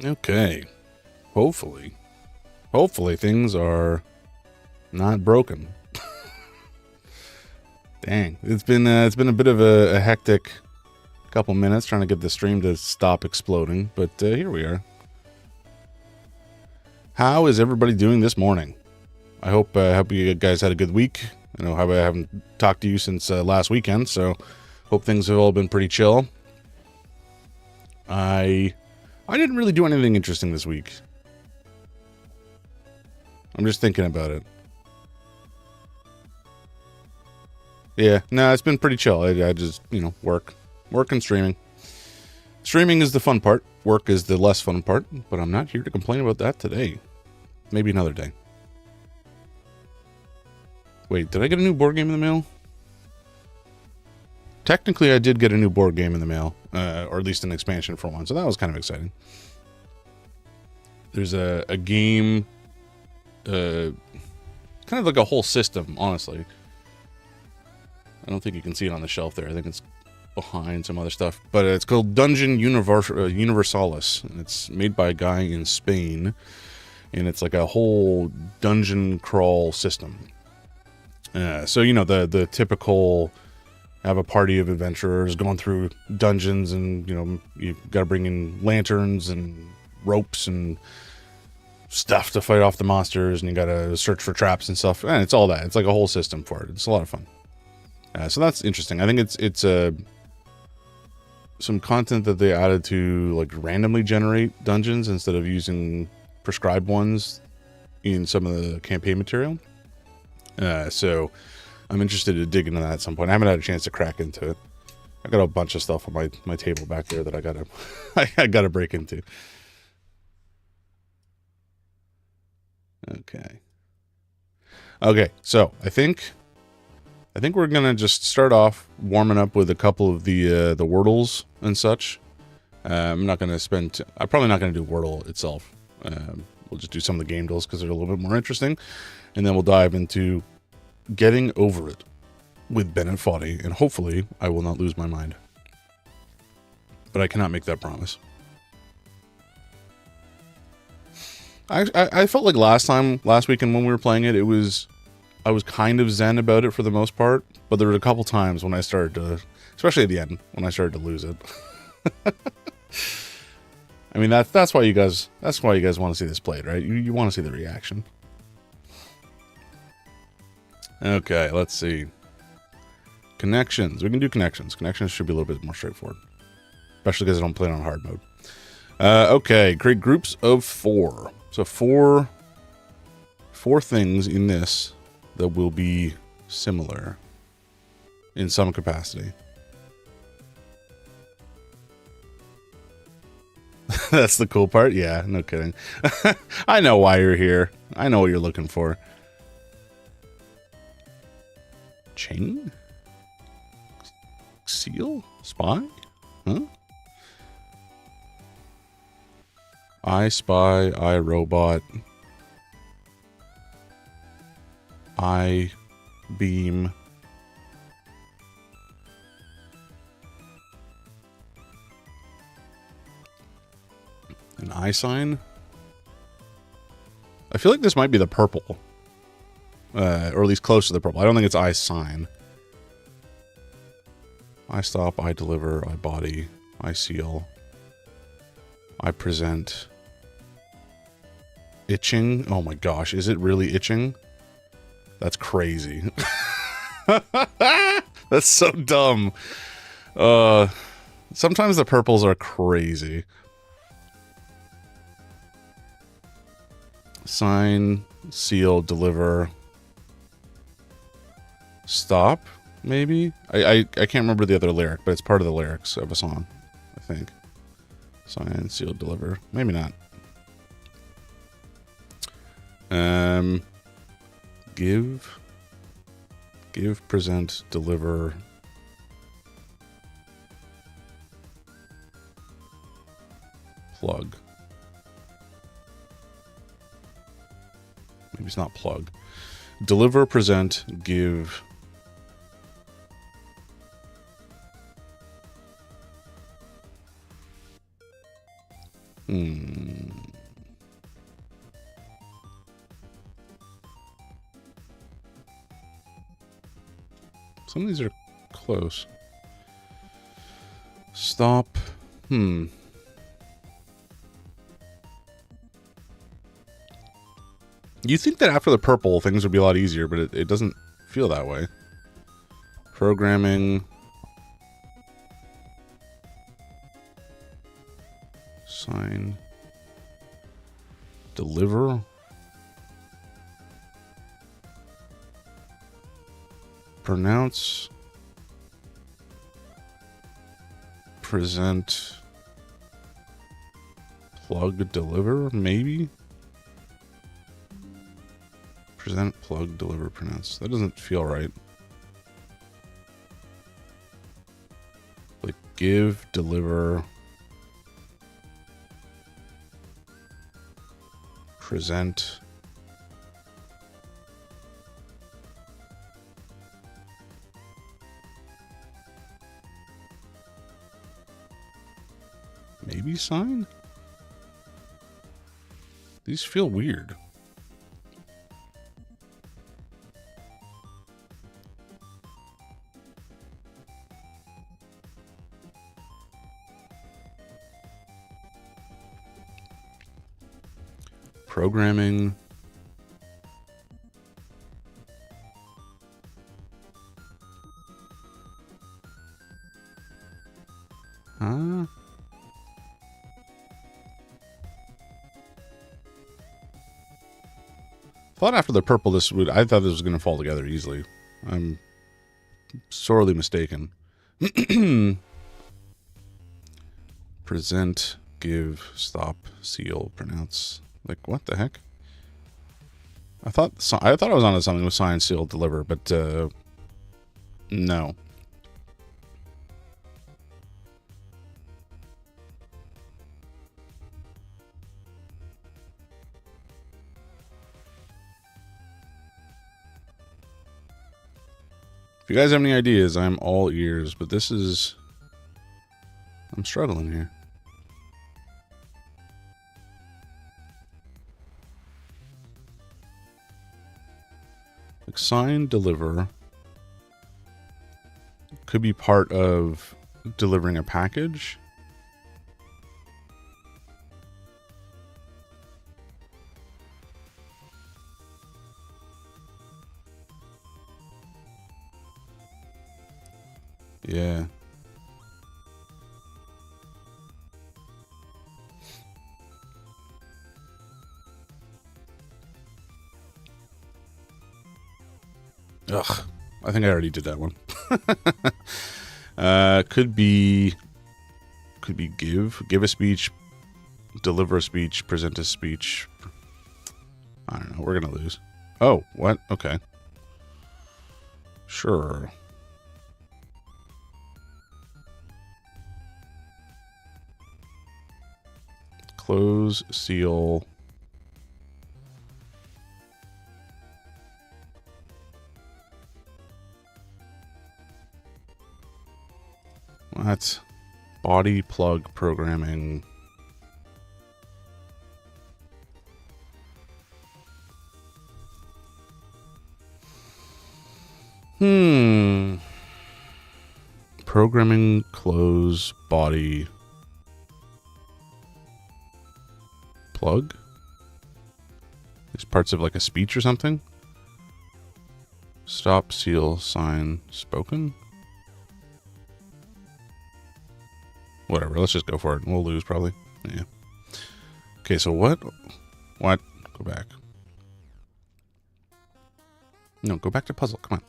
Okay. Hopefully. Hopefully things are not broken. Dang. It's been a bit of a hectic couple minutes trying to get the stream to stop exploding, but here we are. How is everybody doing this morning? I hope you guys had a good week. I know I haven't talked to you since last weekend, so hope things have all been pretty chill. I didn't really do anything interesting this week. I'm just thinking about it. Yeah, no, it's been pretty chill. I just, work and streaming. Streaming is the fun part. Work is the less fun part, but I'm not here to complain about that today. Maybe another day. Wait, did I get a new board game in the mail? Technically, I did get a new board game in the mail, or at least an expansion for one, so that was kind of exciting. There's a game, kind of like a whole system, honestly. I don't think you can see it on the shelf there. I think it's behind some other stuff. But it's called Dungeon Universalis. And it's made by a guy in Spain. And it's like a whole dungeon crawl system. So, the typical have a party of adventurers going through dungeons. And, you've got to bring in lanterns and ropes and stuff to fight off the monsters. And you got to search for traps and stuff. And it's all that. It's like a whole system for it. It's a lot of fun. So that's interesting. I think it's some content that they added to like randomly generate dungeons instead of using prescribed ones in some of the campaign material. So I'm interested to dig into that at some point. I haven't had a chance to crack into it. I got a bunch of stuff on my table back there that I gotta I gotta break into. Okay. So I think we're gonna just start off warming up with a couple of the Wordles and such. I'm probably not gonna do Wordle itself. We'll just do some of the game deals because they're a little bit more interesting, and then we'll dive into getting over it with Bennett Foddy, and hopefully I will not lose my mind. But I cannot make that promise. I felt like last weekend when we were playing it, I was kind of zen about it for the most part, but there were a couple times when I started to, especially at the end, when I started to lose it. I mean, that's why you guys want to see this played, right? You want to see the reaction. Okay, let's see. Connections. We can do connections. Connections should be a little bit more straightforward, especially because I don't play it on hard mode. Okay, create groups of 4. So four things in this that will be similar in some capacity. That's the cool part? Yeah, no kidding. I know why you're here. I know what you're looking for. Chain? Seal? Spy? Huh? I spy, I robot. I beam. An I sign? I feel like this might be the purple. Or at least close to the purple. I don't think it's I sign. I stop, I deliver, I body, I seal. I present. Itching? Oh my gosh, is it really itching? That's crazy. That's so dumb. Sometimes the purples are crazy. Sign, seal, deliver. Stop, maybe? I can't remember the other lyric, but it's part of the lyrics of a song, I think. Sign, seal, deliver. Maybe not. Give, present, deliver. Plug. Maybe it's not plug. Deliver, present, give. Some of these are close. Stop. You think that after the purple, things would be a lot easier, but it doesn't feel that way. Programming. Sign. Deliver. Pronounce. Present. Plug, deliver, maybe? Present, plug, deliver, pronounce. That doesn't feel right. Like give, deliver, present. Maybe sign? These feel weird. Programming. Huh? Thought after the purple I thought this was going to fall together easily. I'm sorely mistaken. Present, give, stop, seal, pronounce. Like, what the heck? I thought I was onto something with sign, seal, deliver, but no. If you guys have any ideas, I'm all ears, but I'm struggling here. Like sign, deliver. Could be part of delivering a package. Yeah. Ugh. I think I already did that one. Could be give a speech, deliver a speech, present a speech. I don't know. We're going to lose. Oh, what? Okay. Sure. Close, seal. What? Body plug programming. Programming, close, body. Plug? These parts of like a speech or something? Stop, seal, sign, spoken? Whatever, let's just go for it. We'll lose probably. Yeah. Okay, so what? What? Go back. No, go back to puzzle. Come on.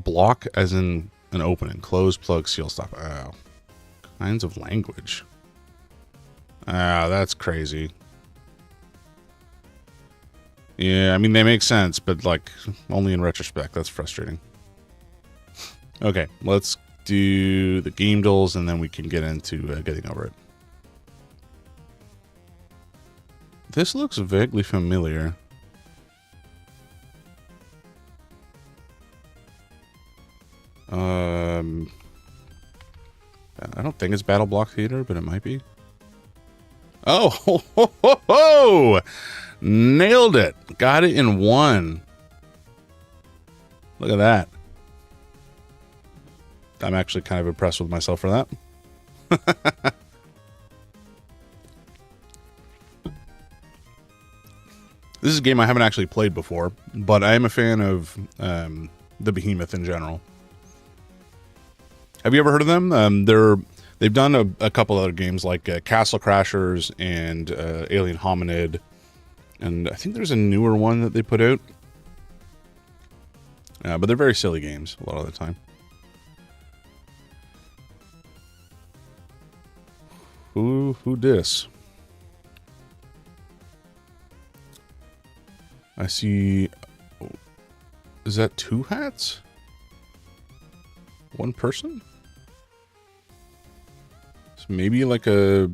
Block as in an opening. Close, plug, seal, stop. Oh. Kinds of language. Ah, that's crazy. Yeah, I mean, they make sense, but like, only in retrospect. That's frustrating. Okay, let's do the game duels, and then we can get into getting over it. This looks vaguely familiar. I don't think it's Battle Block Theater, but it might be. Oh, ho, ho, ho, ho! Nailed it. Got it in one. Look at that. I'm actually kind of impressed with myself for that. This is a game I haven't actually played before, but I am a fan of the Behemoth in general. Have you ever heard of them? They've done a couple other games like Castle Crashers and Alien Hominid, and I think there's a newer one that they put out. But they're very silly games a lot of the time. Who dis? I see. Is that 2 hats? 1 person? So maybe like a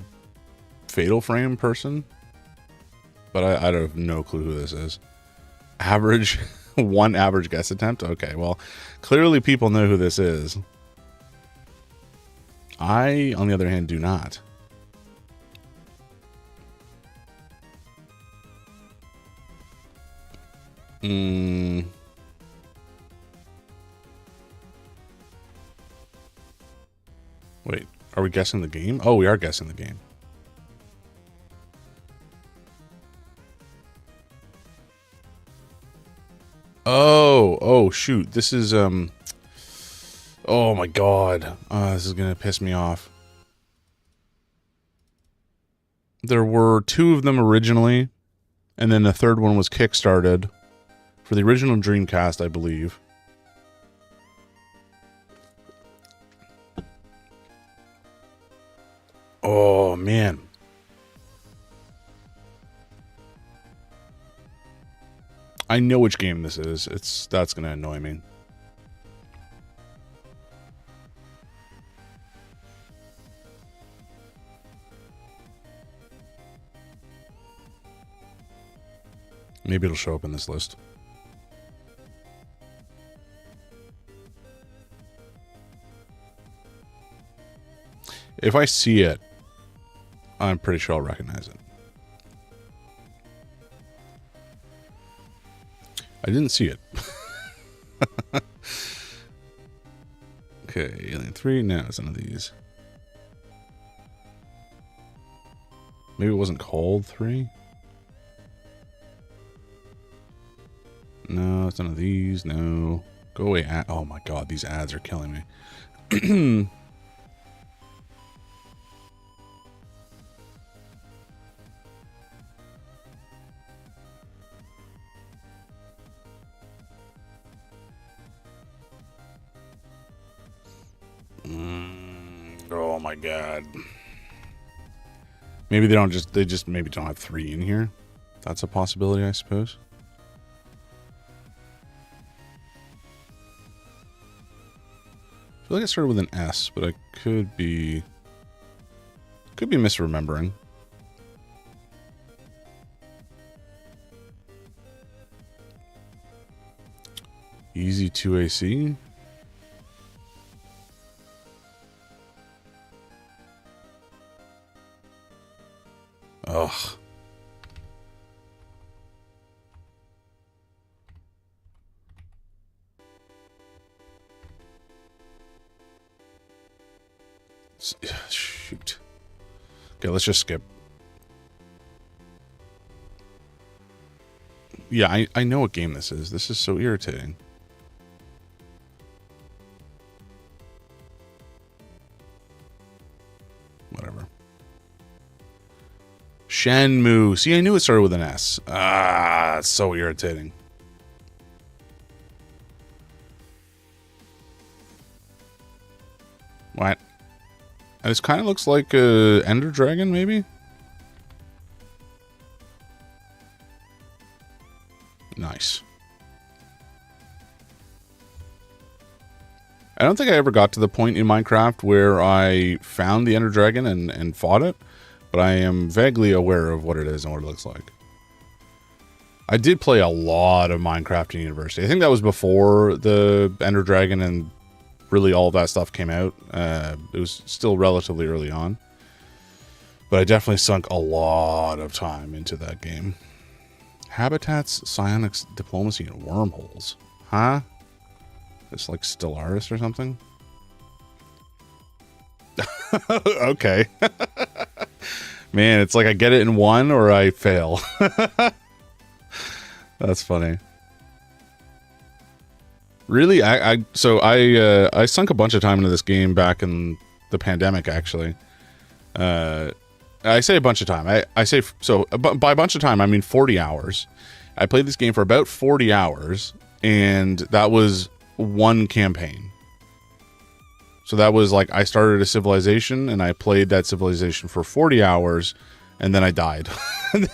Fatal Frame person? But I have no clue who this is. Average, 1 average guess attempt? Okay, well, clearly people know who this is. I, on the other hand, do not. Wait, are we guessing the game? Oh, we are guessing the game. Oh, shoot. This is, oh my god. This is gonna piss me off. There were 2 of them originally, and then the 3rd one was kickstarted for the original Dreamcast, I believe. Oh, man. I know which game this is. That's gonna annoy me. Maybe it'll show up in this list. If I see it, I'm pretty sure I'll recognize it. I didn't see it. Okay, Alien 3. No, it's none of these. Maybe it wasn't called 3? No, it's none of these. No. Go away. Oh my god, these ads are killing me. Oh my god. Maybe they just maybe don't have 3 in here. That's a possibility, I suppose. I feel like I started with an S, but I could be misremembering. Easy 2AC. Ugh. Shoot. Okay, let's just skip. Yeah, I know what game this is. This is so irritating. Whatever. Shenmue. See, I knew it started with an S. Ah, it's so irritating. What? This kind of looks like a Ender Dragon, maybe? Nice. I don't think I ever got to the point in Minecraft where I found the Ender Dragon and fought it, but I am vaguely aware of what it is and what it looks like. I did play a lot of Minecraft in university. I think that was before the Ender Dragon and really all of that stuff came out. It was still relatively early on. But I definitely sunk a lot of time into that game. Habitats, psionics, diplomacy, and wormholes. Huh? It's like Stellaris or something? Okay. Man, it's like I get it in one or I fail. That's funny. Really, I sunk a bunch of time into this game back in the pandemic, actually. I say a bunch of time. I say, so by a bunch of time, I mean 40 hours. I played this game for about 40 hours, and that was one campaign. So that was like, I started a civilization, and I played that civilization for 40 hours, and then I died. and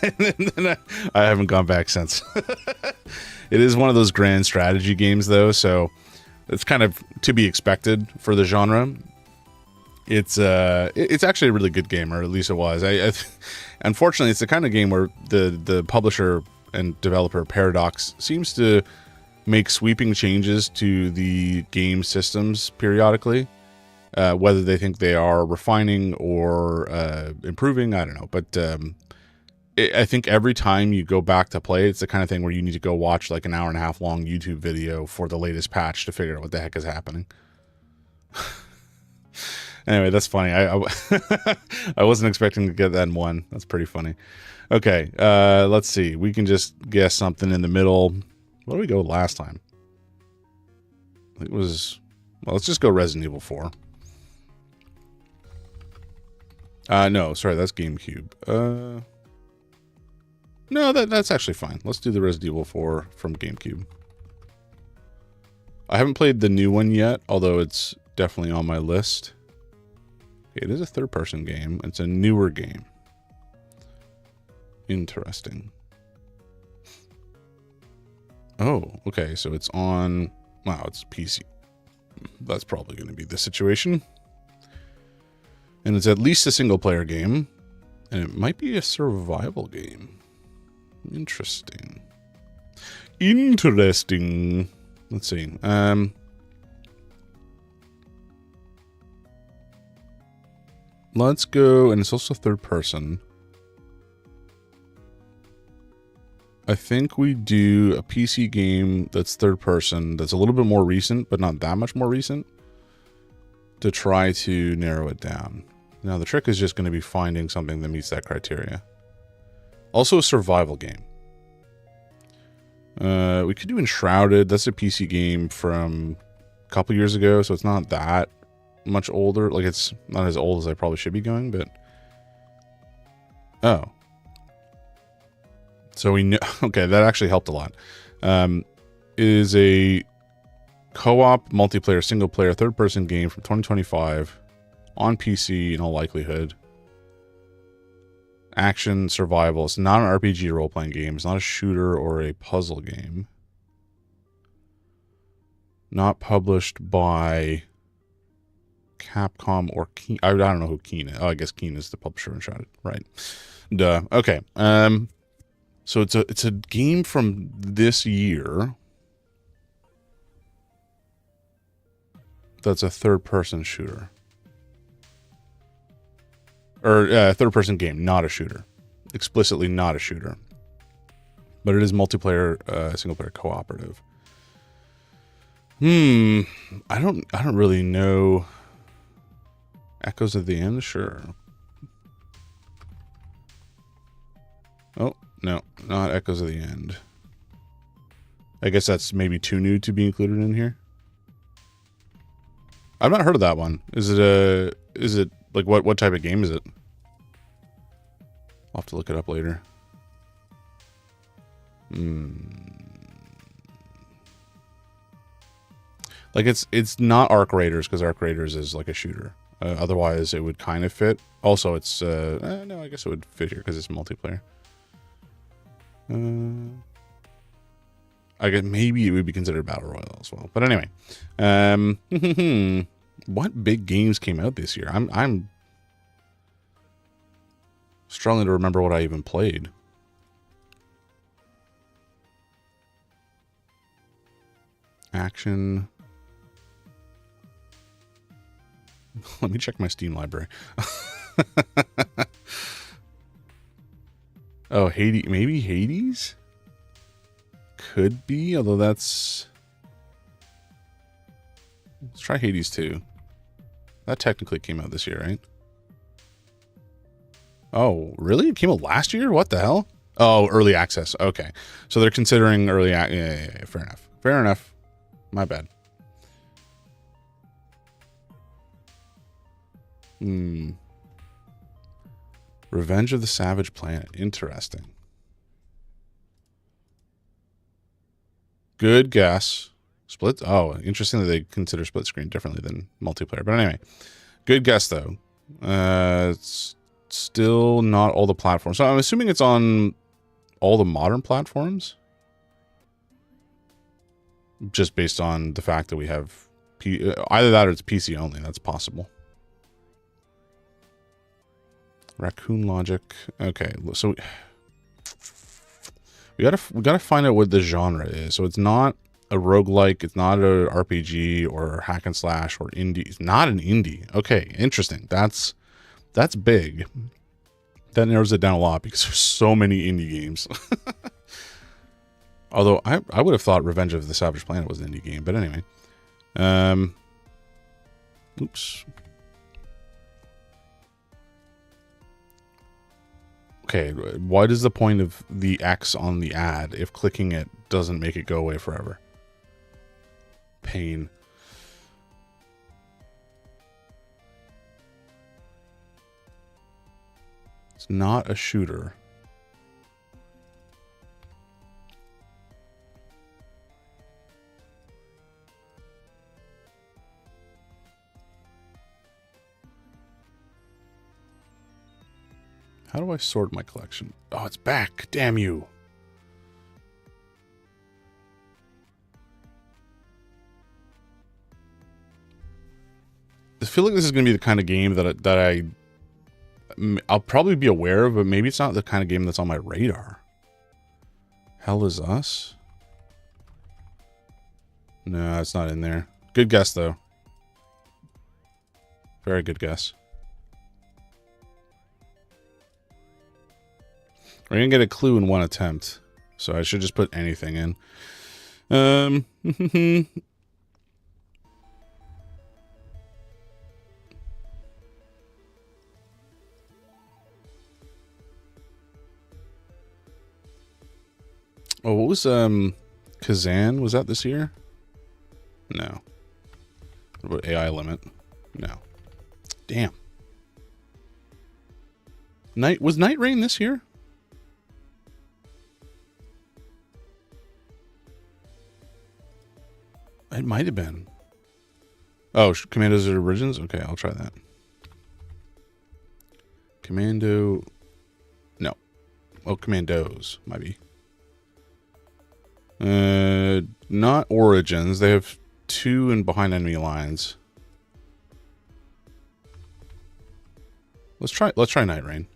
then I haven't gone back since. It is one of those grand strategy games, though, so it's kind of to be expected for the genre. It's actually a really good game, or at least it was. Unfortunately, it's the kind of game where the publisher and developer Paradox seems to make sweeping changes to the game systems periodically. Whether they think they are refining or improving, I don't know. But I think every time you go back to play, it's the kind of thing where you need to go watch like an hour and a half long YouTube video for the latest patch to figure out what the heck is happening. Anyway, that's funny. I wasn't expecting to get that in one. That's pretty funny. Okay, let's see. We can just guess something in the middle. What did we go last time? I think it was... Well, let's just go Resident Evil 4. No, sorry, that's GameCube. No, that's actually fine. Let's do the Resident Evil 4 from GameCube. I haven't played the new one yet, although it's definitely on my list. It is a third-person game. It's a newer game. Interesting. Oh, okay, so it's on... Wow, it's PC. That's probably going to be the situation. And it's at least a single-player game. And it might be a survival game. Interesting. Interesting. Let's see. Let's go, and it's also third person. I think we do a PC game that's third person, that's a little bit more recent, but not that much more recent, to try to narrow it down. Now, the trick is just going to be finding something that meets that criteria. Also a survival game. We could do Enshrouded. That's a PC game from a couple years ago, so it's not that much older. Like, it's not as old as I probably should be going, but... Oh. So we know... Okay, that actually helped a lot. It is a co-op, multiplayer, single-player, third-person game from 2025 on PC in all likelihood. Action, survival. It's not an RPG role-playing game. It's not a shooter or a puzzle game. Not published by Capcom or Keen. I don't know who Keen is. Oh, I guess Keen is the publisher of Uncharted. Right. Duh. Okay. So it's a game from this year that's a third-person shooter. Or third-person game, not a shooter. Explicitly not a shooter. But it is multiplayer, single-player cooperative. I don't really know. Echoes of the End? Sure. Oh, no, not Echoes of the End. I guess that's maybe too new to be included in here. I've not heard of that one. Is it like what type of game is it? I'll have to look it up later. Like it's not Arc Raiders, because Arc Raiders is like a shooter. Otherwise, it would kind of fit. Also, it's no, I guess it would fit here because it's multiplayer. I guess maybe it would be considered Battle Royale as well. But anyway, what big games came out this year? I'm struggling to remember what I even played. Action. Let me check my Steam library. Oh, Hades. Maybe Hades? Could be, although that's... Let's try Hades 2. That technically came out this year, right? Oh, really? It came out last year? What the hell? Oh, early access. Okay. So they're considering early access. Yeah, fair enough. Fair enough. My bad. Revenge of the Savage Planet. Interesting. Good guess. Split. Oh, interesting that they consider split screen differently than multiplayer. But anyway, good guess though. It's still not all the platforms. So I'm assuming it's on all the modern platforms. Just based on the fact that we have either that or it's PC only. That's possible. Raccoon Logic. Okay, so we gotta find out what the genre is. So it's not a roguelike, it's not a RPG or hack and slash or indie. It's not an indie. Okay, interesting. That's big. That narrows it down a lot because there's so many indie games. Although I would have thought Revenge of the Savage Planet was an indie game, but anyway. Oops. Okay, what is the point of the X on the ad if clicking it doesn't make it go away forever? Pain. It's not a shooter. How do I sort my collection? Oh, it's back. Damn you. I feel like this is going to be the kind of game I'll probably be aware of, but maybe it's not the kind of game that's on my radar. Hell Is Us? No, it's not in there. Good guess, though. Very good guess. We're going to get a clue in one attempt, so I should just put anything in. Oh, what was, Kazan? Was that this year? No. What about AI Limit? No. Damn. Was Night Rain this year? It might have been. Oh, Commandos are Origins? Okay, I'll try that. Commando... No. Oh, Commandos. Might be. Not Origins. They have 2 in Behind Enemy Lines. Let's try Night Rain.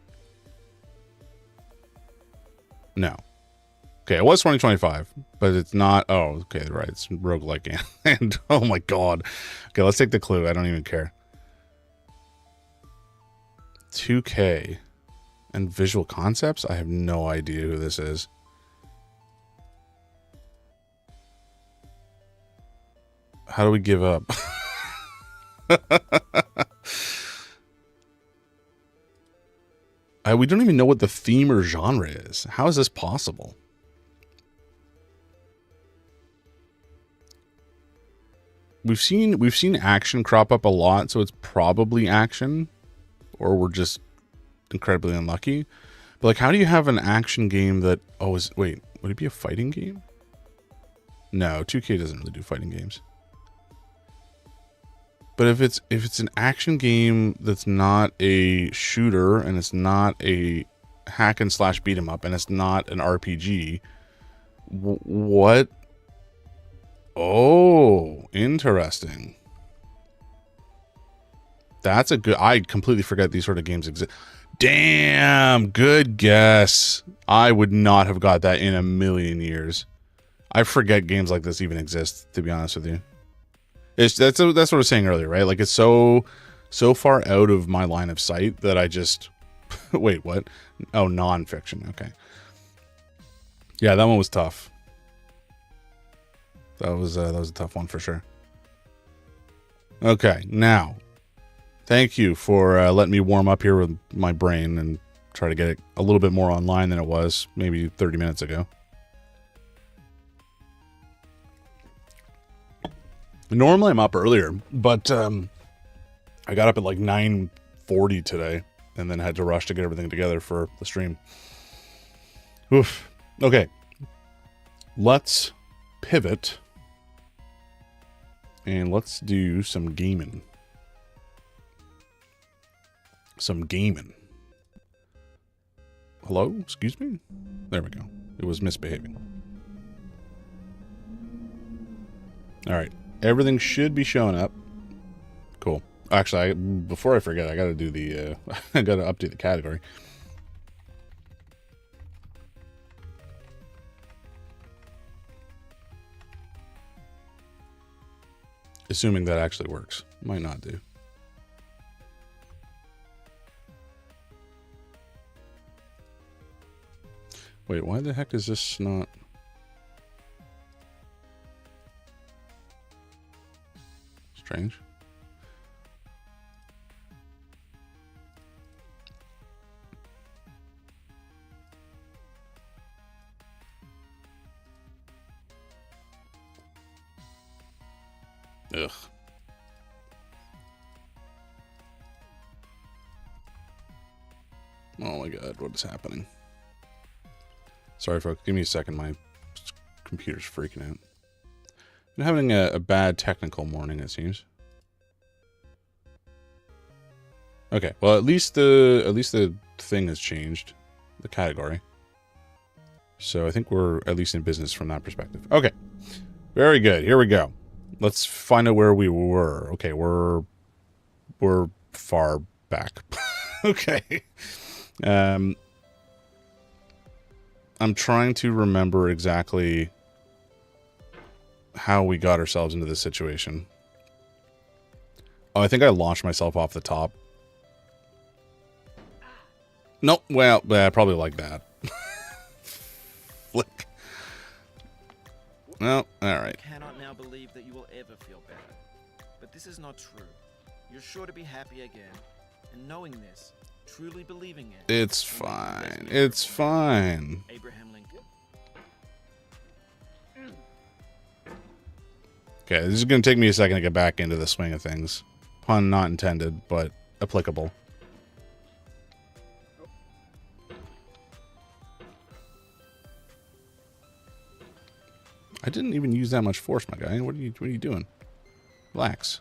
No. Okay, it was 2025, but it's not. Oh, okay, right. It's roguelike and oh my god. Okay, let's take the clue. I don't even care. 2K and Visual Concepts? I have no idea who this is. How do we give up? We don't even know what the theme or genre is. How is this possible? We've seen action crop up a lot, so it's probably action, or we're just incredibly unlucky. But like, how do you have an action game that? Oh, wait, would it be a fighting game? No, 2K doesn't really do fighting games. But if it's an action game that's not a shooter and it's not a hack and slash beat 'em up and it's not an RPG, what? Oh, interesting. That's a good... I completely forget these sort of games exist. Damn, good guess. I would not have got that in a million years. I forget games like this even exist, to be honest with you. That's what I was saying earlier, right? Like, it's so far out of my line of sight that I just... Wait, what? Oh, non-fiction. Okay. Yeah, that one was tough. That was a tough one for sure. Okay, now Thank you for letting me warm up here with my brain and try to get it a little bit more online than it was maybe 30 minutes ago. Normally I'm up earlier, but I got up at like 9:40 today and then had to rush to get everything together for the stream. Oof. Okay. Let's pivot and let's do some gaming. Hello? Excuse me? There we go. It was misbehaving. Alright. Everything should be showing up. Cool. Actually, before I forget, I gotta do the, I gotta update the category. Assuming that actually works. Might not do. Wait, why the heck is this not... Strange. Ugh. Oh my god, what is happening? Sorry, folks. Give me a second. My computer's freaking out. I'm having a bad technical morning, it seems. Okay, well, at least the thing has changed, the category. So I think we're at least in business from that perspective. Okay, very good. Here we go. Let's find out where we were. Okay, we're far back. Okay. I'm trying to remember exactly how we got ourselves into this situation. Oh, I think I launched myself off the top. Nope. Well, probably like that. Flick. Well, all right. I cannot now believe that you will ever feel better. But this is not true. You're sure to be happy again. And knowing this, truly believing it. It's fine. It's fine. Abraham Lincoln. Okay, this is going to take me a second to get back into the swing of things. Pun not intended, but applicable. I didn't even use that much force, my guy. What are you doing? Relax.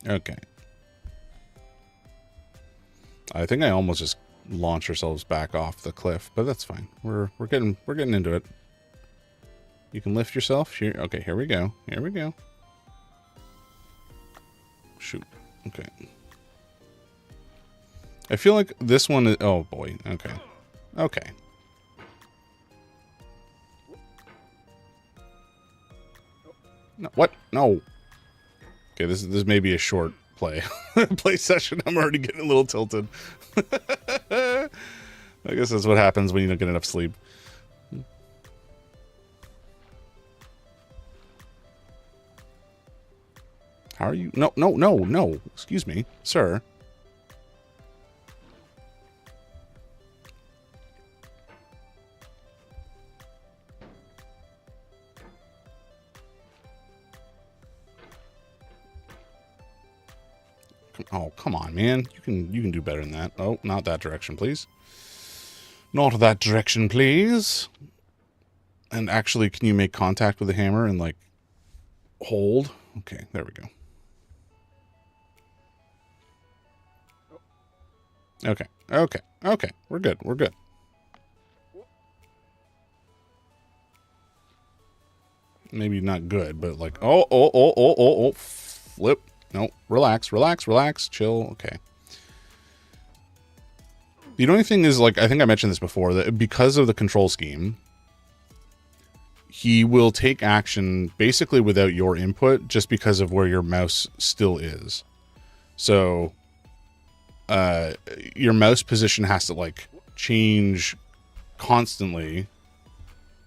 Okay. I think I almost just launched ourselves back off the cliff, but that's fine. We're getting into it. You can lift yourself. Here. Okay, here we go. Here we go. Shoot. Okay. I feel like this one is... Oh, boy. Okay. Okay. No, what? No. Okay, this may be a short play session. I'm already getting a little tilted. I guess that's what happens when you don't get enough sleep. How are you? No, no, no, no. Excuse me, sir. Oh, come on, man. You can do better than that. Oh, not that direction, please. Not that direction, please. And actually, can you make contact with the hammer and, like, hold? Okay, there we go. Okay, okay, okay. We're good, we're good. Maybe not good, but like, oh, flip. No, relax, relax, relax, chill. Okay. The only thing is, like, I think I mentioned this before, that because of the control scheme, he will take action basically without your input just because of where your mouse still is. So, your mouse position has to, like, change constantly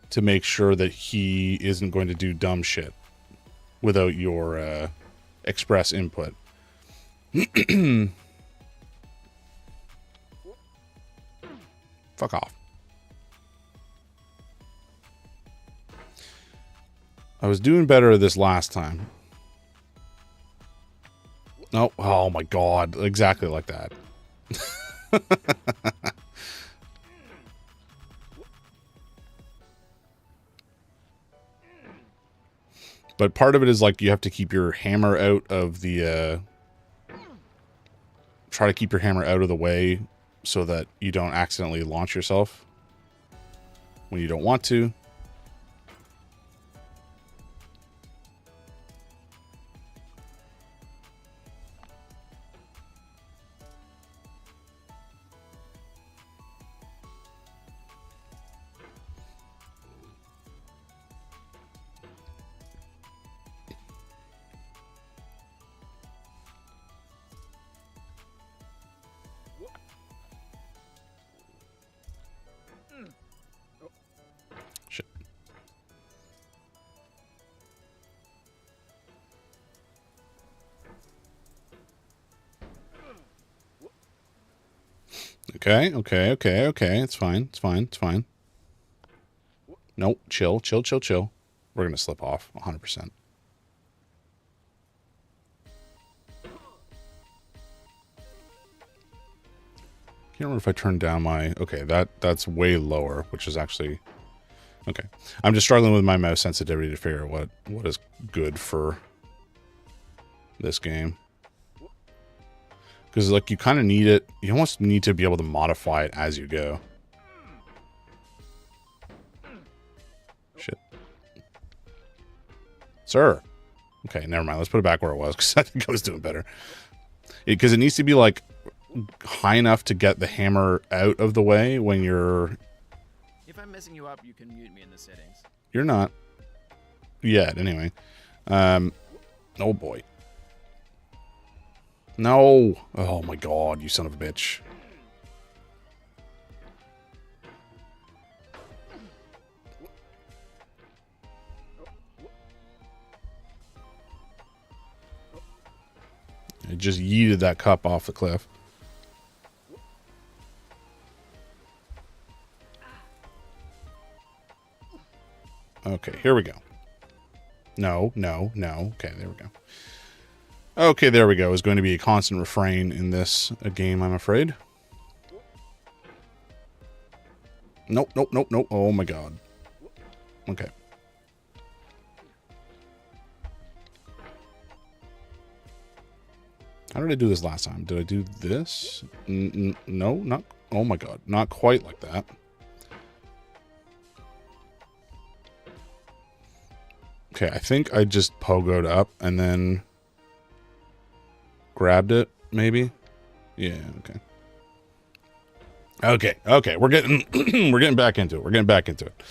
to make sure that he isn't going to do dumb shit without your express input. Fuck off. I was doing better this last time. Oh, oh my god. Exactly like that. But part of it is like you have to keep your hammer out of the... try to keep your hammer out of the way so that you don't accidentally launch yourself when you don't want to. Shit. Okay, okay, okay, okay. It's fine. It's fine. It's fine. Nope. Chill, chill, chill, chill. We're going to slip off 100%. Can't remember if I turned down my... Okay, that's way lower, which is actually... Okay. I'm just struggling with my mouse sensitivity to figure out what is good for this game. Because, like, you kind of need it. You almost need to be able to modify it as you go. Shit. Sir. Okay, never mind. Let's put it back where it was, because I think I was doing better. Because it needs to be, like, high enough to get the hammer out of the way when you're... If I'm messing you up, you can mute me in the settings. You're not. Yet, anyway. Oh, boy. No. Oh, my God, you son of a bitch. I just yeeted that cup off the cliff. Okay, here we go. No, no, no. Okay, there we go. Okay, there we go. Is going to be a constant refrain in this game, I'm afraid. Nope, nope, nope, nope. Oh my god. Okay. How did I do this last time? Did I do this? No, not... Oh my god. Not quite like that. Okay, I think I just pogoed up and then grabbed it, maybe? Yeah, okay. Okay, okay, we're getting we're getting back into it. We're getting back into it.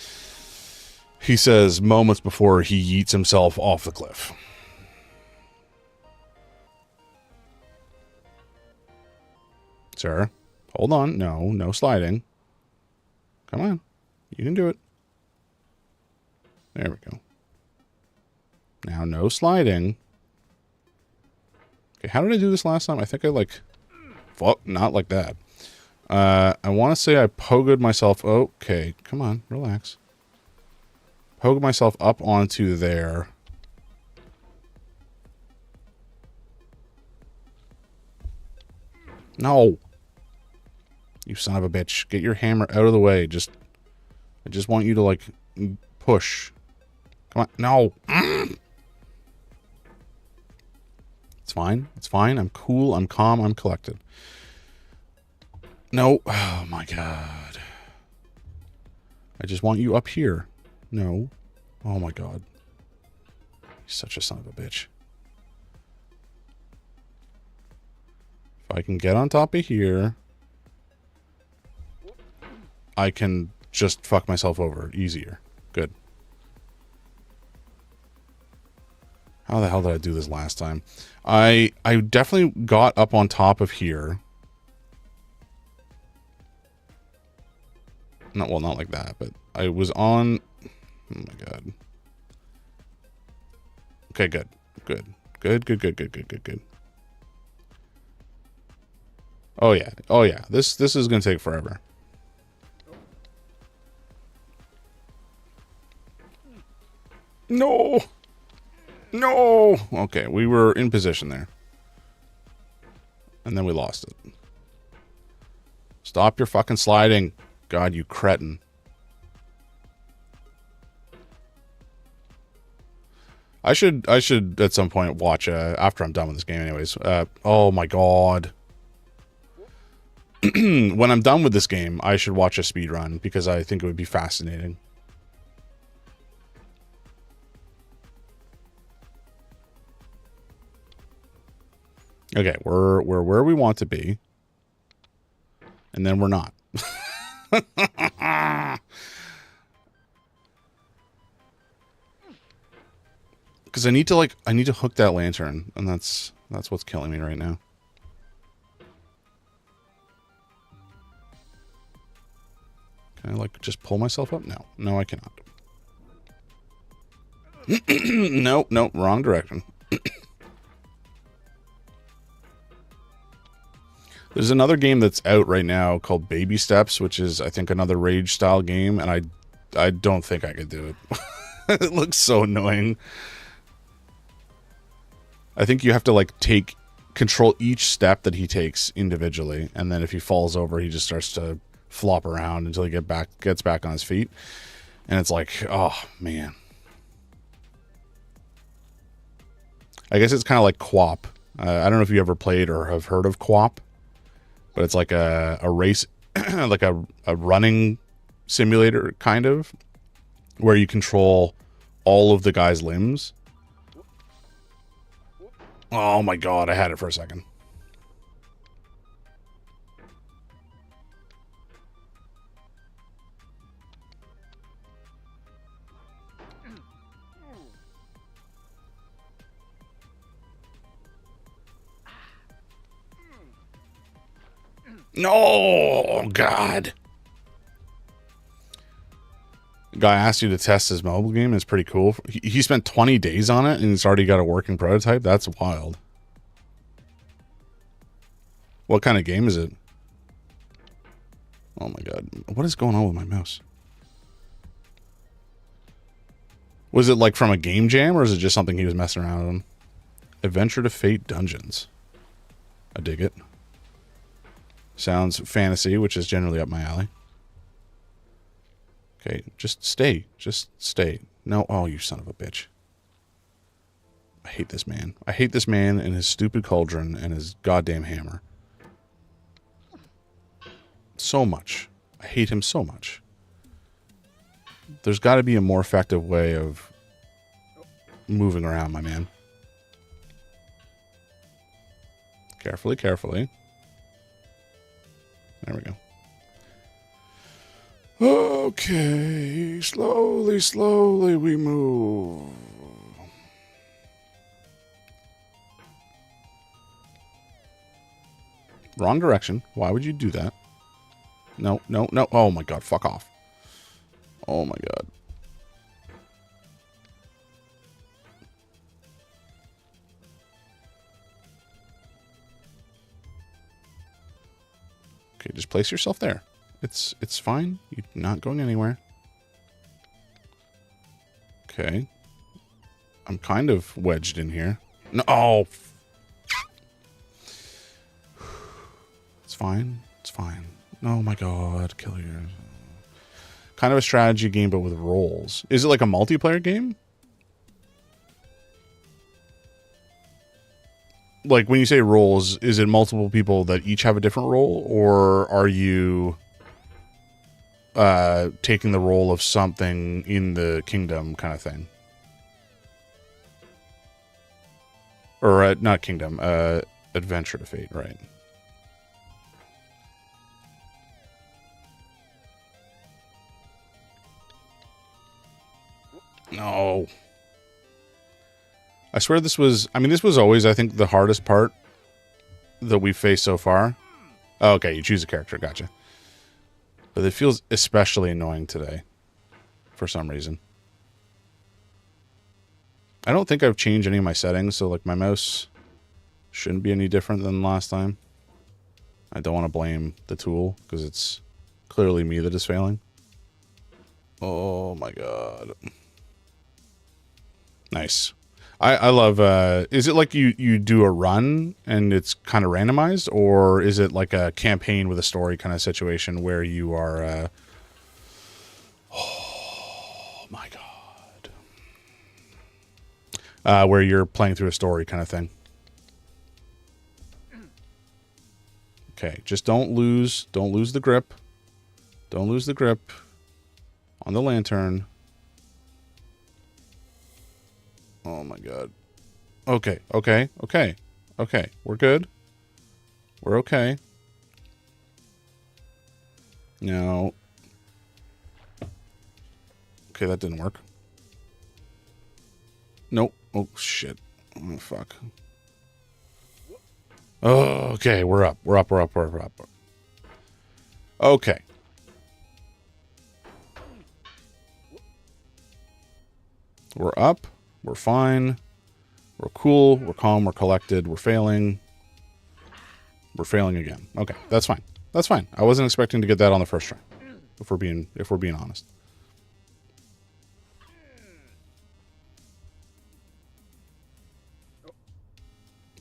He says moments before he yeets himself off the cliff. Sir, hold on. No, no sliding. Come on. You can do it. There we go. Now, no sliding. Okay, how did I do this last time? I think I, like... Fuck, not like that. I want to say I pogoed myself... Okay, come on, relax. Pogoed myself up onto there. No! You son of a bitch. Get your hammer out of the way. I just want you to, like, push. Come on. No! It's fine. It's fine. I'm cool. I'm calm. I'm collected. No. Oh, my God. I just want you up here. No. Oh, my God. He's such a son of a bitch. If I can get on top of here, I can just fuck myself over easier. Good. How the hell did I do this last time? I definitely got up on top of here. Not, well, not like that, but I was on... Oh my god. Okay, good. Good. Good, good, good, good, good, good, good. Oh yeah. Oh yeah. This is gonna take forever. No! No! Okay, we were in position there. And then we lost it. Stop your fucking sliding. God, you cretin. I should at some point watch, after I'm done with this game anyways. Oh my god. When I'm done with this game, I should watch a speedrun because I think it would be fascinating. Okay, we're where we want to be. And then we're not. Because I need to hook that lantern, and that's what's killing me right now. Can I just pull myself up? No. No, I cannot. Nope, nope, wrong direction. There's another game that's out right now called Baby Steps, which is, I think, another Rage style game, and I don't think I could do it. It looks so annoying. I think you have to control each step that he takes individually, and then if he falls over, he just starts to flop around until he gets back on his feet. And it's like, oh man. I guess it's kind of like QWOP. I don't know if you ever played or have heard of QWOP, but it's like a race, like a running simulator kind of, where you control all of the guy's limbs. Oh my god, I had it for a second. No, god. Guy asked you to test his mobile game. It's pretty cool. He spent 20 days on it and he's already got a working prototype. That's wild. What kind of game is it? Oh my god. What is going on with my mouse? Was it like from a game jam or is it just something he was messing around on? Adventure to Fate Dungeons. I dig it. Sounds fantasy, which is generally up my alley. Okay, just stay. Just stay. No, oh, you son of a bitch. I hate this man. I hate this man and his stupid cauldron and his goddamn hammer. So much. I hate him so much. There's got to be a more effective way of moving around, my man. Carefully, carefully. There we go. Okay, slowly, slowly we move. Wrong direction. Why would you do that? No, no, no. Oh my god, fuck off. Oh my god. Okay, just place yourself there. It's fine. You're not going anywhere. Okay. I'm kind of wedged in here. No. Oh. It's fine. It's fine. Oh my god. Kill your... Kind of a strategy game, but with roles. Is it like a multiplayer game? Like, when you say roles, is it multiple people that each have a different role? Or are you... taking the role of something in the kingdom kind of thing? Or, not kingdom, Adventure to Fate, right? No. I swear this was, I mean, this was always, I think, the hardest part that we've faced so far. Oh, okay, you choose a character, gotcha. But it feels especially annoying today. For some reason. I don't think I've changed any of my settings, so like my mouse shouldn't be any different than last time. I don't want to blame the tool, because it's clearly me that is failing. Oh my god. Nice. I love, is it like you do a run and it's kind of randomized, or is it like a campaign with a story kind of situation where you are, oh my god. Where you're playing through a story kind of thing. Okay, just don't lose the grip. Don't lose the grip on the lantern. Oh my god. Okay, okay, okay. Okay, we're good. We're okay. No. Okay, that didn't work. Nope. Oh, shit. Oh, fuck. Oh, okay, we're up. We're up, we're up, we're up. Okay. We're up. We're fine. We're cool. We're calm. We're collected. We're failing. We're failing again. Okay, that's fine. That's fine. I wasn't expecting to get that on the first try. If we're being honest.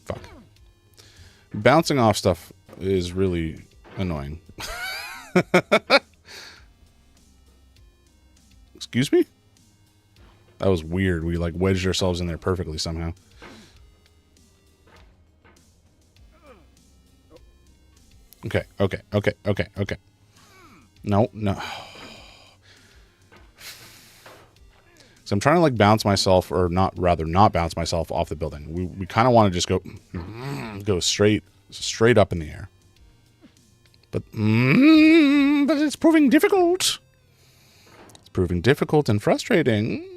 Fuck. Bouncing off stuff is really annoying. Excuse me? That was weird. We like wedged ourselves in there perfectly somehow. Okay, okay, okay, okay, okay. No, no. So I'm trying to like bounce myself, or not bounce myself off the building. We kind of want to just go straight up in the air. But it's proving difficult. It's proving difficult and frustrating.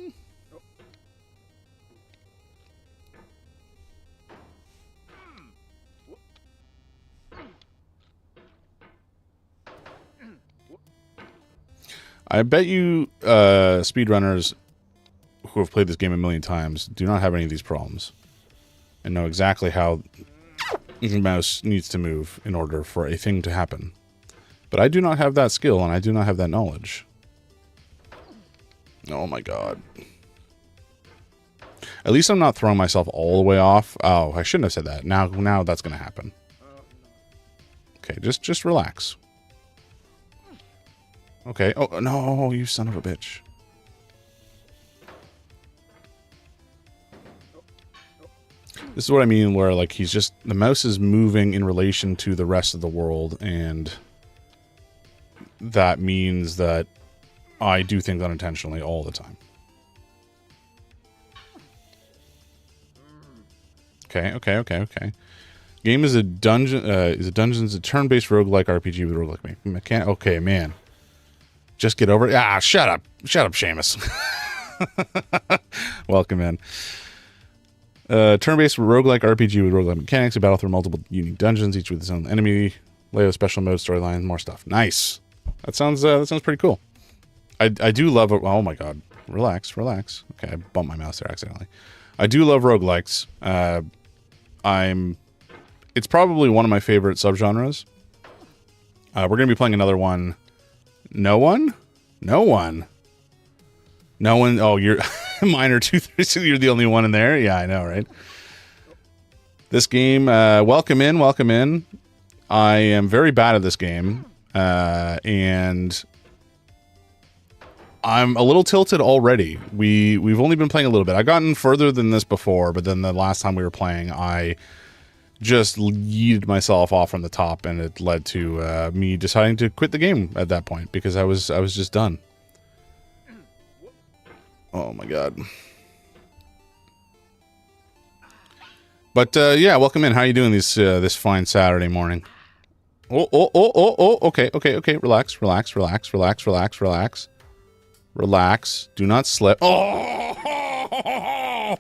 I bet you speedrunners who have played this game a million times do not have any of these problems and know exactly how the mouse needs to move in order for a thing to happen. But I do not have that skill, and I do not have that knowledge. Oh my god. At least I'm not throwing myself all the way off. Oh, I shouldn't have said that. Now that's going to happen. Okay, just relax. Okay. Oh, no, you son of a bitch. This is what I mean, where, like, he's just... The mouse is moving in relation to the rest of the world, and... that means that I do things unintentionally all the time. Okay, okay, okay, okay. Game is a dungeon... Dungeons, a turn-based roguelike RPG with roguelike mechanic. Okay, man. Just get over it. Ah, shut up. Shut up, Seamus. Welcome in. Turn-based roguelike RPG with roguelike mechanics. You battle through multiple unique dungeons, each with its own enemy, layout, special mode, storyline, more stuff. Nice. That sounds pretty cool. I do love it. Oh my god. Relax, relax. Okay, I bumped my mouse there accidentally. I do love roguelikes. It's probably one of my favorite subgenres. We're going to be playing another one. No one? No one. No one. Oh, you're minor 232. You're the only one in there. Yeah, I know, right? This game, welcome in, welcome in. I am very bad at this game, and I'm a little tilted already. We've only been playing a little bit. I've gotten further than this before, but then the last time we were playing, I just yeeted myself off from the top, and it led to me deciding to quit the game at that point because I was just done. Oh my god. But yeah, welcome in. How you doing this fine Saturday morning? Oh, okay, okay, okay. Relax, relax, relax, relax, relax, relax. Relax. Do not slip. Oh!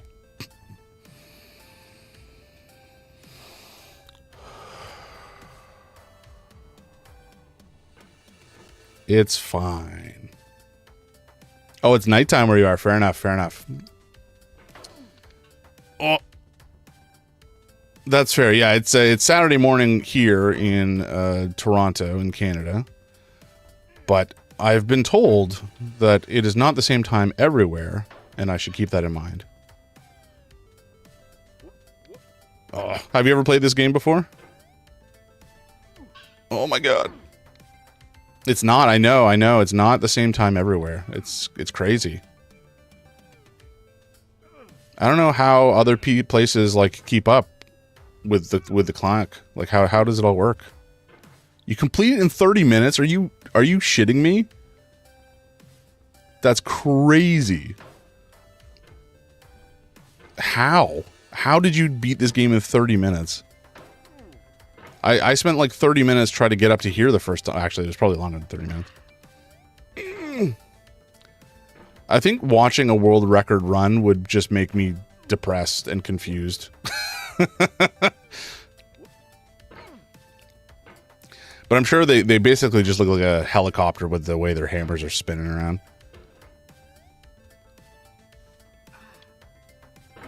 It's fine. Oh, it's nighttime where you are. Fair enough. Fair enough. Oh, that's fair. Yeah, it's Saturday morning here in Toronto, in Canada. But I've been told that it is not the same time everywhere, and I should keep that in mind. Oh, have you ever played this game before? Oh my god. It's not, I know, it's not the same time everywhere. It's crazy. I don't know how other places like keep up with the clock. Like how does it all work? You complete it in 30 minutes? Are you shitting me? That's crazy. How? How did you beat this game in 30 minutes? I spent like 30 minutes trying to get up to here the first time. Actually, it was probably longer than 30 minutes. I think watching a world record run would just make me depressed and confused. But I'm sure they basically just look like a helicopter with the way their hammers are spinning around.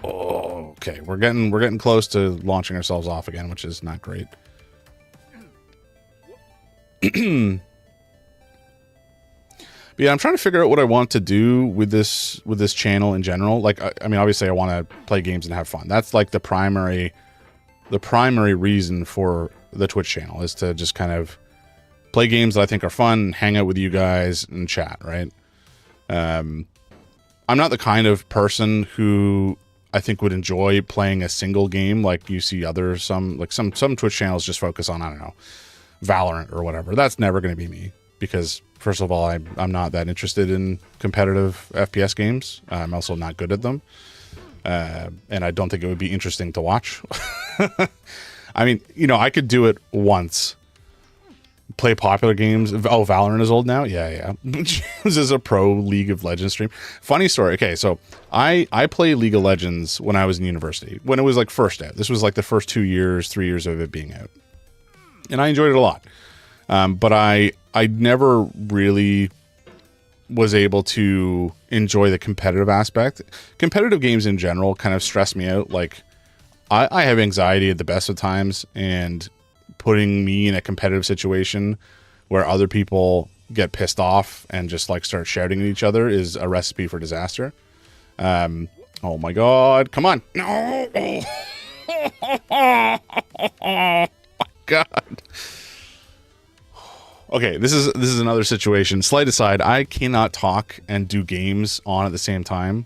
Oh, okay. We're getting close to launching ourselves off again, which is not great. But yeah, I'm trying to figure out what I want to do with this channel in general. Like, I mean, obviously I want to play games and have fun. That's like the primary reason for the Twitch channel, is to just kind of play games that I think are fun, hang out with you guys and chat, right? I'm not the kind of person who I think would enjoy playing a single game like you see others. Some Twitch channels just focus on, I don't know, Valorant or whatever. That's never going to be me, because first of all, I'm not that interested in competitive FPS games. I'm also not good at them. And I don't think it would be interesting to watch. I mean, you know, I could do it once. Play popular games. Oh, Valorant is old now? Yeah. This is a pro League of Legends stream. Funny story. Okay, so I played League of Legends when I was in university, when it was like first out. This was like the first 3 years of it being out. And I enjoyed it a lot. But I never really was able to enjoy the competitive aspect. Competitive games in general kind of stress me out. Like, I have anxiety at the best of times, and putting me in a competitive situation where other people get pissed off and just like start shouting at each other is a recipe for disaster. Oh my god, come on. No. Oh my god. Okay, this is another situation. Slight aside, I cannot talk and do games on at the same time.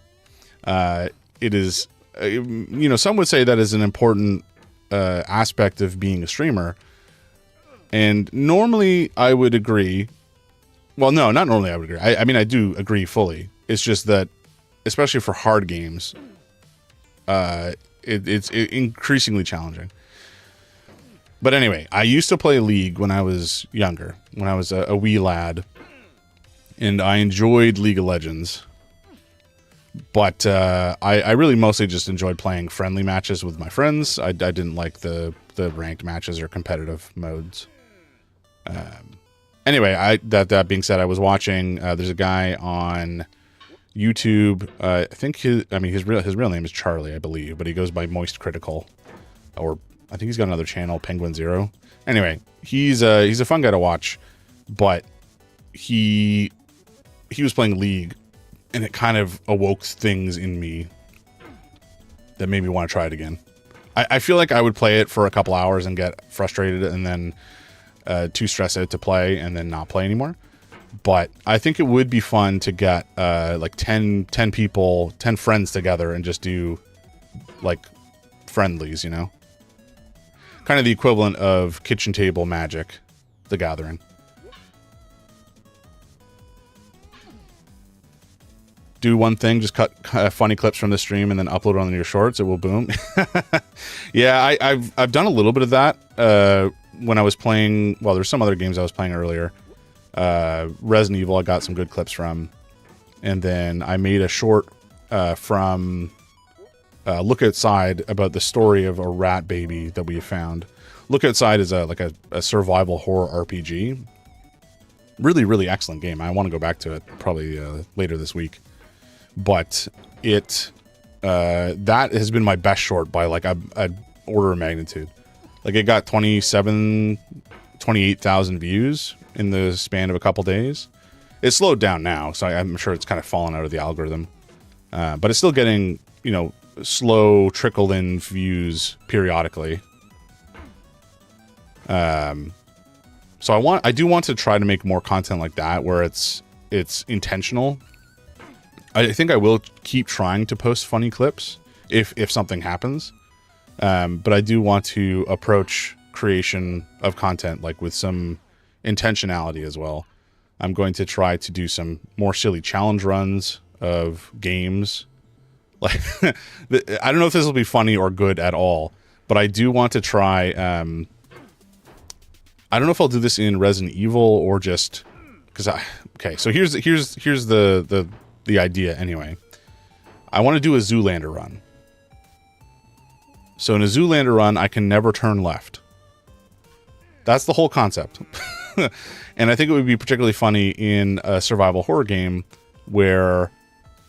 It is, you know, some would say that is an important aspect of being a streamer. And normally I would agree. Well, no, not normally I would agree. I mean, I do agree fully. It's just that, especially for hard games, it's increasingly challenging. But anyway, I used to play League when I was younger, when I was a wee lad, and I enjoyed League of Legends. But I really mostly just enjoyed playing friendly matches with my friends. I didn't like the ranked matches or competitive modes. Anyway, that being said, I was watching. There's a guy on YouTube. I think his real name is Charlie, I believe, but he goes by Moist Critical, or I think he's got another channel, Penguin Zero. Anyway, he's a fun guy to watch, but he was playing League, and it kind of awoke things in me that made me want to try it again. I feel like I would play it for a couple hours and get frustrated, and then too stressed out to play, and then not play anymore. But I think it would be fun to get like 10 people, 10 friends together and just do like friendlies, you know? Kind of the equivalent of Kitchen Table Magic, The Gathering. Do one thing, just cut funny clips from the stream and then upload it on your shorts. It will boom. Yeah, I've done a little bit of that when I was playing. Well, there's some other games I was playing earlier. Resident Evil, I got some good clips from, and then I made a short from Look Outside about the story of a rat baby that we found. Look Outside is like a survival horror RPG. Really, really excellent game. I want to go back to it probably later this week. But it that has been my best short by like a order of magnitude. Like it got 28,000 views in the span of a couple days. It's slowed down now, so I'm sure it's kind of fallen out of the algorithm. But it's still getting, you know, slow trickle in views periodically. So I do want to try to make more content like that where it's intentional. I think I will keep trying to post funny clips if something happens. But I do want to approach creation of content like with some intentionality as well. I'm going to try to do some more silly challenge runs of games. Like I don't know if this will be funny or good at all, but I do want to try. I don't know if I'll do this in Resident Evil or just because okay. So here's the idea anyway. I want to do a Zoolander run. So in a Zoolander run, I can never turn left. That's the whole concept. And I think it would be particularly funny in a survival horror game where,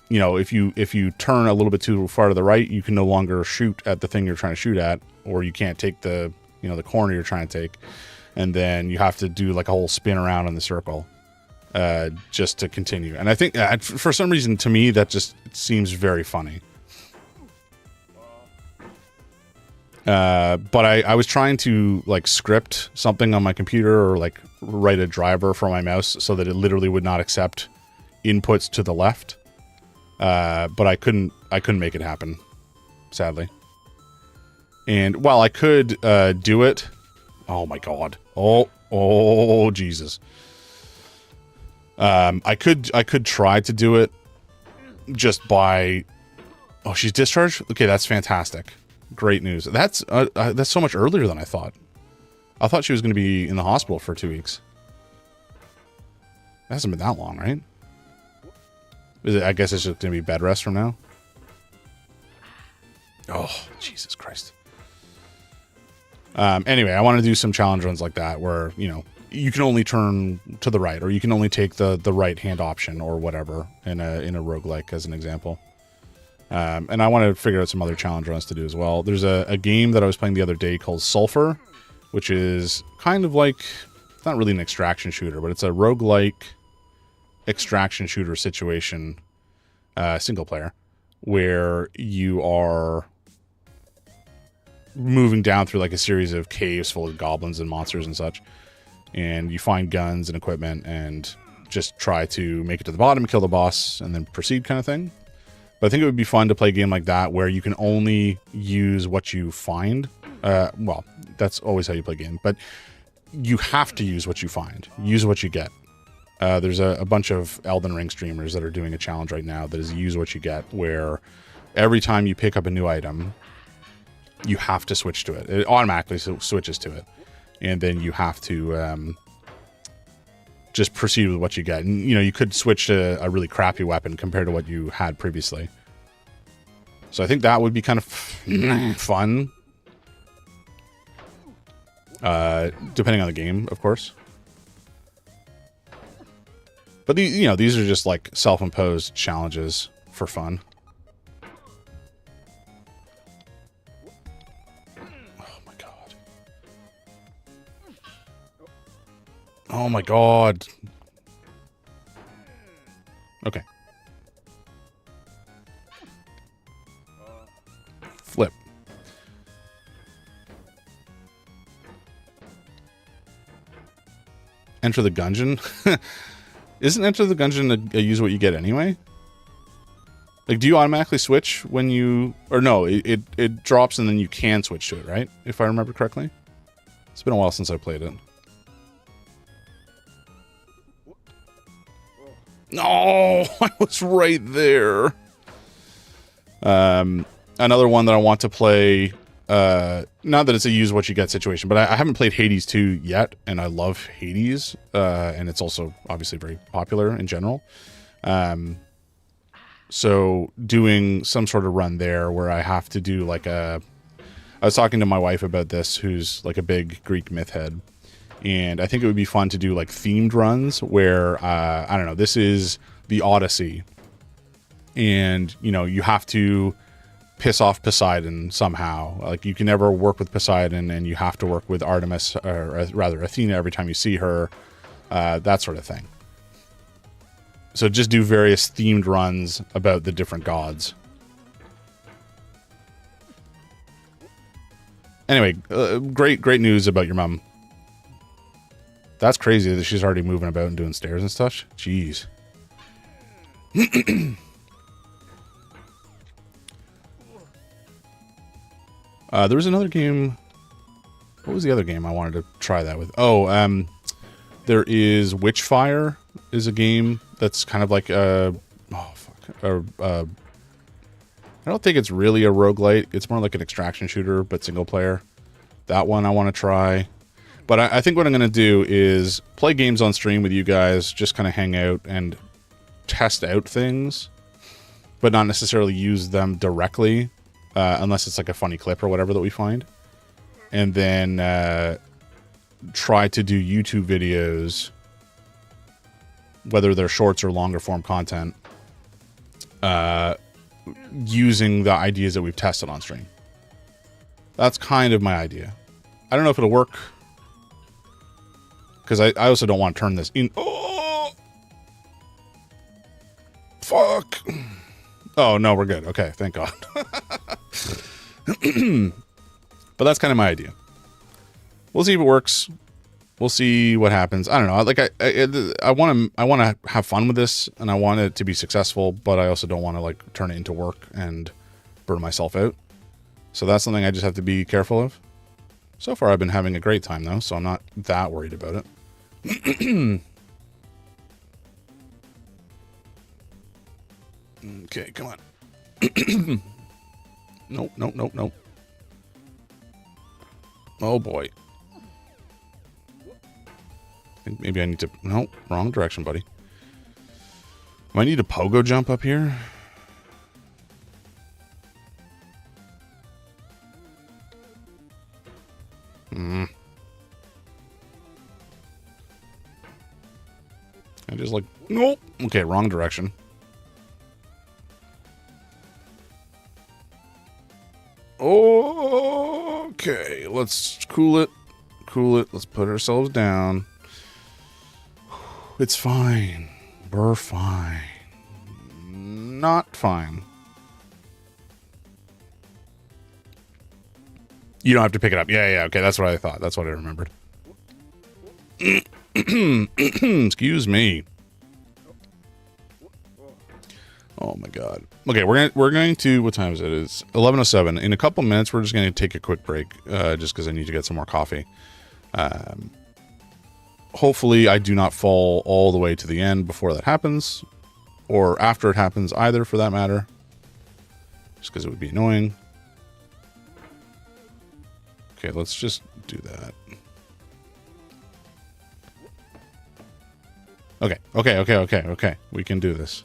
you know, if you turn a little bit too far to the right, you can no longer shoot at the thing you're trying to shoot at, or you can't take the corner you're trying to take, and then you have to do like a whole spin around in the circle just to continue. And I think for some reason, to me, that just seems very funny. But I was trying to like script something on my computer or like write a driver for my mouse so that it literally would not accept inputs to the left. But I couldn't make it happen, sadly. And while I could do it, oh my god, oh Jesus, I could try to do it just by. Oh, she's discharged. Okay, that's fantastic. Great news. That's so much earlier than I thought. I thought she was going to be in the hospital for 2 weeks. It hasn't been that long, right? I guess it's just going to be bed rest from now. Oh, Jesus Christ. Anyway, I want to do some challenge runs like that where, you know, you can only turn to the right, or you can only take the right hand option or whatever in a roguelike as an example. And I want to figure out some other challenge runs to do as well. There's a game that I was playing the other day called Sulfur, which is kind of like, it's not really an extraction shooter, but it's a roguelike extraction shooter situation, single player, where you are moving down through like a series of caves full of goblins and monsters and such. And you find guns and equipment and just try to make it to the bottom, kill the boss, and then proceed kind of thing. But I think it would be fun to play a game like that where you can only use what you find. Well, that's always how you play a game, but you have to use what you find. Use what you get. There's a bunch of Elden Ring streamers that are doing a challenge right now that is use what you get, where every time you pick up a new item, you have to switch to it. It automatically switches to it. And then you have to just proceed with what you get. And, you know, you could switch to a really crappy weapon compared to what you had previously. So I think that would be kind of fun. Depending on the game, of course. But, these are just like self-imposed challenges for fun. Oh my god. Okay. Flip. Enter the Gungeon? Isn't Enter the Gungeon a use what you get anyway? Like, do you automatically switch when you... Or no, it drops and then you can switch to it, right? If I remember correctly. It's been a while since I played it. No, I was right there. Another one that I want to play, not that it's a use what you get situation, but I haven't played Hades 2 yet, and I love Hades, and it's also obviously very popular in general. So doing some sort of run there where I have to do like I was talking to my wife about this, who's like a big Greek myth head, And I think it would be fun to do like themed runs where, I don't know, this is the Odyssey. And, you know, you have to piss off Poseidon somehow. Like, you can never work with Poseidon, and you have to work with Artemis, or rather Athena, every time you see her. That sort of thing. So just do various themed runs about the different gods. Anyway, great news about your mom. That's crazy that she's already moving about and doing stairs and stuff. Jeez. There was another game. What was the other game I wanted to try that with? Oh, there is Witchfire is a game that's kind of like I don't think it's really a roguelite. It's more like an extraction shooter, but single player. That one I want to try. But I think what I'm going to do is play games on stream with you guys, just kind of hang out and test out things, but not necessarily use them directly, unless it's like a funny clip or whatever that we find. And then try to do YouTube videos, whether they're shorts or longer form content, using the ideas that we've tested on stream. That's kind of my idea. I don't know if it'll work, because I also don't want to turn this in. Oh! Fuck! Oh, no, we're good. Okay, thank God. But that's kind of my idea. We'll see if it works. We'll see what happens. I don't know. Like, I want to have fun with this, and I want it to be successful, but I also don't want to, like, turn it into work and burn myself out. So that's something I just have to be careful of. So far, I've been having a great time, though, so I'm not that worried about it. Okay, come on. Nope, nope, nope, nope. Oh, boy. I think maybe I need to... Nope, wrong direction, buddy. Do I need a pogo jump up here? I just like... Nope. Okay, wrong direction. Okay, let's cool it. Cool it. Let's put ourselves down. It's fine. We're fine. Not fine. You don't have to pick it up. Yeah, okay, that's what I thought. That's what I remembered. Excuse me. Oh my God. Okay, we're going to, what time is it? It's 11:07. In a couple minutes, we're just going to take a quick break, just because I need to get some more coffee. Hopefully, I do not fall all the way to the end before that happens, or after it happens either, for that matter, just because it would be annoying. Okay, let's just do that. Okay. We can do this.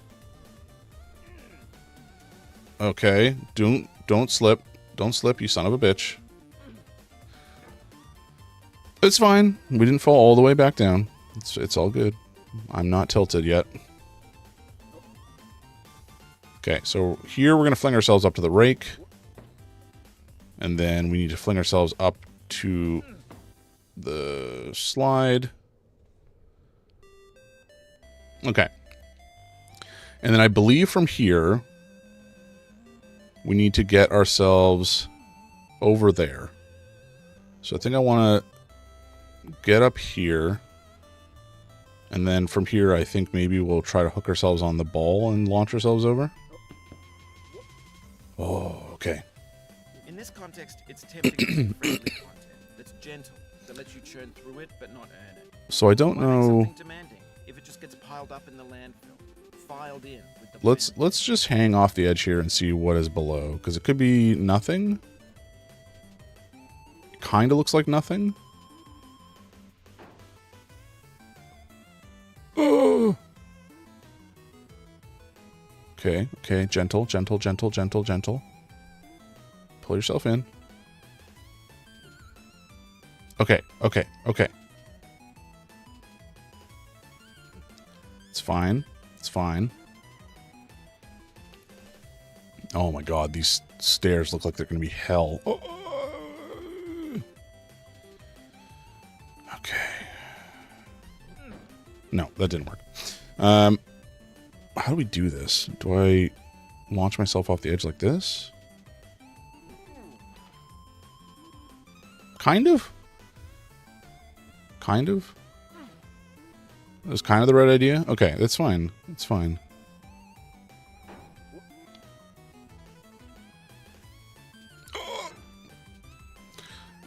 Okay, don't slip. Don't slip, you son of a bitch. It's fine. We didn't fall all the way back down. It's all good. I'm not tilted yet. Okay, so here we're going to fling ourselves up to the rake. And then we need to fling ourselves up to the slide. Okay. And then I believe from here, we need to get ourselves over there. So I think I want to get up here. And then from here, I think maybe we'll try to hook ourselves on the ball and launch ourselves over. Oh, okay. In this context, it's tempting to make friendly content that's gentle, that lets you churn through it but not earn it. So I don't Why make know. something demanding if it just gets piled up in the landfill, filed in with the Let's just hang off the edge here and see what is below, because it could be nothing. It kind of looks like nothing. Oh. Okay, gentle. Pull yourself in. Okay. fine. It's fine. Oh my god, these stairs look like they're going to be hell. Oh. Okay. No, that didn't work. How do we do this? Do I launch myself off the edge like this? Kind of. Kind of. That was kind of the right idea. Okay, that's fine. It's fine.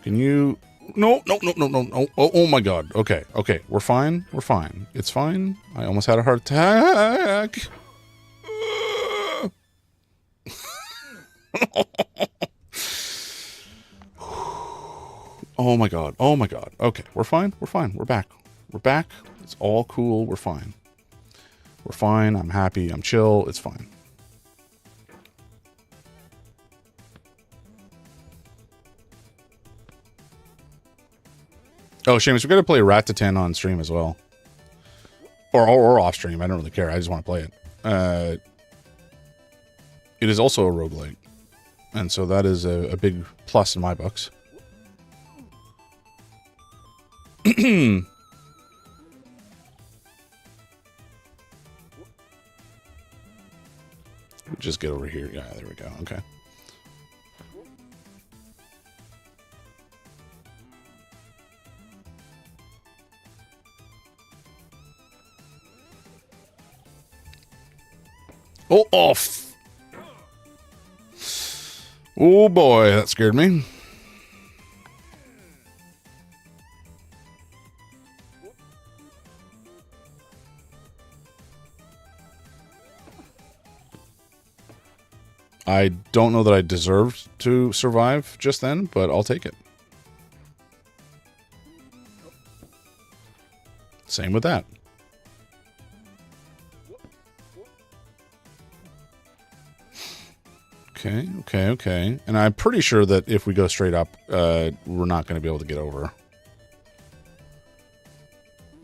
Can you... No, no, no, no, no, no. Oh my god. Okay, okay. We're fine. We're fine. It's fine. I almost had a heart attack. Oh my god. Oh my god. Okay, we're fine. We're fine. We're back. We're back. It's all cool. We're fine. We're fine. I'm happy. I'm chill. It's fine. Oh, Seamus, we got to play Rat-to-Tan on stream as well. Or off stream. I don't really care. I just want to play it. It is also a roguelike. And so that is a big plus in my books. Just get over here. Yeah, there we go. Okay. Oh, off. Oh boy, that scared me. I don't know that I deserved to survive just then, but I'll take it. Same with that. Okay, okay, okay. And I'm pretty sure that if we go straight up, we're not going to be able to get over.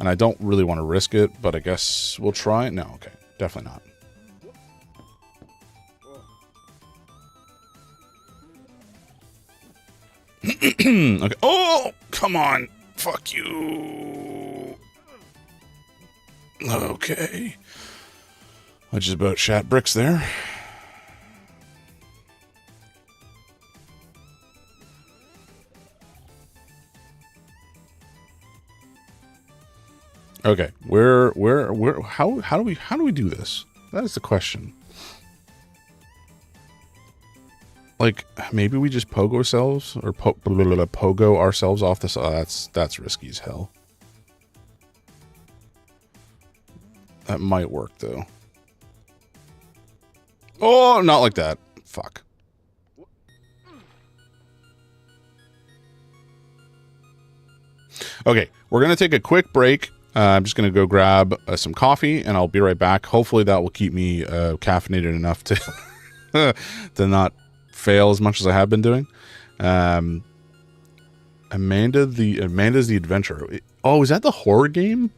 And I don't really want to risk it, but I guess we'll try. No, okay. Definitely not. Okay. Oh, come on. Fuck you. Okay. I just about shat bricks there. Okay, how do we do this? That is the question. Like, maybe we just pogo ourselves or pogo ourselves off this. That's risky as hell. That might work though. Oh, not like that. Fuck. Okay, we're gonna take a quick break. I'm just going to go grab some coffee, and I'll be right back. Hopefully that will keep me caffeinated enough to to not fail as much as I have been doing. Amanda's the Adventurer. Oh, is that the horror game?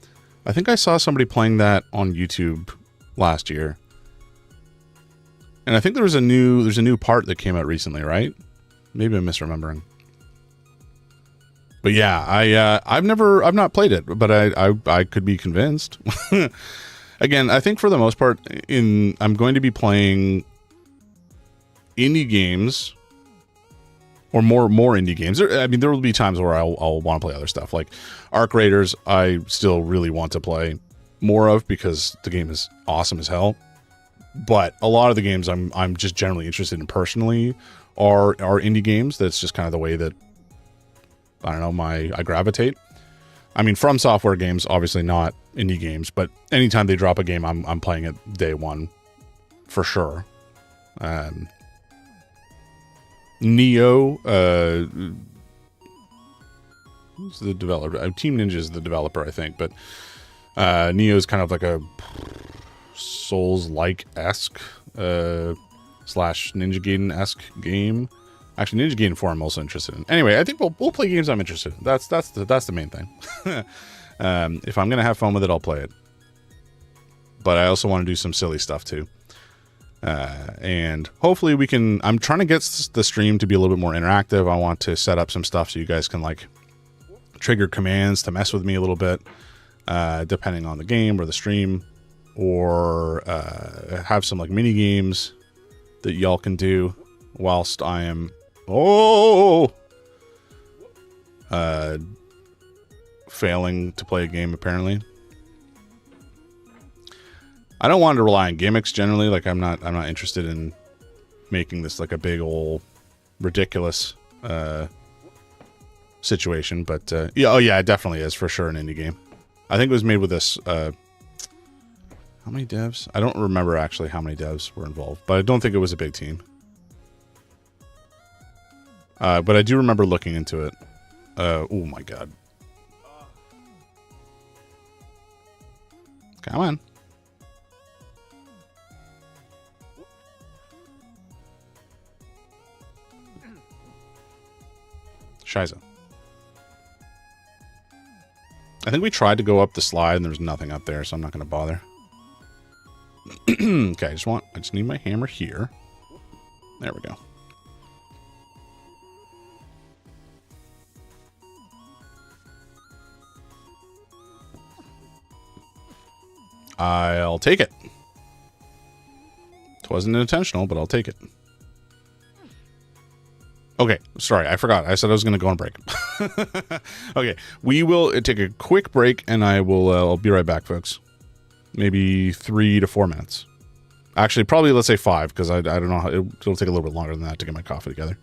I think I saw somebody playing that on YouTube last year. And I think there's a new part that came out recently, right? Maybe I'm misremembering. But yeah, I've not played it, but I could be convinced. Again, I think for the most part, I'm going to be playing indie games or more indie games. There will be times where I'll want to play other stuff, like Arc Raiders. I still really want to play more of because the game is awesome as hell. But a lot of the games I'm just generally interested in personally are indie games. That's just kind of the way that, I don't know, I gravitate. I mean, From Software games, obviously not indie games, but anytime they drop a game, I'm playing it day one for sure. Neo, who's the developer? Team Ninja is the developer, I think, but Neo is kind of like a Souls-like-esque slash Ninja Gaiden-esque game. Actually, Ninja Gaiden 4 I'm also interested in. Anyway, I think we'll play games I'm interested in. That's the main thing. If I'm gonna have fun with it, I'll play it. but I also want to do some silly stuff too. And hopefully we can, I'm trying to get the stream to be a little bit more interactive. I want to set up some stuff so you guys can like trigger commands to mess with me a little bit, depending on the game or the stream, or have some like mini games that y'all can do whilst I am failing to play a game apparently. I don't want to rely on gimmicks generally. Like I'm not interested in making this like a big old ridiculous situation, but yeah, oh yeah, it definitely is for sure an indie game. I think it was made with this how many devs? I don't remember actually how many devs were involved, but I don't think it was a big team. But I do remember looking into it. Oh my god. Come on. Shiza. I think we tried to go up the slide and there's nothing up there, so I'm not going to bother. Okay, I just need my hammer here. There we go. I'll take it. It wasn't intentional, but I'll take it. Okay, sorry, I forgot. I said I was going to go on break. Okay, we will take a quick break, and I'll be right back, folks. Maybe 3 to 4 minutes. Actually, probably let's say 5, because I don't know how it'll take a little bit longer than that to get my coffee together.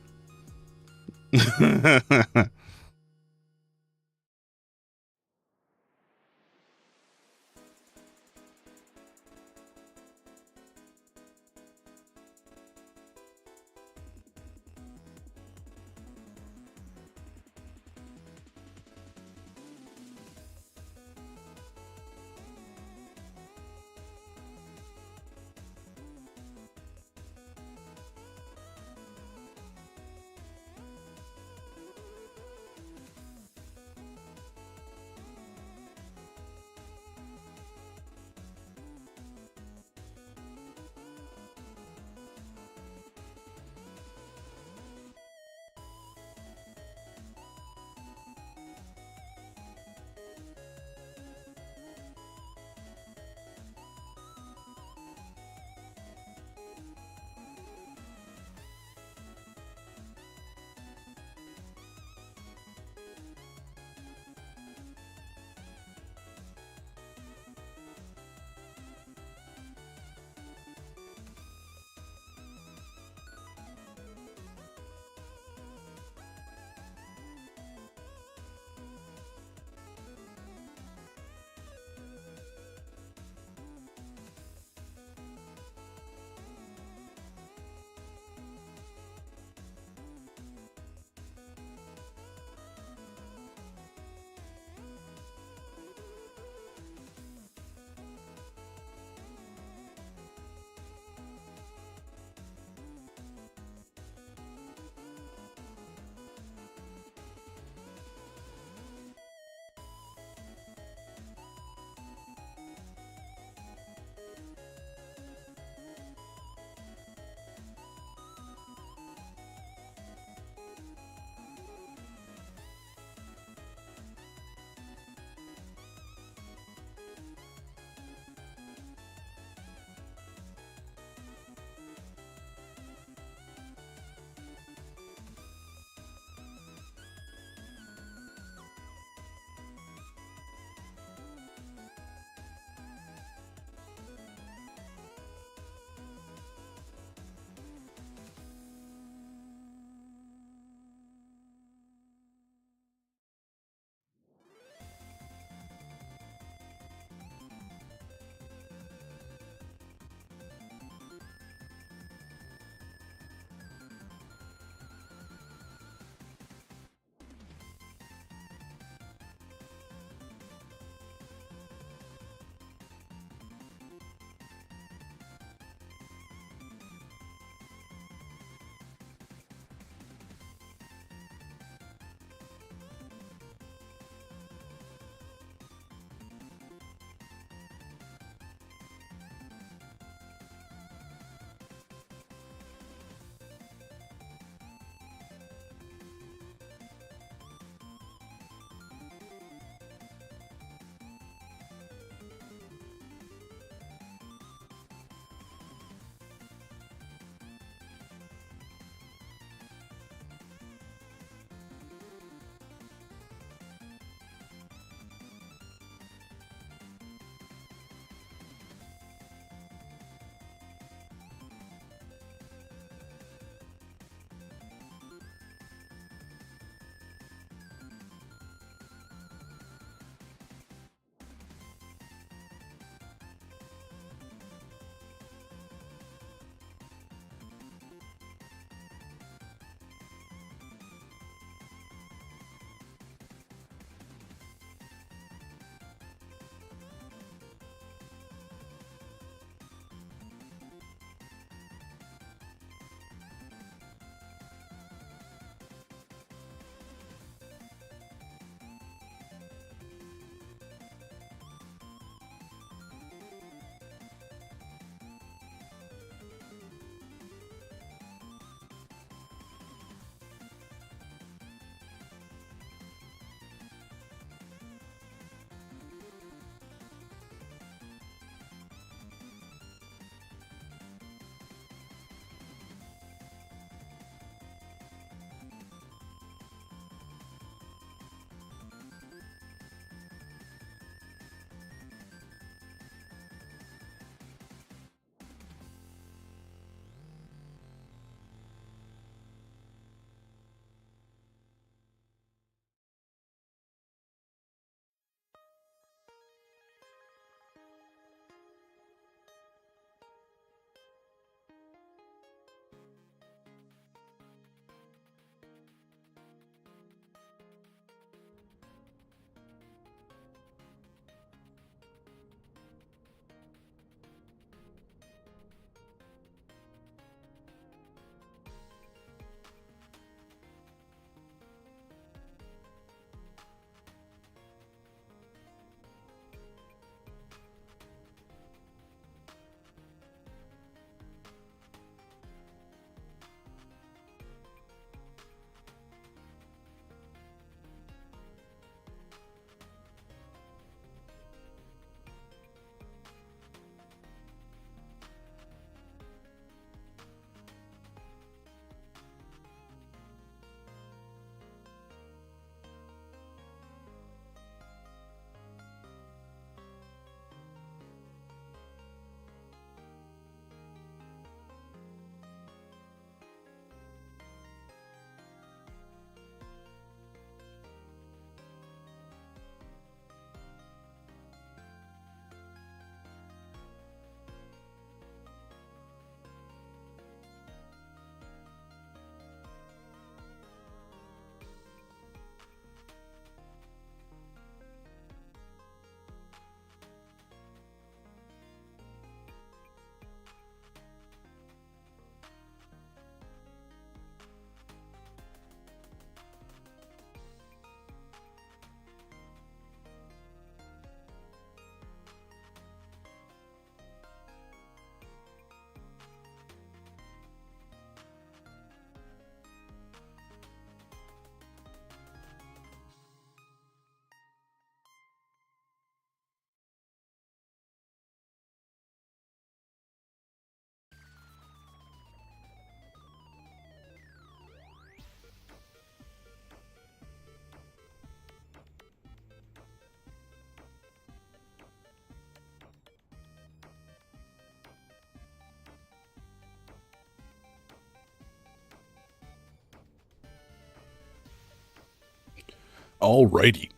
Alrighty,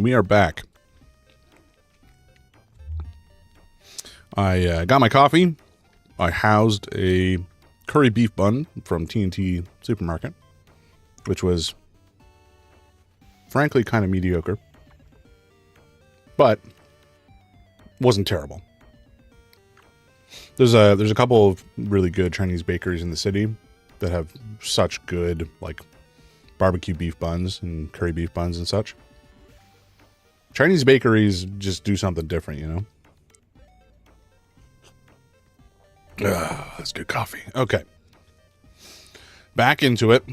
we are back. I got my coffee. I housed a curry beef bun from T&T Supermarket, which was frankly kind of mediocre, but wasn't terrible. There's a couple of really good Chinese bakeries in the city that have such good like barbecue beef buns and curry beef buns and such. Chinese bakeries just do something different, you know? That's good coffee. Okay. Back into it.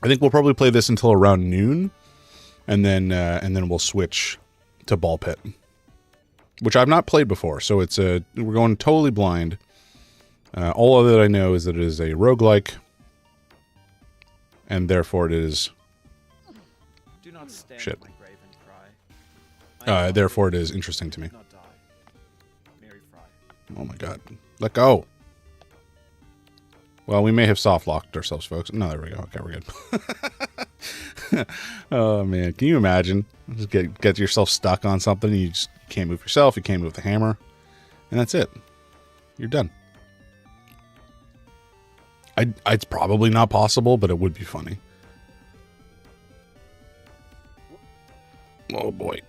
I think we'll probably play this until around noon, and then we'll switch to Ball Pit, which I've not played before, so we're going totally blind. All that I know is that it is a roguelike, and therefore it is... Do not stand shit. my grave and cry. Therefore it is interesting to me. Not die. Mary Fry. Oh my god. Let go. Well, we may have soft locked ourselves, folks. No, there we go. Okay, we're good. Oh man, can you imagine? Just get yourself stuck on something, and you just can't move yourself, you can't move the hammer, and that's it. You're done. It's probably not possible, but it would be funny. Oh boy.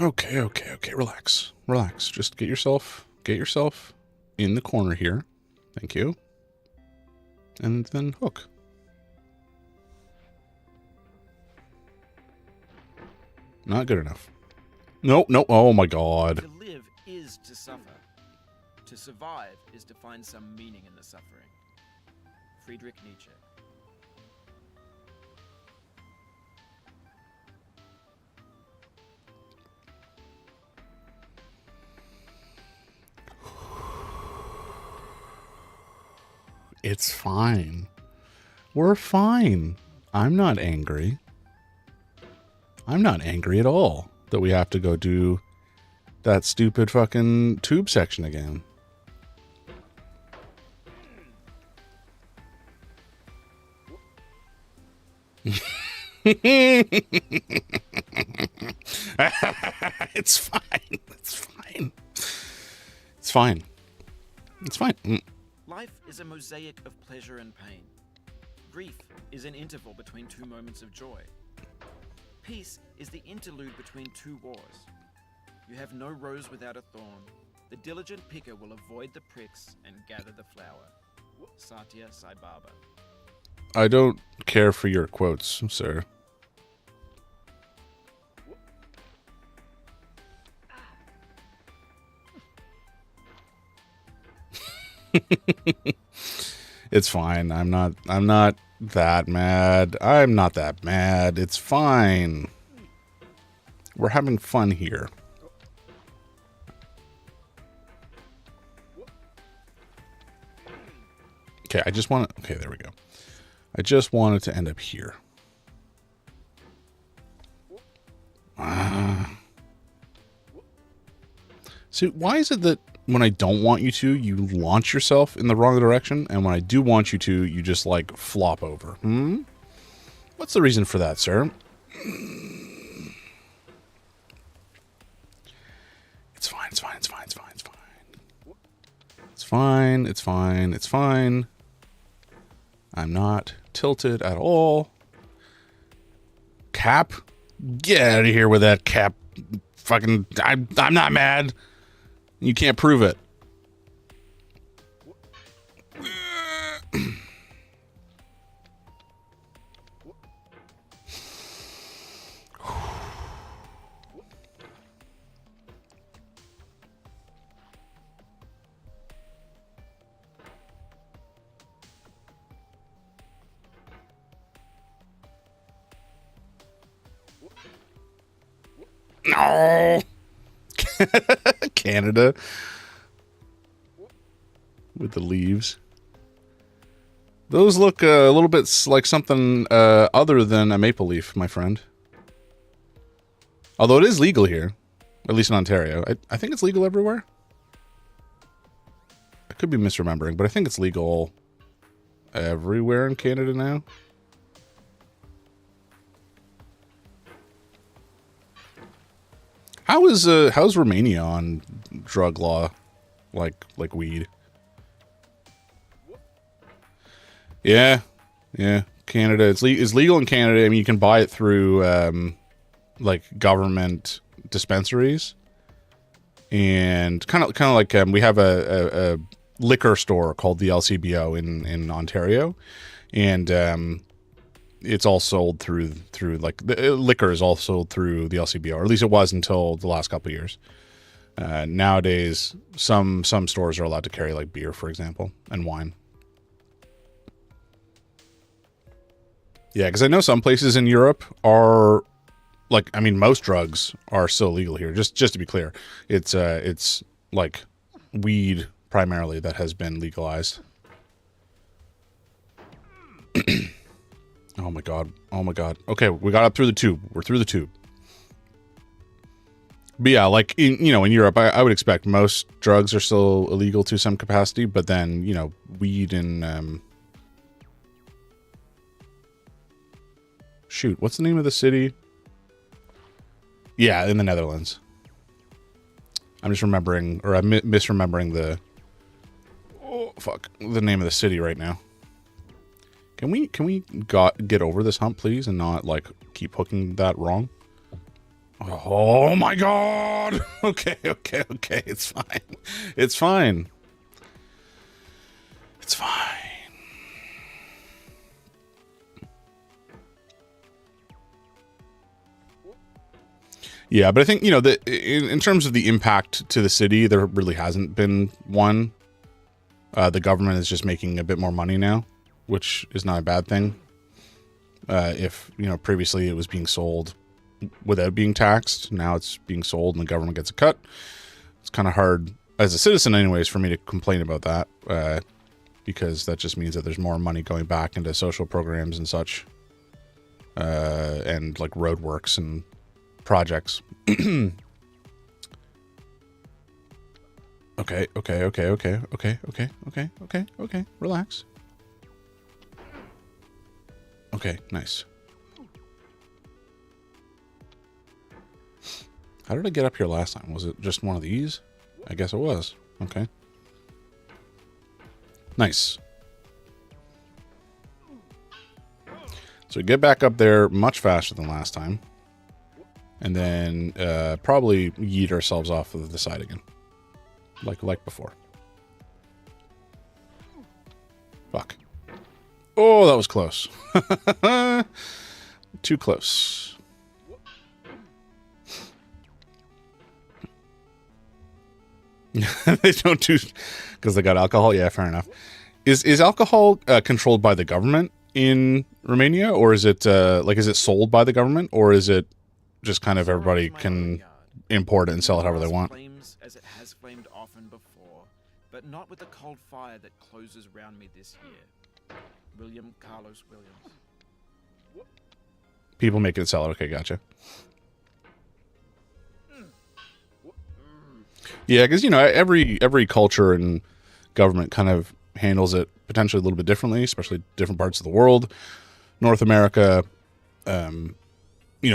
Okay. Relax. Just get yourself in the corner here. Thank you. And then hook. Not good enough. No. Oh my god. To live is to suffer. To survive is to find some meaning in the suffering. Friedrich Nietzsche. It's fine. We're fine. I'm not angry. I'm not angry at all that we have to go do that stupid fucking tube section again. It's fine. It's fine. Life is a mosaic of pleasure and pain. Grief is an interval between two moments of joy. Peace is the interlude between two wars. You have no rose without a thorn. The diligent picker will avoid the pricks and gather the flower. Satya Sai Baba. I don't care for your quotes, sir. It's fine. I'm not that mad. I'm not that mad. It's fine. We're having fun here. Okay, okay, there we go. I just want it to end up here. See, why is it that when I don't want you to, you launch yourself in the wrong direction, and when I do want you to, you just, like, flop over? What's the reason for that, sir? It's fine. It's fine. I'm not tilted at all. Cap? Get out of here with that cap. Fucking, I'm not mad. You can't prove it. No. Canada. With the leaves. Those look a little bit like something other than a maple leaf, my friend. Although it is legal here. At least in Ontario. I think it's legal everywhere. I could be misremembering, but I think it's legal everywhere in Canada now. How's Romania on drug law, like weed? Yeah, Canada, it's legal in Canada. I mean, you can buy it through like government dispensaries, and kind of like we have a liquor store called the LCBO in Ontario, and it's all sold through like the liquor is all sold through the LCBO, or at least it was until the last couple of years. Nowadays, some stores are allowed to carry like beer, for example, and wine. Yeah, because I know some places in Europe are like, I mean, most drugs are still legal here. Just to be clear, it's like weed primarily that has been legalized. Oh my god. Okay, we got up through the tube. We're through the tube. But yeah, like in Europe, I would expect most drugs are still illegal to some capacity, but then weed and shoot, what's the name of the city? Yeah, in the Netherlands. I'm just remembering, or I'm misremembering the name of the city right now. Can we get over this hump, please, and not like keep hooking that wrong? Oh my god! Okay, it's fine. It's fine. It's fine. Yeah, but I think, that in terms of the impact to the city, there really hasn't been one. The government is just making a bit more money now, which is not a bad thing. If, previously it was being sold without being taxed, now it's being sold and the government gets a cut. It's kind of hard, as a citizen anyways, for me to complain about that, because that just means that there's more money going back into social programs and such, and like roadworks and projects. Okay. Relax. Okay, nice. How did I get up here last time? Was it just one of these? I guess it was. Okay. Nice. So we get back up there much faster than last time. And then probably yeet ourselves off of the side again. Like before. Fuck. Oh, that was close. Too close. They don't do... Because they got alcohol? Yeah, fair enough. Is alcohol controlled by the government in Romania? Or is it, is it sold by the government? Or is it just kind of everybody can import it and sell it however they want? As it has flamed often before, but not with the cold fire that closes round me this year. William Carlos Williams. People make it sell it. Okay, gotcha. Yeah, because every culture and government kind of handles it potentially a little bit differently, especially different parts of the world. North America,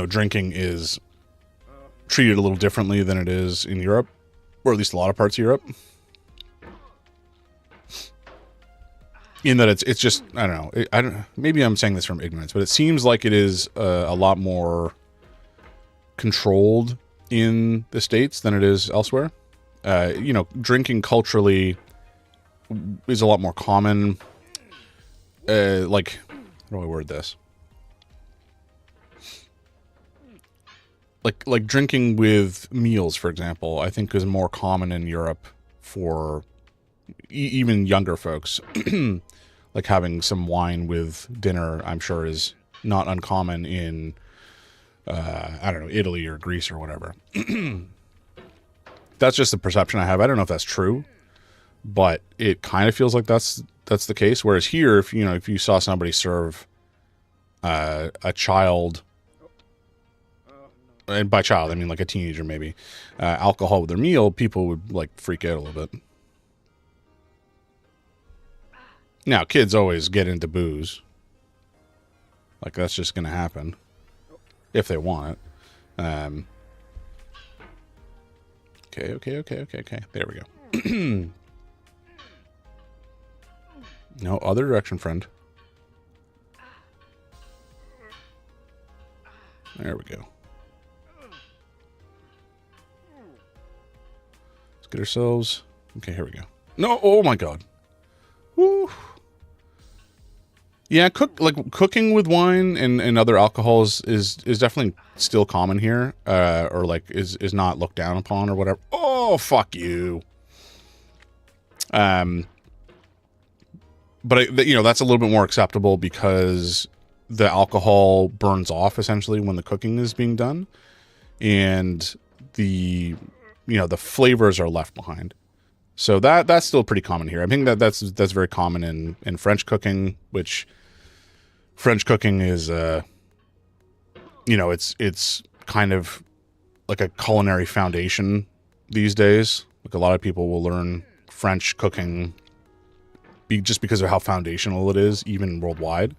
drinking is treated a little differently than it is in Europe, or at least a lot of parts of Europe. In that it's just, I don't know. Maybe I'm saying this from ignorance, but it seems like it is a lot more controlled in the States than it is elsewhere. Drinking culturally is a lot more common. How do I word this? Like drinking with meals, for example, I think is more common in Europe for even younger folks. Like having some wine with dinner, I'm sure, is not uncommon in, I don't know, Italy or Greece or whatever. That's just the perception I have. I don't know if that's true, but it kind of feels like that's the case. Whereas here, if you saw somebody serve a child and by child I mean like a teenager maybe, alcohol with their meal, people would like freak out a little bit. Now, kids always get into booze. Like, that's just going to happen. If they want it. Okay. There we go. No, other direction, friend. There we go. Let's get ourselves... Okay, here we go. No, oh my god. Woo. Yeah, cooking with wine and other alcohols is definitely still common here, or like is not looked down upon or whatever. Oh, fuck you. But you know, that's a little bit more acceptable because the alcohol burns off essentially when the cooking is being done, and the flavors are left behind. So that's still pretty common here. I think that's very common in French cooking, which French cooking is, it's kind of like a culinary foundation these days. Like a lot of people will learn French cooking just because of how foundational it is, even worldwide.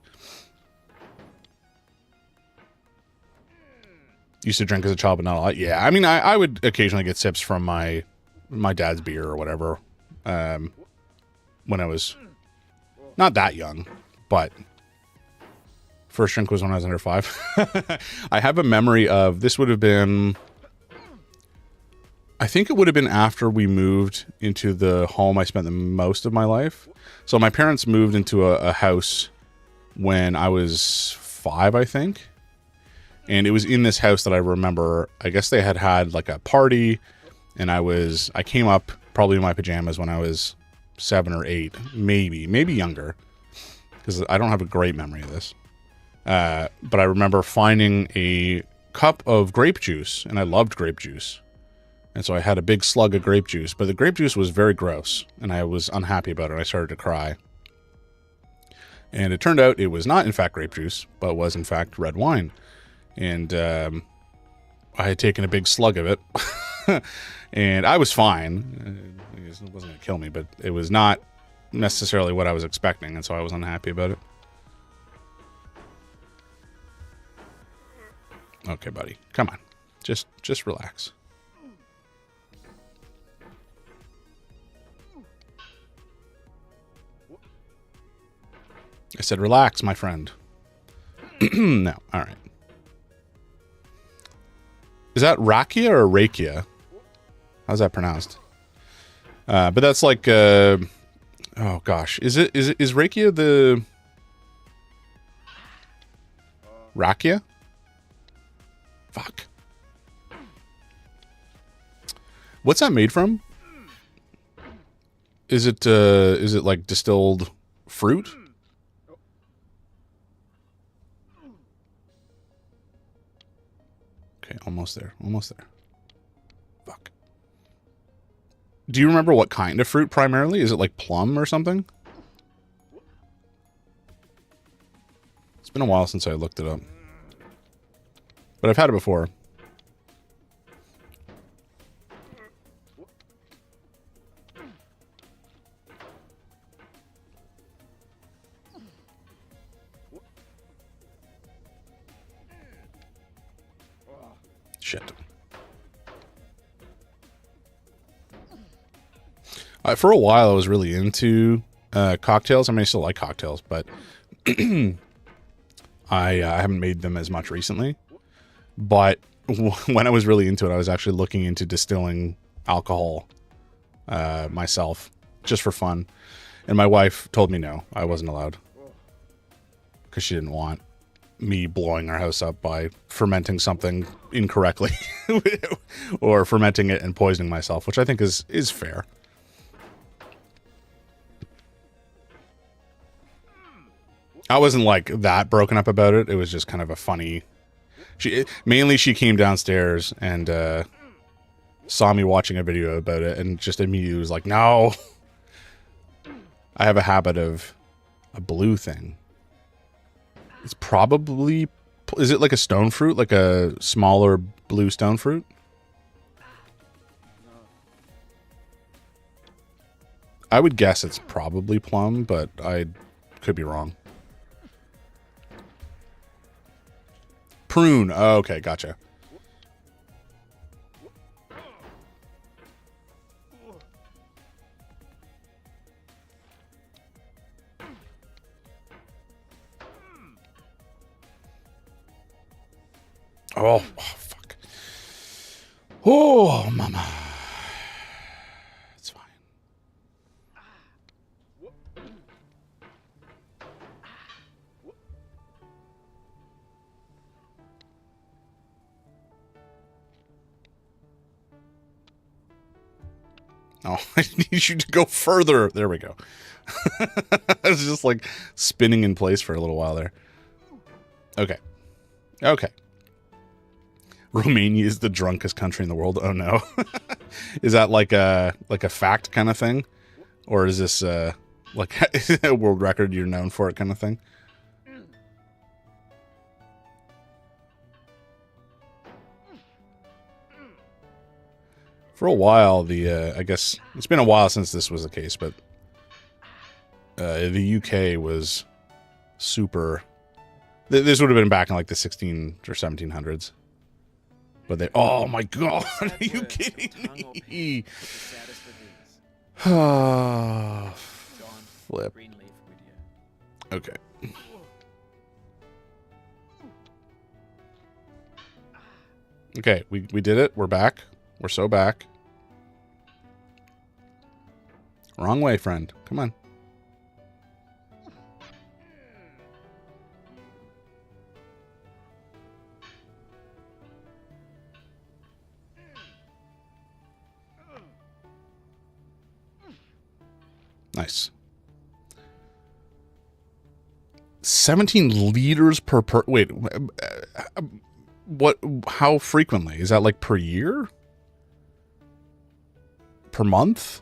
Used to drink as a child, but not a lot. Yeah, I mean, I would occasionally get sips from my dad's beer or whatever, when I was not that young, but first drink was when I was under 5. I have a memory of, this would have been, I think it would have been after we moved into the home I spent the most of my life. So my parents moved into a house when I was 5, I think. And it was in this house that I remember, I guess they had like a party, and I came up probably in my pajamas when I was 7 or 8, maybe younger, because I don't have a great memory of this. But I remember finding a cup of grape juice, and I loved grape juice. And so I had a big slug of grape juice, but the grape juice was very gross, and I was unhappy about it. I started to cry. And it turned out it was not, in fact, grape juice, but was, in fact, red wine. And I had taken a big slug of it, and I was fine. It wasn't going to kill me, but it was not necessarily what I was expecting, and so I was unhappy about it. Okay, buddy. Come on. Just relax. I said relax, my friend. No. All right. Is that rakia or rakia? How's that pronounced? But that's like, oh gosh. Is rakia the rakia? Fuck. What's that made from? Is it like distilled fruit? Okay, almost there. Fuck. Do you remember what kind of fruit primarily? Is it like plum or something? It's been a while since I looked it up. But I've had it before. Shit. For a while, I was really into cocktails. I mean, I still like cocktails, but I haven't made them as much recently. But when I was really into it, I was actually looking into distilling alcohol myself, just for fun. And my wife told me no, I wasn't allowed. Because she didn't want me blowing our house up by fermenting something incorrectly. Or fermenting it and poisoning myself, which I think is fair. I wasn't like that broken up about it. It was just kind of a funny... She came downstairs and saw me watching a video about it and just immediately was like, no. I have a habit of a blue thing. It's probably Is it like a stone fruit, like a smaller blue stone fruit? I would guess it's probably plum, but I could be wrong. Prune. Oh, okay, gotcha. Oh, fuck. Oh, mama. It's fine. Oh, I need you to go further. There we go. I was just like spinning in place for a little while there. Okay. Okay. Romania is the drunkest country in the world. Oh no. Is that like a fact kind of thing? Or is this like a world record, you're known for it kind of thing? For a while, I guess it's been a while since this was the case, but the UK was super. This would have been back in like the 16 or 1700s. But they, oh my god, are you kidding me? Oh, flip. Okay. Okay, we did it. We're back. We're so back. Wrong way, friend. Come on. Nice. 17 liters per wait, what, how frequently? Is that like per year? Per month?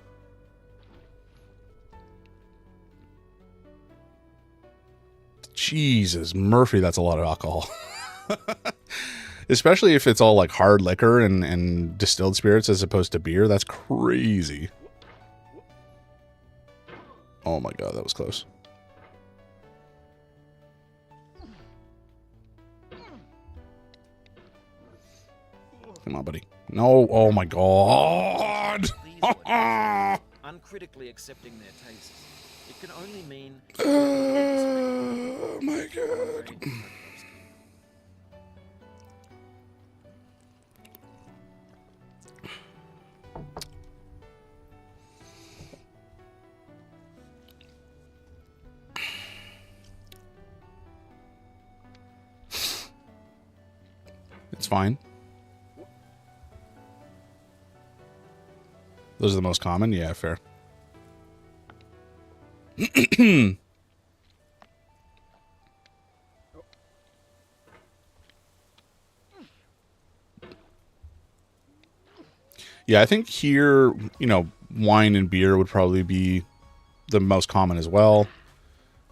Jesus, Murphy, that's a lot of alcohol. Especially if it's all like hard liquor and distilled spirits as opposed to beer. That's crazy. Oh my god, that was close. Come on, buddy. No, oh my god. Uncritically accepting their tastes. It can only mean Oh my god. It's fine. Those are the most common? Yeah, fair. Yeah, I think here, you know, wine and beer would probably be the most common as well.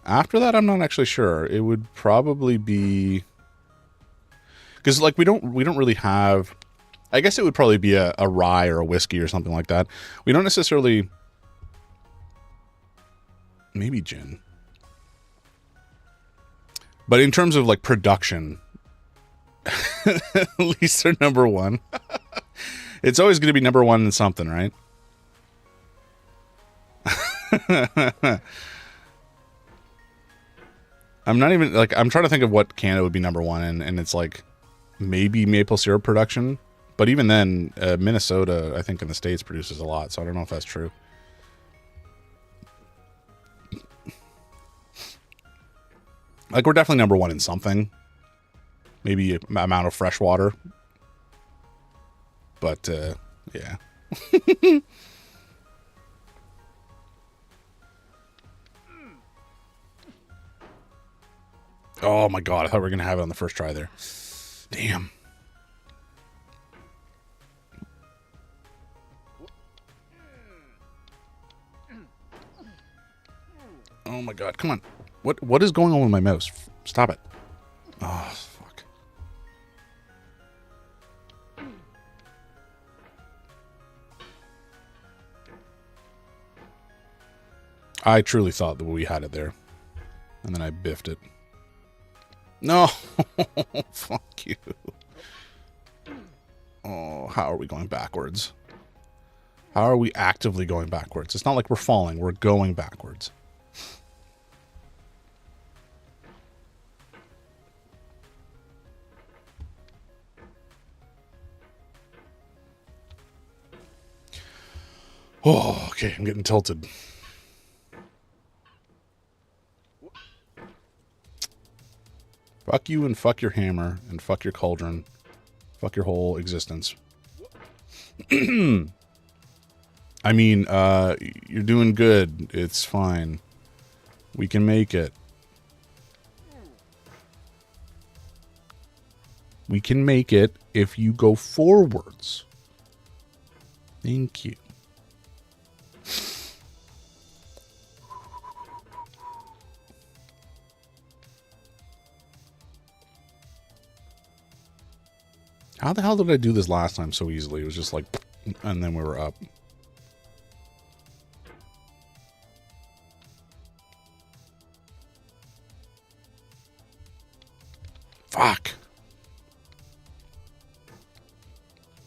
After that, I'm not actually sure. It would probably be... Because, like, we don't really have... I guess it would probably be a rye or a whiskey or something like that. We don't necessarily... Maybe gin. But in terms of, like, production... at least they're number one. It's always going to be number one in something, right? I'm not even, like, I'm trying to think of what Canada would be number one in, and it's like maybe maple syrup production. But even then, Minnesota, I think in the States, produces a lot, so I don't know if that's true. Like, we're definitely number one in something. Maybe amount of fresh water. But, yeah. Oh my god, I thought we were going to have it on the first try there. Damn. Oh my god, come on. What is going on with my mouse? Stop it. Oh, fuck. I truly thought that we had it there. And then I biffed it. No! Fuck you. Oh, how are we going backwards? How are we actively going backwards? It's not like we're falling. We're going backwards. Oh, okay. I'm getting tilted. Fuck you and fuck your hammer and fuck your cauldron. Fuck your whole existence. I mean, you're doing good. It's fine. We can make it. We can make it if you go forwards. Thank you. How the hell did I do this last time so easily? It was just like, and then we were up. Fuck.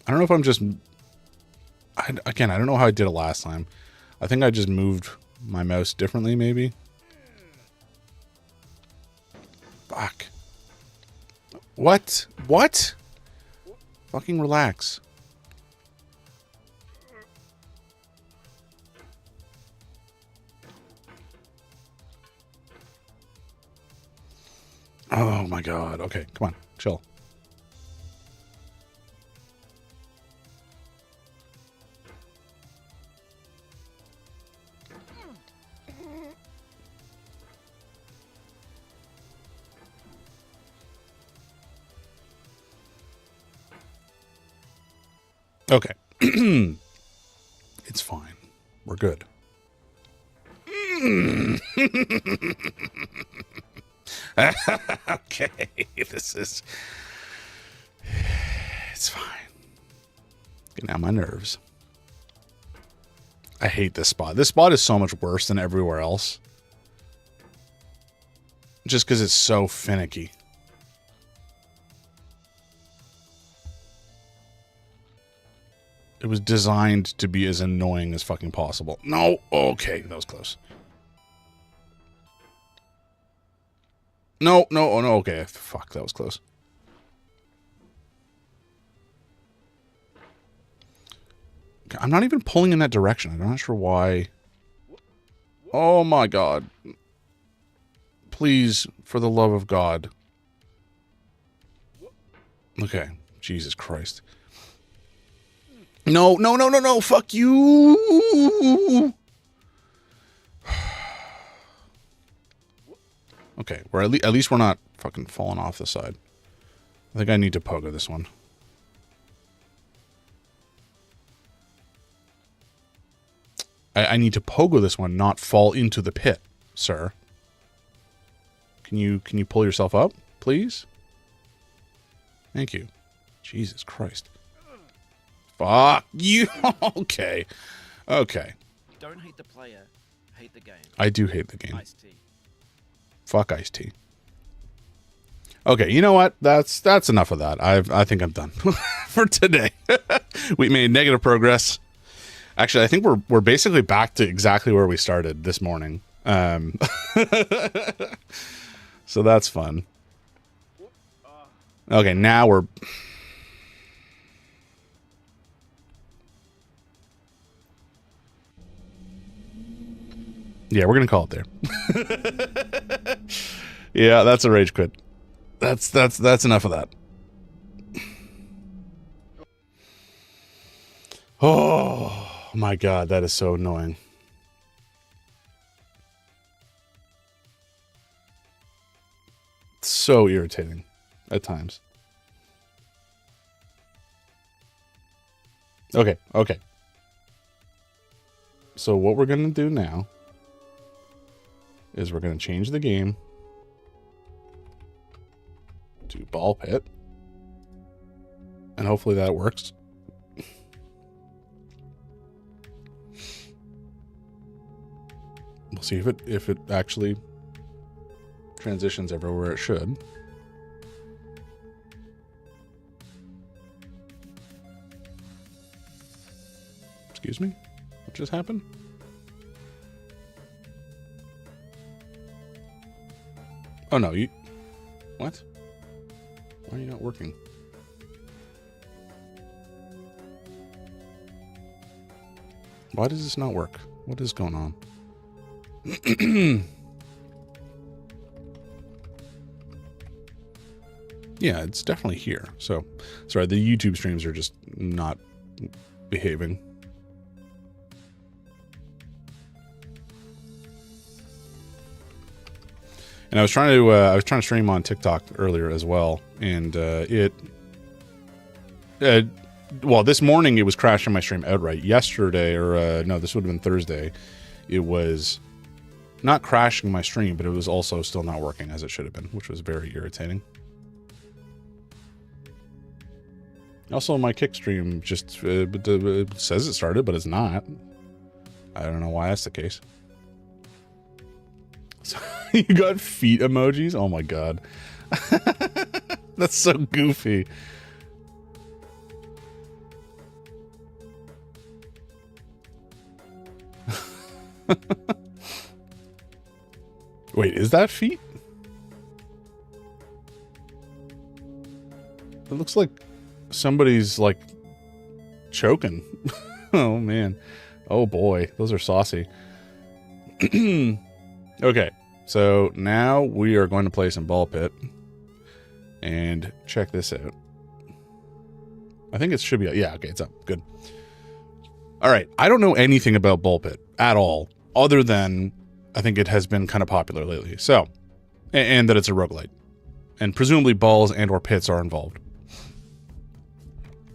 I don't know if I'm just... Again, I don't know how I did it last time. I think I just moved my mouse differently, maybe. Fuck. What? What? Fucking relax. Oh my god. Okay, come on. Chill. Okay. It's fine. We're good. Okay. This is... It's fine. Getting out my nerves. I hate this spot. This spot is so much worse than everywhere else. Just because it's so finicky. It was designed to be as annoying as fucking possible. No! Okay, that was close. No, no, oh no, okay. Fuck, that was close. I'm not even pulling in that direction. I'm not sure why. Oh my god. Please, for the love of God. Okay, Jesus Christ. No, no, no, no, no, fuck you! Okay, we're at least we're not fucking falling off the side. I think I need to pogo this one. I need to pogo this one, not fall into the pit, sir. Can you pull yourself up, please? Thank you. Jesus Christ. Fuck you. Okay. Okay. Don't hate the player, hate the game. I do hate the game. Iced tea. Fuck iced tea. Okay, you know what? That's enough of that. I think I'm done for today. We made negative progress. Actually, I think we're basically back to exactly where we started this morning. So that's fun. Okay, now we're... Yeah, we're gonna call it there. Yeah, that's a rage quit. That's enough of that. Oh my god, that is so annoying. So irritating at times. Okay, okay. So what we're gonna do now is we're going to change the game to ball pit. And hopefully that works. We'll see if it actually transitions everywhere it should. Excuse me? What just happened? Oh no, you... What? Why are you not working? Why does this not work? What is going on? Yeah, it's definitely here. So, sorry, the YouTube streams are just not behaving. And I was trying to stream on TikTok earlier as well, and well, this morning it was crashing my stream outright. Yesterday, or no, this would have been Thursday, it was not crashing my stream, but it was also still not working as it should have been, which was very irritating. Also, my kick stream just it says it started, but it's not. I don't know why that's the case. So, you got feet emojis? Oh my god. That's so goofy. Wait, is that feet? It looks like somebody's like choking. Oh man. Oh boy, those are saucy. Okay, so now we are going to play some ball pit and check this out. I think it should be, yeah, okay, it's up. Good. All right, I don't know anything about ball pit at all, other than I think it has been kind of popular lately. So, and that it's a roguelite. And presumably balls and or pits are involved.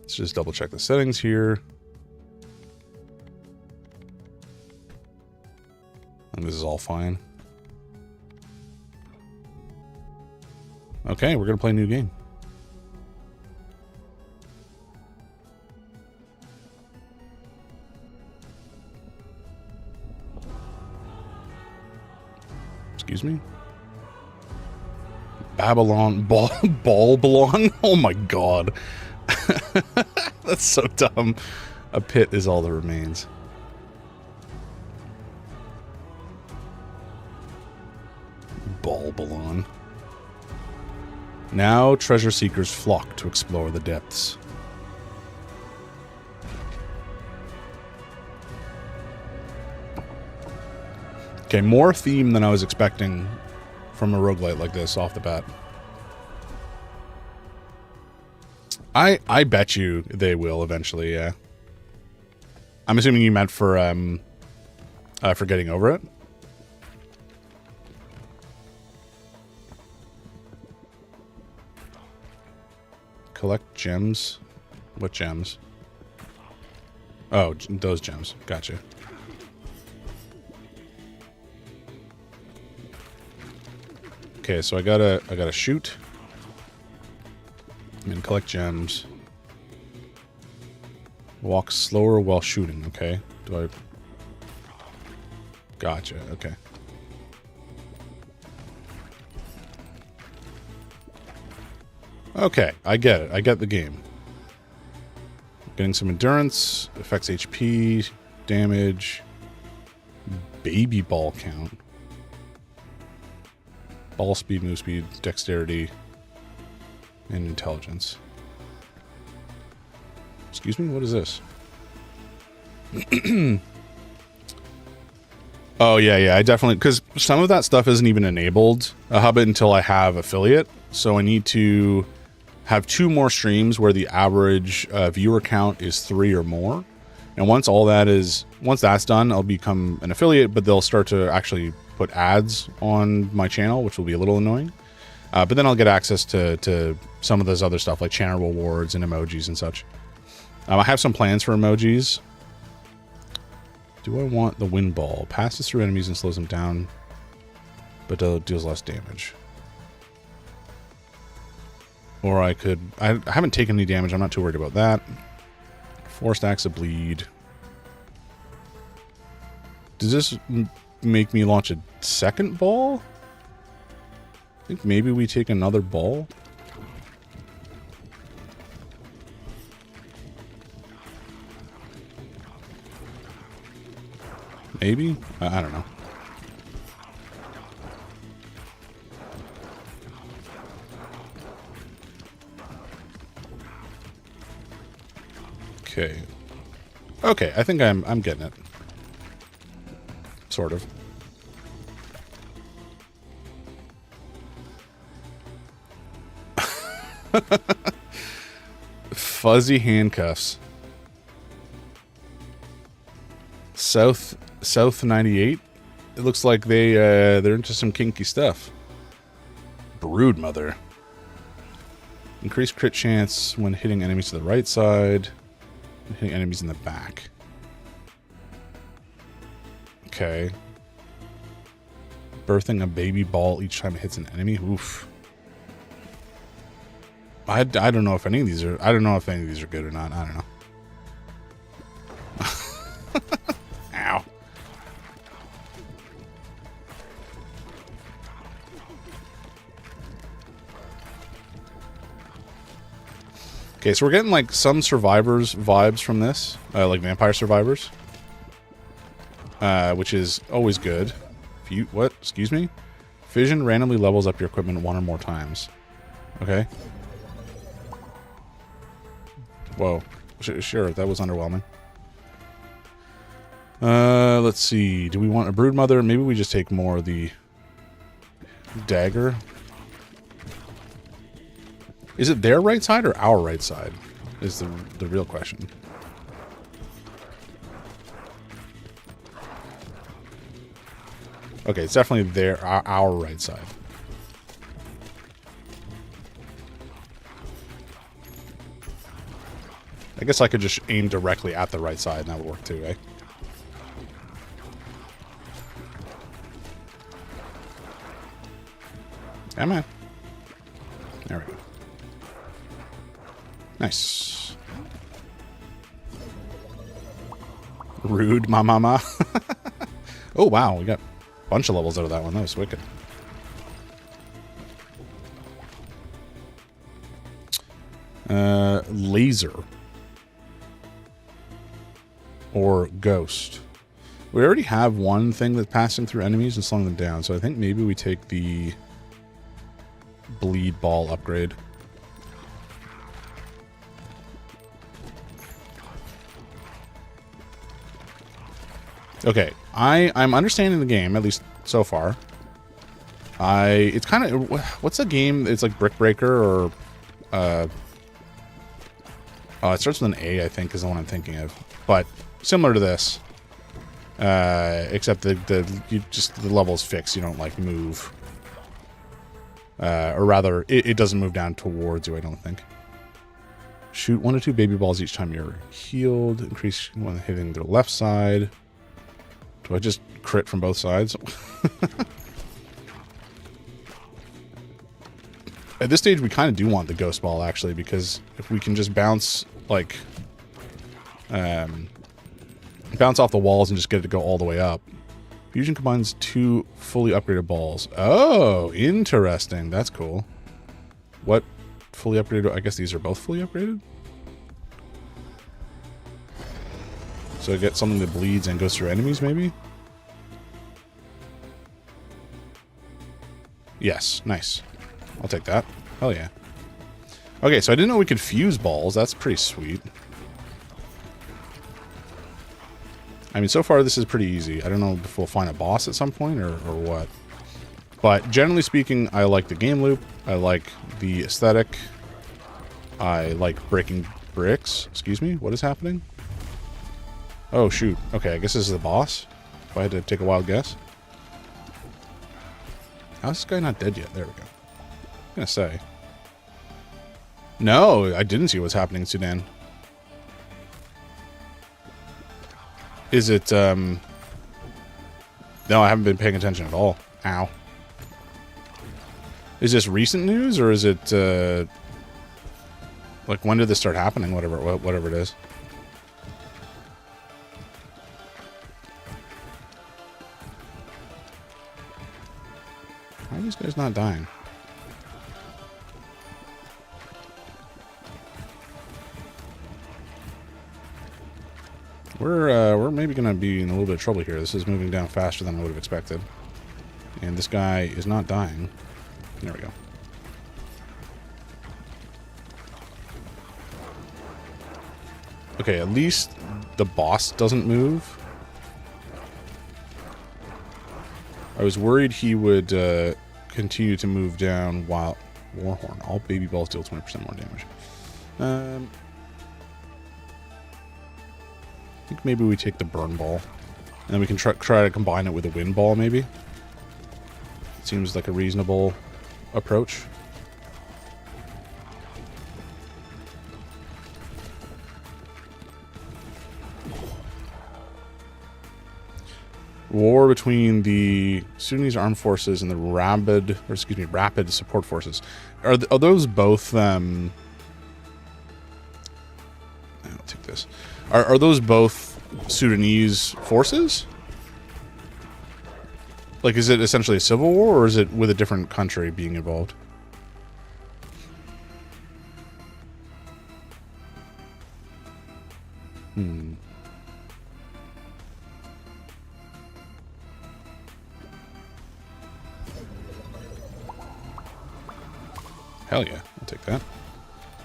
Let's just double check the settings here. And this is all fine. Okay, we're going to play a new game. Excuse me? Babylon ball belong? Oh my god. That's so dumb. A pit is all that remains. Ball belong. Now treasure seekers flock to explore the depths. Okay, more theme than I was expecting from a roguelite like this off the bat. I bet you they will eventually, yeah. I'm assuming you meant for getting over it. Collect gems. What gems? Oh, those gems. Gotcha. Okay, so I gotta shoot and collect gems. Walk slower while shooting. Okay. Do I? Gotcha. Okay. Okay, I get it. I get the game. Getting some endurance, affects HP, damage, baby ball count, ball speed, move speed, dexterity, and intelligence. Excuse me, what is this? Oh, yeah, I definitely... Because some of that stuff isn't even enabled a Hubbit until I have affiliate, so I need to have 2 more streams where the average viewer count is 3 or more. And once that's done, I'll become an affiliate, but they'll start to actually put ads on my channel, which will be a little annoying. But then I'll get access to some of this other stuff, like channel rewards and emojis and such. I have some plans for emojis. Do I want the wind ball? Passes through enemies and slows them down, but deals less damage. Or I could... I haven't taken any damage. I'm not too worried about that. 4 stacks of bleed. Does this make me launch a second ball? I think maybe we take another ball. Maybe? I don't know. Okay. Okay, I think I'm getting it. Sort of. Fuzzy handcuffs. South 98. It looks like they're into some kinky stuff. Brood Mother. Increased crit chance when hitting enemies to the right side. And hitting enemies in the back. Okay. Birthing a baby ball each time it hits an enemy. Oof. I don't know if any of these are. I don't know if any of these are good or not. I don't know. Ow. Okay, so we're getting like some Survivors vibes from this, like Vampire Survivors, which is always good. What? Excuse me? Fission randomly levels up your equipment one or more times. Okay. Whoa. Sure, that was underwhelming. Let's see. Do we want a Brood Mother? Maybe we just take more of the dagger. Is it their right side or our right side? Is the real question. Okay, it's definitely our right side. I guess I could just aim directly at the right side and that would work too, eh? Come on. There we go. Nice. Rude, ma mama. Oh, wow. We got a bunch of levels out of that one. That was wicked. Laser. Or ghost. We already have one thing that's passing through enemies and slowing them down, so I think maybe we take the bleed ball upgrade. Okay, I'm understanding the game, at least so far. It's kind of, what's a game? It's like Brick Breaker or, oh, it starts with an A, I think, is the one I'm thinking of. But similar to this, except the level is fixed. You don't like move, or rather, it doesn't move down towards you. I don't think. Shoot 1 to 2 baby balls each time you're healed. Increase when hitting the left side. Do I just crit from both sides? At this stage, we kind of do want the ghost ball, actually, because if we can just bounce, like, bounce off the walls and just get it to go all the way up. Fusion combines 2 fully upgraded balls. Oh, interesting. That's cool. What fully upgraded? I guess these are both fully upgraded? So I get something that bleeds and goes through enemies, maybe? Yes, nice. I'll take that. Hell yeah. Okay, so I didn't know we could fuse balls. That's pretty sweet. I mean, so far this is pretty easy. I don't know if we'll find a boss at some point or what. But generally speaking, I like the game loop. I like the aesthetic. I like breaking bricks. Excuse me, what is happening? Oh, shoot. Okay, I guess this is the boss. If I had to take a wild guess. How's this guy not dead yet? There we go. I'm gonna say. No, I didn't see what's happening in Sudan. Is it, No, I haven't been paying attention at all. Ow. Is this recent news, or is it, like, when did this start happening? Whatever it is. Why are these guys not dying? We're maybe gonna be in a little bit of trouble here. This is moving down faster than I would have expected. And this guy is not dying. There we go. Okay, at least the boss doesn't move. I was worried he would continue to move down while... Warhorn. All baby balls deal 20% more damage. I think maybe we take the burn ball. And then we can try to combine it with a wind ball, maybe. It seems like a reasonable approach. War between the Sudanese armed forces and the rapid support forces. Are those both? I'll take this. Are those both Sudanese forces? Like, is it essentially a civil war, or is it with a different country being involved? Hell yeah, I'll take that.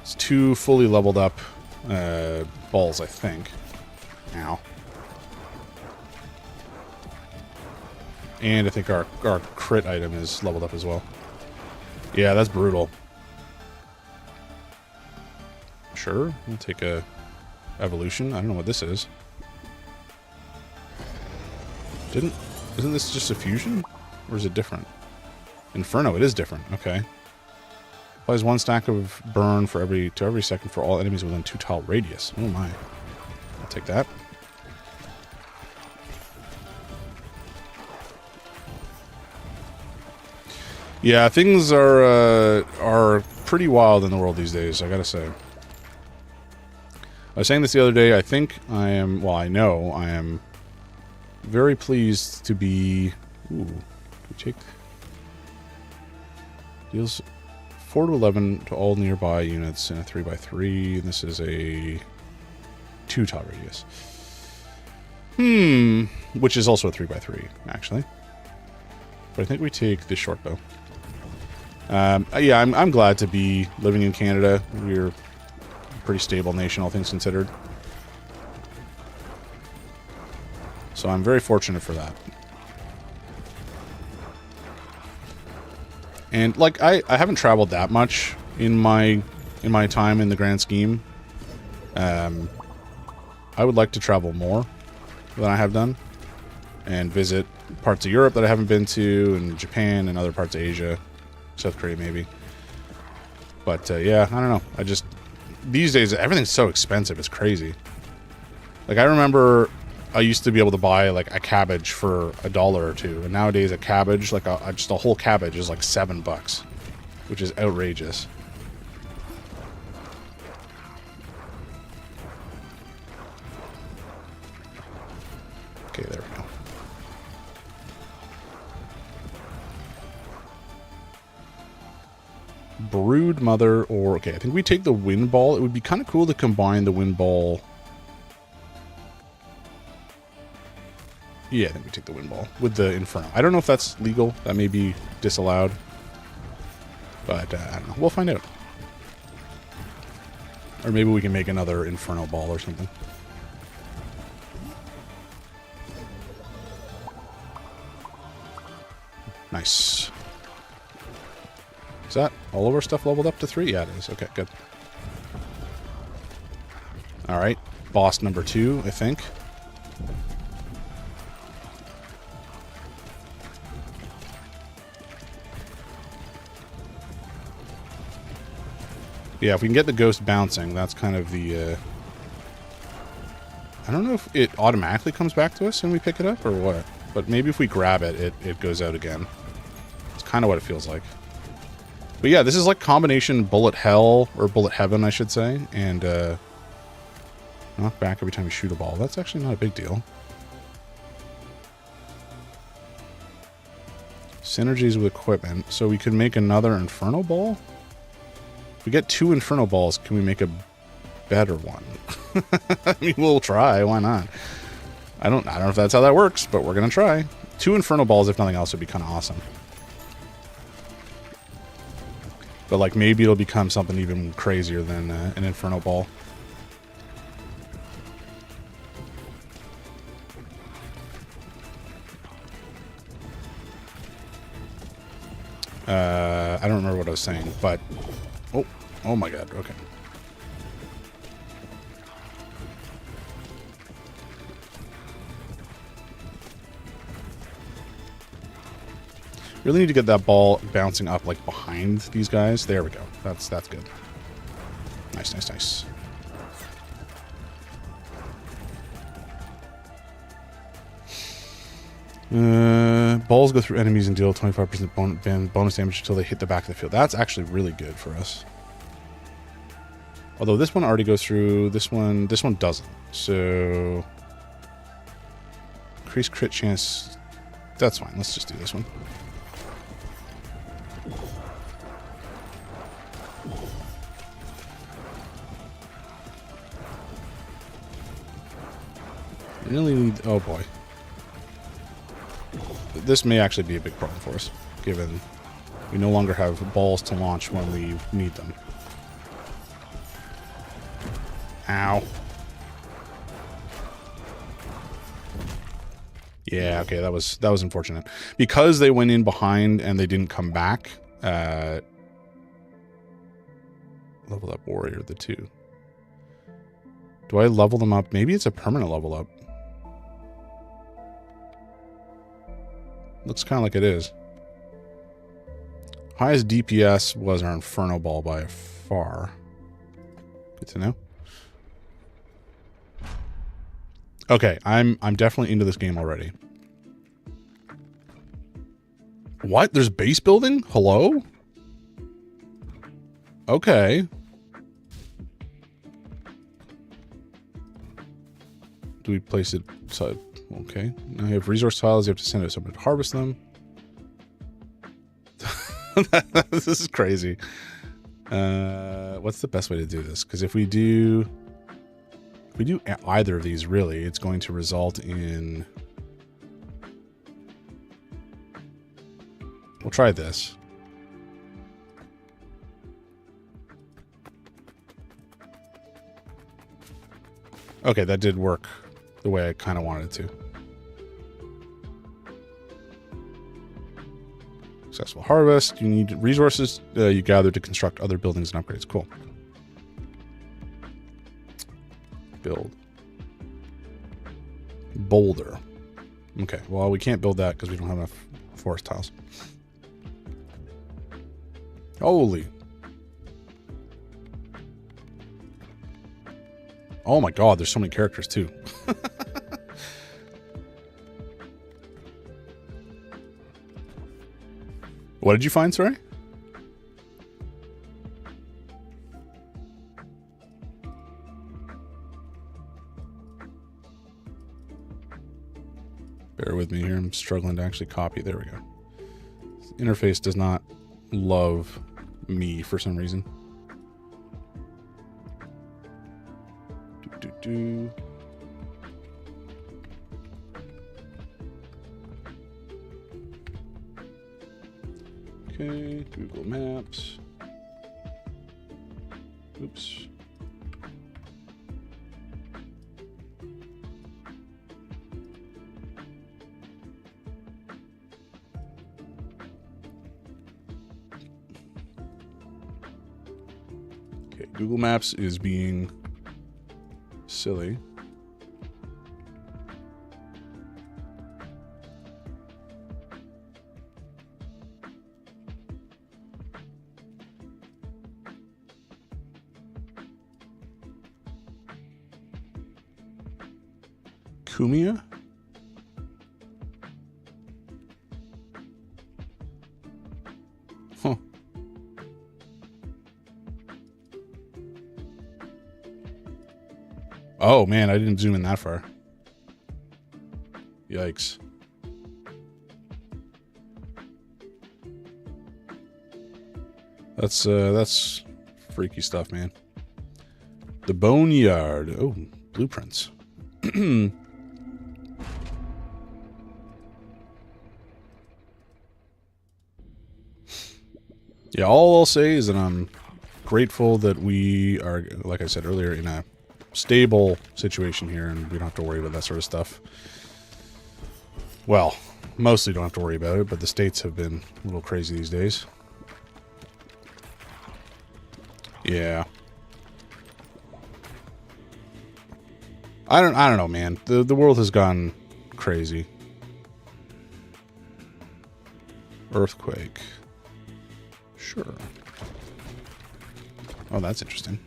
It's 2 fully leveled up balls, I think. Ow. And I think our crit item is leveled up as well. Yeah, that's brutal. Sure, we'll take a evolution. I don't know what this is. Isn't this just a fusion? Or is it different? Inferno, it is different. Okay. Applies 1 stack of burn for every second for all enemies within 2 tile radius. Oh my. I'll take that. Yeah, things are pretty wild in the world these days, I gotta say. I was saying this the other day. I think I am, well, I know I am very pleased to be... Ooh, can we take... Deals 4 to 11 to all nearby units in a 3x3. This is a 2 tile radius. Which is also a 3x3, actually. But I think we take the short bow. Yeah, I'm glad to be living in Canada. We're a pretty stable nation, all things considered. So I'm very fortunate for that. And like I haven't traveled that much in my time in the grand scheme. I would like to travel more than I have done and visit parts of Europe that I haven't been to, and Japan and other parts of Asia, South Korea maybe. But yeah, I don't know. I just these days everything's so expensive. It's crazy. Like I remember I used to be able to buy like a cabbage for $1 or $2, and nowadays a cabbage, like just a whole cabbage, is like $7, which is outrageous. Okay, there we go. Brood Mother, or okay, I think we take the Wind Ball. It would be kind of cool to combine the Wind Ball. Yeah, I think we take the Wind Ball with the Inferno. I don't know if that's legal. That may be disallowed. But, I don't know. We'll find out. Or maybe we can make another Inferno Ball or something. Nice. Is that all of our stuff leveled up to 3? Yeah, it is. Okay, good. Alright. Boss number 2, I think. Yeah, if we can get the ghost bouncing, that's kind of the... I don't know if it automatically comes back to us when we pick it up or what. But maybe if we grab it, it goes out again. It's kind of what it feels like. But yeah, this is like combination bullet hell, or bullet heaven, I should say. And knock back every time you shoot a ball. That's actually not a big deal. Synergies with equipment. So we could make another Inferno Ball? If we get 2 Inferno Balls, can we make a better one? I mean, we'll try. Why not? I don't know if that's how that works, but we're going to try. 2 Inferno Balls, if nothing else, would be kind of awesome. But, like, maybe it'll become something even crazier than an Inferno Ball. I don't remember what I was saying, but... Oh my god, okay. Really need to get that ball bouncing up, like, behind these guys. There we go. That's good. Nice, nice, nice. Balls go through enemies and deal 25% bonus damage until they hit the back of the field. That's actually really good for us. Although this one already goes through, this one doesn't. So, increase crit chance. That's fine. Let's just do this one. Really need. Oh boy. This may actually be a big problem for us, given we no longer have balls to launch when we need them. Ow. Yeah, okay, that was unfortunate. Because they went in behind and they didn't come back, level up warrior, the 2. Do I level them up? Maybe it's a permanent level up. Looks kind of like it is. Highest DPS was our Inferno Ball by far. Good to know. Okay, I'm definitely into this game already. What? There's base building? Hello? Okay. Do we place it side? Okay. Now you have resource tiles. You have to send it someone to harvest them. This is crazy. What's the best way to do this? Because if we do either of these, really, it's going to result in... We'll try this. Okay, that did work the way I kind of wanted it to. Successful harvest. You need resources you gather to construct other buildings and upgrades. Cool. Build. Boulder. Okay, well, we can't build that because we don't have enough forest tiles. Holy. Oh my god, there's so many characters too. What did you find, sorry? Bear with me here. I'm struggling to actually copy. There we go. This interface does not love me for some reason. Okay, Google Maps. Oops. Okay, Google Maps is being silly. Kumia? Huh. Oh man, I didn't zoom in that far. Yikes. That's freaky stuff, man. The Boneyard. Oh, blueprints. Yeah, all I'll say is that I'm grateful that we are, like I said earlier, in a stable situation here, and we don't have to worry about that sort of stuff. Well, mostly don't have to worry about it, but the states have been a little crazy these days. Yeah. I don't know, man. The world has gone crazy. Earthquake. Sure. Oh, that's interesting.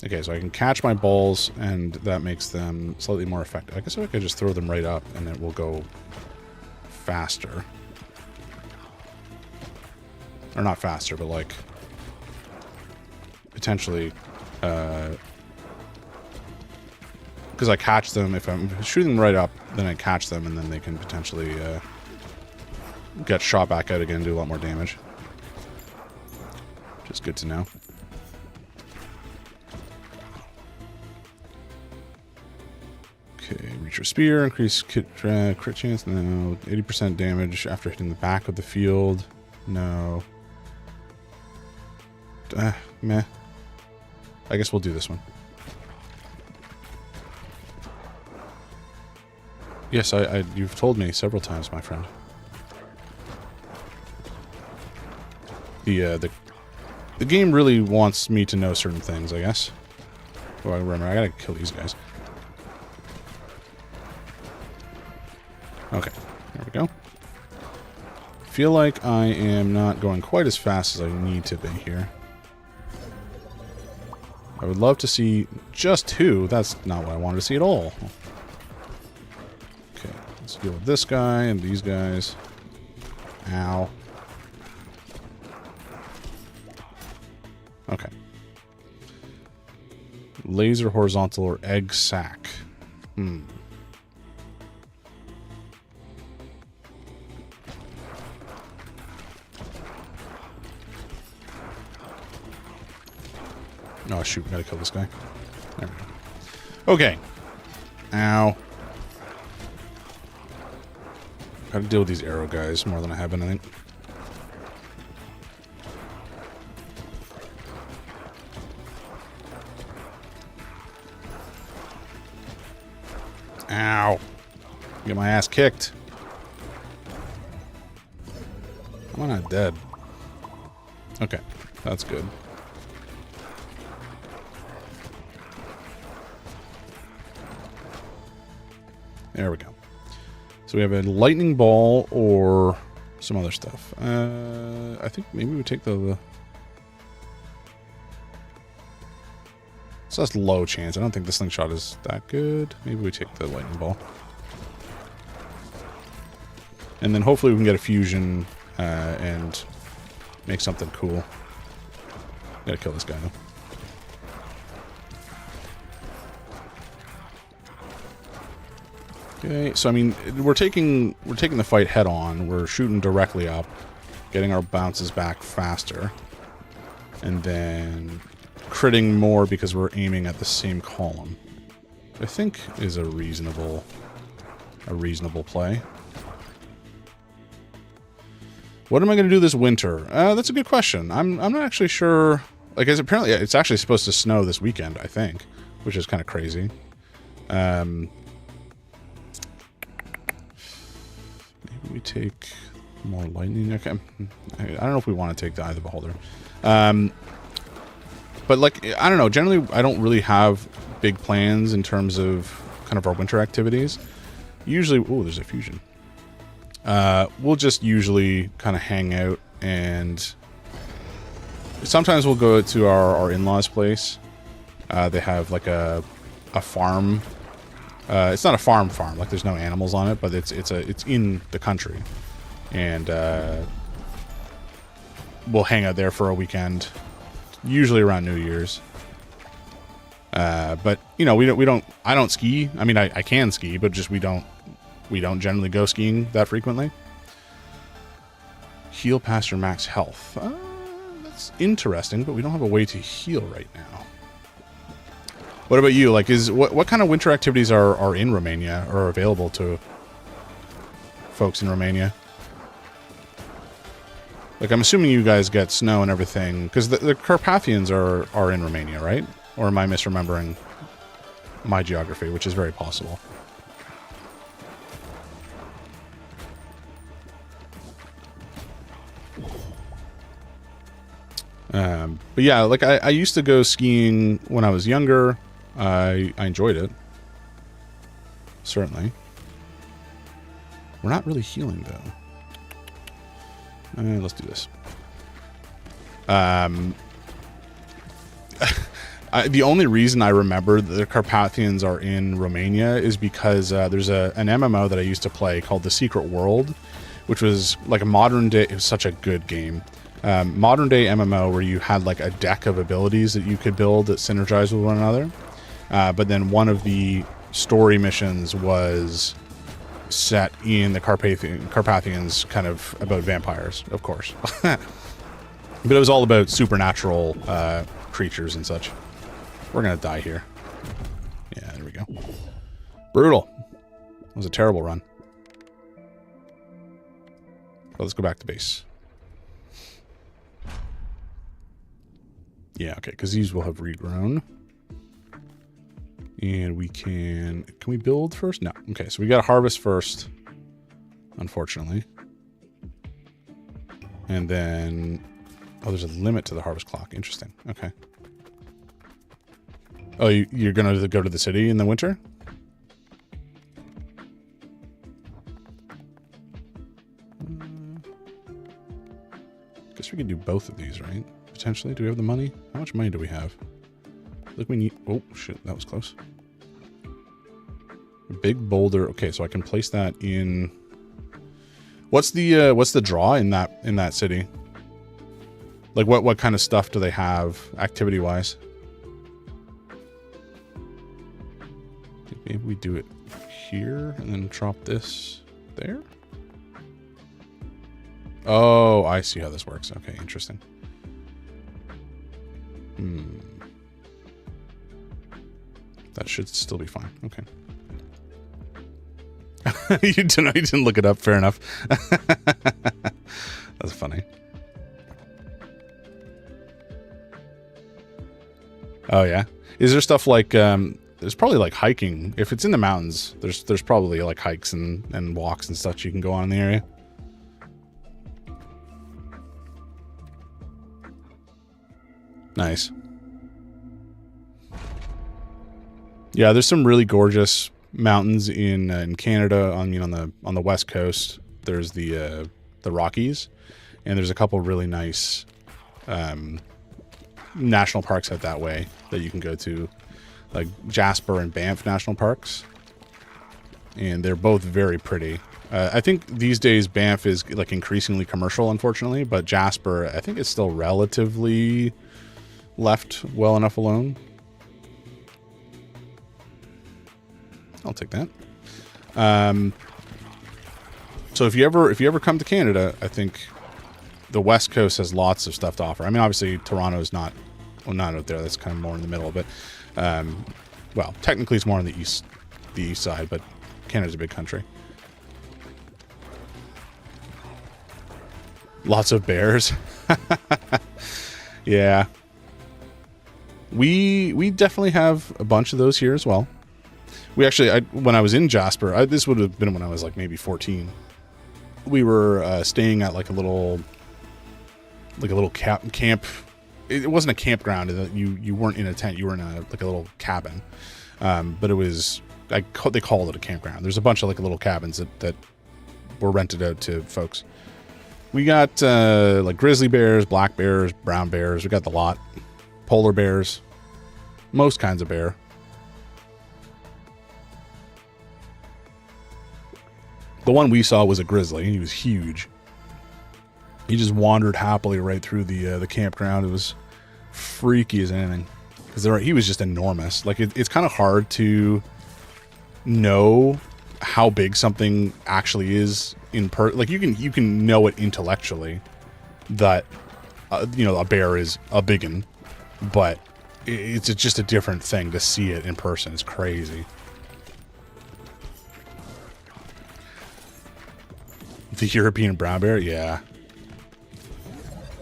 Okay, so I can catch my balls, and that makes them slightly more effective. I guess I could just throw them right up, and it will go faster. Or not faster, but like potentially, because I catch them. If I'm shooting them right up, then I catch them, and then they can potentially get shot back out again and do a lot more damage. Which is good to know. Okay, reach your spear, increase crit chance. No, 80% damage after hitting the back of the field. No. Meh. I guess we'll do this one. Yes, you've told me several times, my friend. The game really wants me to know certain things, I guess. Oh, I remember, I gotta kill these guys. Okay, there we go. Feel like I am not going quite as fast as I need to be here. I would love to see just two. That's not what I wanted to see at all. Okay, let's deal with this guy and these guys. Ow. Okay. Laser horizontal or egg sac. Oh, shoot. Gotta kill this guy. There we go. Okay. Ow. Gotta deal with these arrow guys more than I have been, I think. Ow. Get my ass kicked. Am I not dead? Okay. That's good. There we go. So we have a lightning ball or some other stuff. I think maybe we take the... So that's low chance. I don't think the slingshot is that good. Maybe we take the lightning ball. And then hopefully we can get a fusion and make something cool. Gotta kill this guy though. Okay, so I mean, we're taking the fight head on. We're shooting directly up, getting our bounces back faster, and then critting more because we're aiming at the same column. Which I think is a reasonable play. What am I going to do this winter? That's a good question. I'm not actually sure. Like, apparently it's actually supposed to snow this weekend, I think, which is kind of crazy. We take more lightning. Okay, I don't know if we want to take the Eye of the Beholder. But like, I don't know. Generally, I don't really have big plans in terms of kind of our winter activities. Usually, oh, there's a fusion. We'll just usually kind of hang out, and sometimes we'll go to our in-laws' place. They have like a farm. It's not a farm, like there's no animals on it, but it's in the country, and we'll hang out there for a weekend, usually around New Year's. But you know, I don't ski. I mean, I can ski, but just we don't generally go skiing that frequently. Heal past your max health. That's interesting, but we don't have a way to heal right now. What about you? Like, what kind of winter activities are in Romania or available to folks in Romania? Like, I'm assuming you guys get snow and everything, because the Carpathians are in Romania, right? Or am I misremembering my geography, which is very possible. But yeah, like I used to go skiing when I was younger. I enjoyed it. Certainly. We're not really healing though. Let's do this. The only reason I remember that the Carpathians are in Romania is because there's an MMO that I used to play called The Secret World, which was like a modern day. It was such a good game. Modern day MMO where you had like a deck of abilities that you could build that synergize with one another. But then one of the story missions was set in the Carpathians, kind of about vampires, of course. But it was all about supernatural creatures and such. We're going to die here. Yeah, there we go. Brutal. It was a terrible run. Well, let's go back to base. Yeah, okay, because these will have regrown. And we can we build first? No. Okay, so we got to harvest first, unfortunately. And then, oh, there's a limit to the harvest clock. Interesting. Okay. Oh, you're going to go to the city in the winter? Guess we can do both of these, right? Potentially. Do we have the money? How much money do we have? Look, we need... Oh, shit. That was close. Big boulder. Okay, so I can place that in... What's the draw in that city? Like, what kind of stuff do they have activity-wise? Maybe we do it here and then drop this there? Oh, I see how this works. Okay, interesting. That should still be fine. Okay. You didn't look it up. Fair enough. That's funny. Oh yeah. Is there stuff like there's probably like hiking. If it's in the mountains, there's probably like hikes and walks and such you can go on in the area. Nice. Yeah, there's some really gorgeous mountains in Canada. On the west coast, there's the Rockies, and there's a couple really nice national parks out that way that you can go to, like Jasper and Banff National Parks, and they're both very pretty. I think these days Banff is like increasingly commercial, unfortunately, but Jasper I think is still relatively left well enough alone. I'll take that. So if you ever come to Canada, I think the West Coast has lots of stuff to offer. I mean, obviously Toronto's not out there. That's kind of more in the middle, but well, technically it's more on the east side, but Canada's a big country. Lots of bears. Yeah. We definitely have a bunch of those here as well. We actually, when I was in Jasper, this would have been when I was like maybe 14. We were staying at like a little camp. It wasn't a campground. You weren't in a tent. You were in a little cabin. But it was they called it a campground. There's a bunch of like little cabins that were rented out to folks. We got like grizzly bears, black bears, brown bears. We got the lot. Polar bears, most kinds of bear. The one we saw was a grizzly. He was huge. He just wandered happily right through the campground. It was freaky as anything. because he was just enormous. Like it's kind of hard to know how big something actually is like you can know it intellectually that you know, a bear is a biggin, but it's just a different thing to see it in person. It's crazy. The European brown bear, yeah.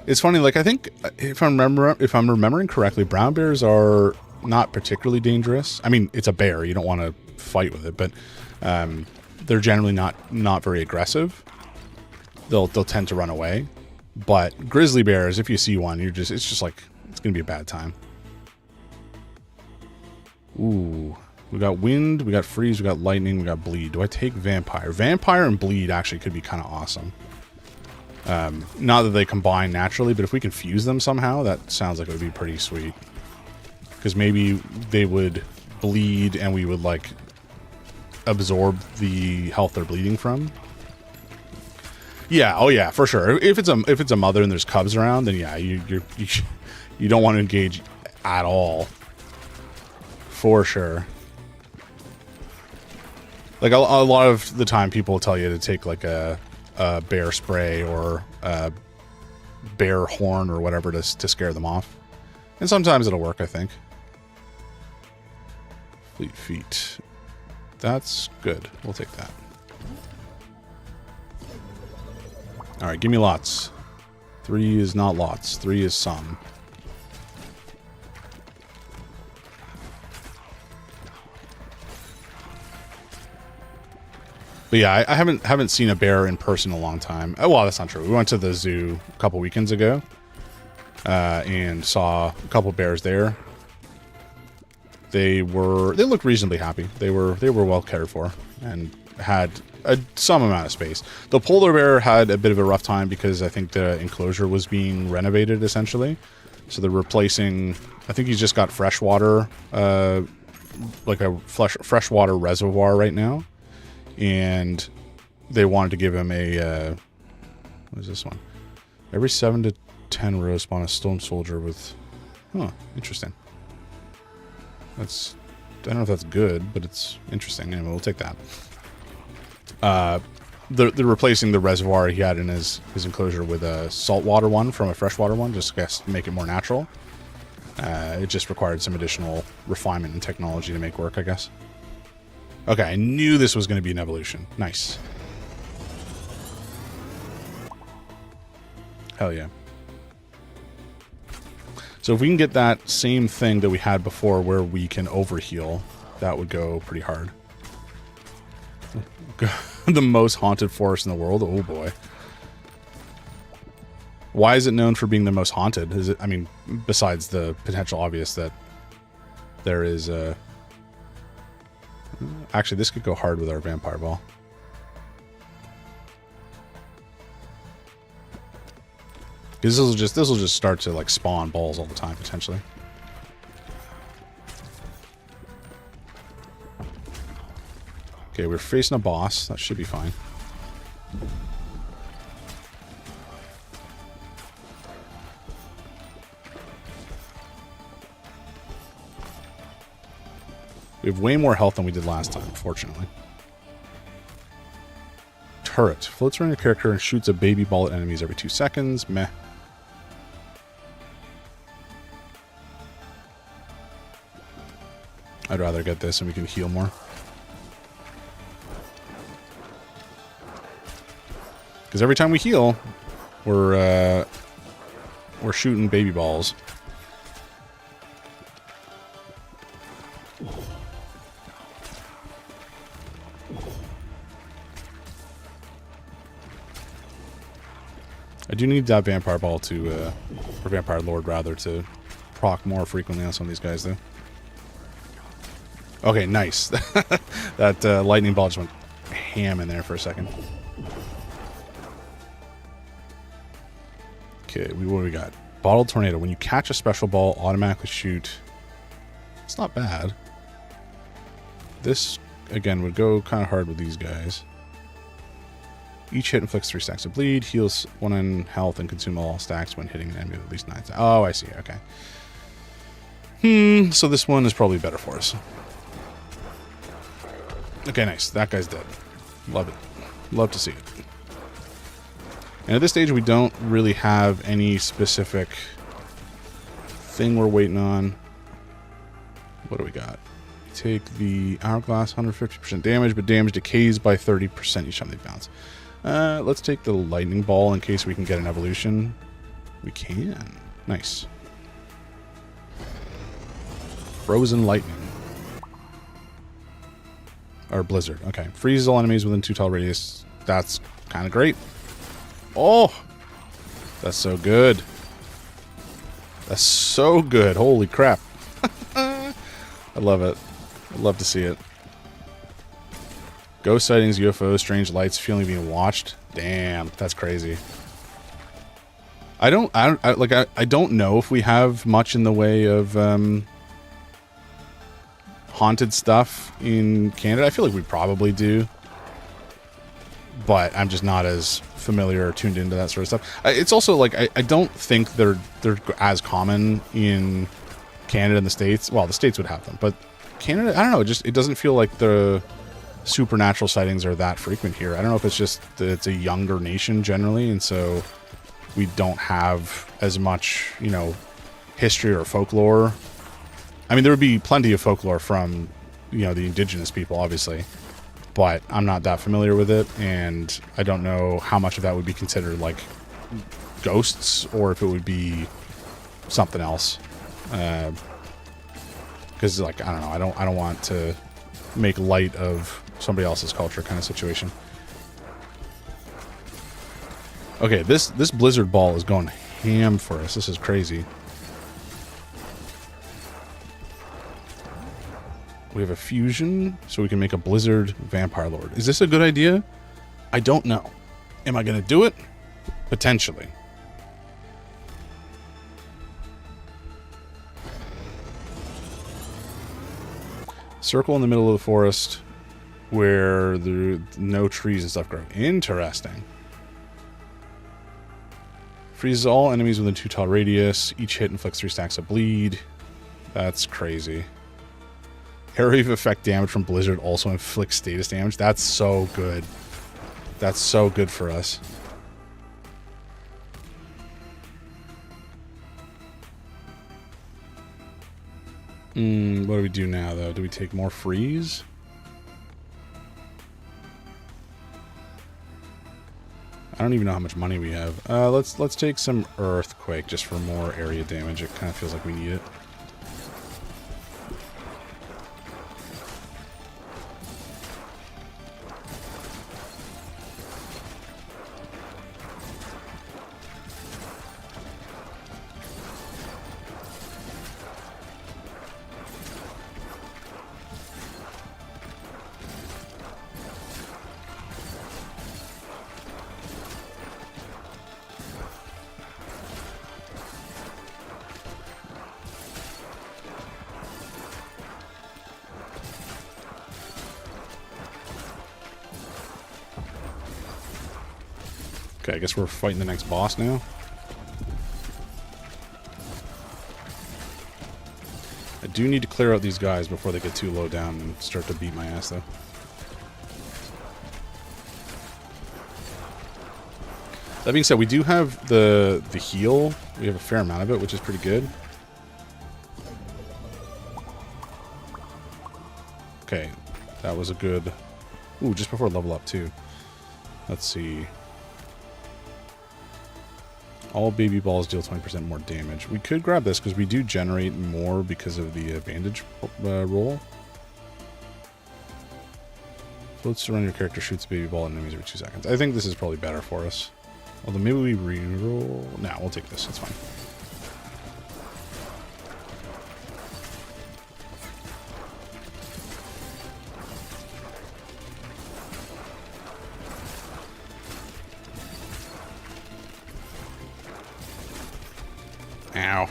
It's funny, like, I think if I'm remembering correctly, brown bears are not particularly dangerous. I mean, it's a bear, you don't want to fight with it, but they're generally not very aggressive. They'll tend to run away. But grizzly bears, if you see one, it's just like, it's gonna be a bad time. Ooh, we got wind, we got freeze, we got lightning, we got bleed. Do I take vampire? Vampire and bleed actually could be kind of awesome. Not that they combine naturally, but if we can fuse them somehow, that sounds like it would be pretty sweet. Because maybe they would bleed and we would, like, absorb the health they're bleeding from. Yeah, oh yeah, for sure. If it's a mother and there's cubs around, then yeah, you don't want to engage at all. For sure. Like a lot of the time, people will tell you to take like a bear spray or a bear horn or whatever to scare them off, and sometimes it'll work. I think. Fleet feet. That's good. We'll take that. All right, give me lots. 3 is not lots. 3 is some. But yeah, I haven't seen a bear in person in a long time. Oh, well, that's not true. We went to the zoo a couple weekends ago and saw a couple bears there. They looked reasonably happy. They were well cared for and had some amount of space. The polar bear had a bit of a rough time because I think the enclosure was being renovated essentially. So they're replacing. I think he's just got freshwater, like a freshwater reservoir right now. And they wanted to give him a, what is this one? Every 7 to 10 rows spawn a stone soldier with, interesting. I don't know if that's good, but it's interesting. Anyway, we'll take that. They're replacing the reservoir he had in his enclosure with a saltwater one from a freshwater one, just to make it more natural. It just required some additional refinement and technology to make work, I guess. Okay, I knew this was going to be an evolution. Nice. Hell yeah. So if we can get that same thing that we had before where we can overheal, that would go pretty hard. The most haunted forest in the world? Oh boy. Why is it known for being the most haunted? Is it, I mean, besides the potential obvious that there is a... Actually, this could go hard with our vampire ball. Because this will just start to like spawn balls all the time potentially. Okay, we're facing a boss. That should be fine. We have way more health than we did last time, fortunately. Turret. Floats around your character and shoots a baby ball at enemies every 2 seconds. Meh. I'd rather get this and we can heal more. Because every time we heal, we're shooting baby balls. I do need that vampire ball to, or vampire lord rather, to proc more frequently on some of these guys though. Okay, nice. That lightning ball just went ham in there for a second. Okay, what do we got? Bottled tornado. When you catch a special ball, automatically shoot. It's not bad. This, again, would go kind of hard with these guys. Each hit inflicts 3 stacks of bleed, heals 1 in health, and consume all stacks when hitting an enemy with at least 9 stacks. Oh, I see. Okay. So this one is probably better for us. Okay, nice. That guy's dead. Love it. Love to see it. And at this stage, we don't really have any specific thing we're waiting on. What do we got? Take the hourglass, 150% damage, but damage decays by 30% each time they bounce. Let's take the lightning ball in case we can get an evolution. We can. Nice. Frozen lightning. Or blizzard. Okay. Freezes all enemies within 2 tile radius. That's kind of great. Oh! That's so good. That's so good. Holy crap. I love it. I'd love to see it. Ghost sightings, UFOs, strange lights, feeling being watched. Damn, that's crazy. I don't know if we have much in the way of haunted stuff in Canada. I feel like we probably do, but I'm just not as familiar or tuned into that sort of stuff. It's also like I don't think they're as common in Canada and the States. Well, the States would have them, but Canada, I don't know. It doesn't feel like the supernatural sightings are that frequent here. I don't know if it's just that it's a younger nation generally, and so we don't have as much, you know, history or folklore. I mean, there would be plenty of folklore from, you know, the indigenous people, obviously, but I'm not that familiar with it, and I don't know how much of that would be considered like ghosts or if it would be something else. Because, like, I don't know, I don't want to make light of somebody else's culture kind of situation. Okay, this blizzard ball is going ham for us. This is crazy. We have a fusion, so we can make a blizzard vampire lord. Is this a good idea? I don't know. Am I going to do it? Potentially. Circle in the middle of the forest where no trees and stuff grow. Interesting. Freezes all enemies within 2 tile radius. Each hit inflicts 3 stacks of bleed. That's crazy. Area of effect damage from blizzard also inflicts status damage. That's so good. That's so good for us. What do we do now, though? Do we take more freeze? I don't even know how much money we have. Let's take some earthquake just for more area damage. It kind of feels like we need it. Okay, I guess we're fighting the next boss now. I do need to clear out these guys before they get too low down and start to beat my ass, though. That being said, we do have the heal. We have a fair amount of it, which is pretty good. Okay, that was a good... Ooh, just before level up, too. Let's see... All baby balls deal 20% more damage. We could grab this because we do generate more because of the bandage roll. Floats around your character, shoots a baby ball at enemies every 2 seconds. I think this is probably better for us. Although maybe we re-roll... Nah, we'll take this. It's fine. Ow.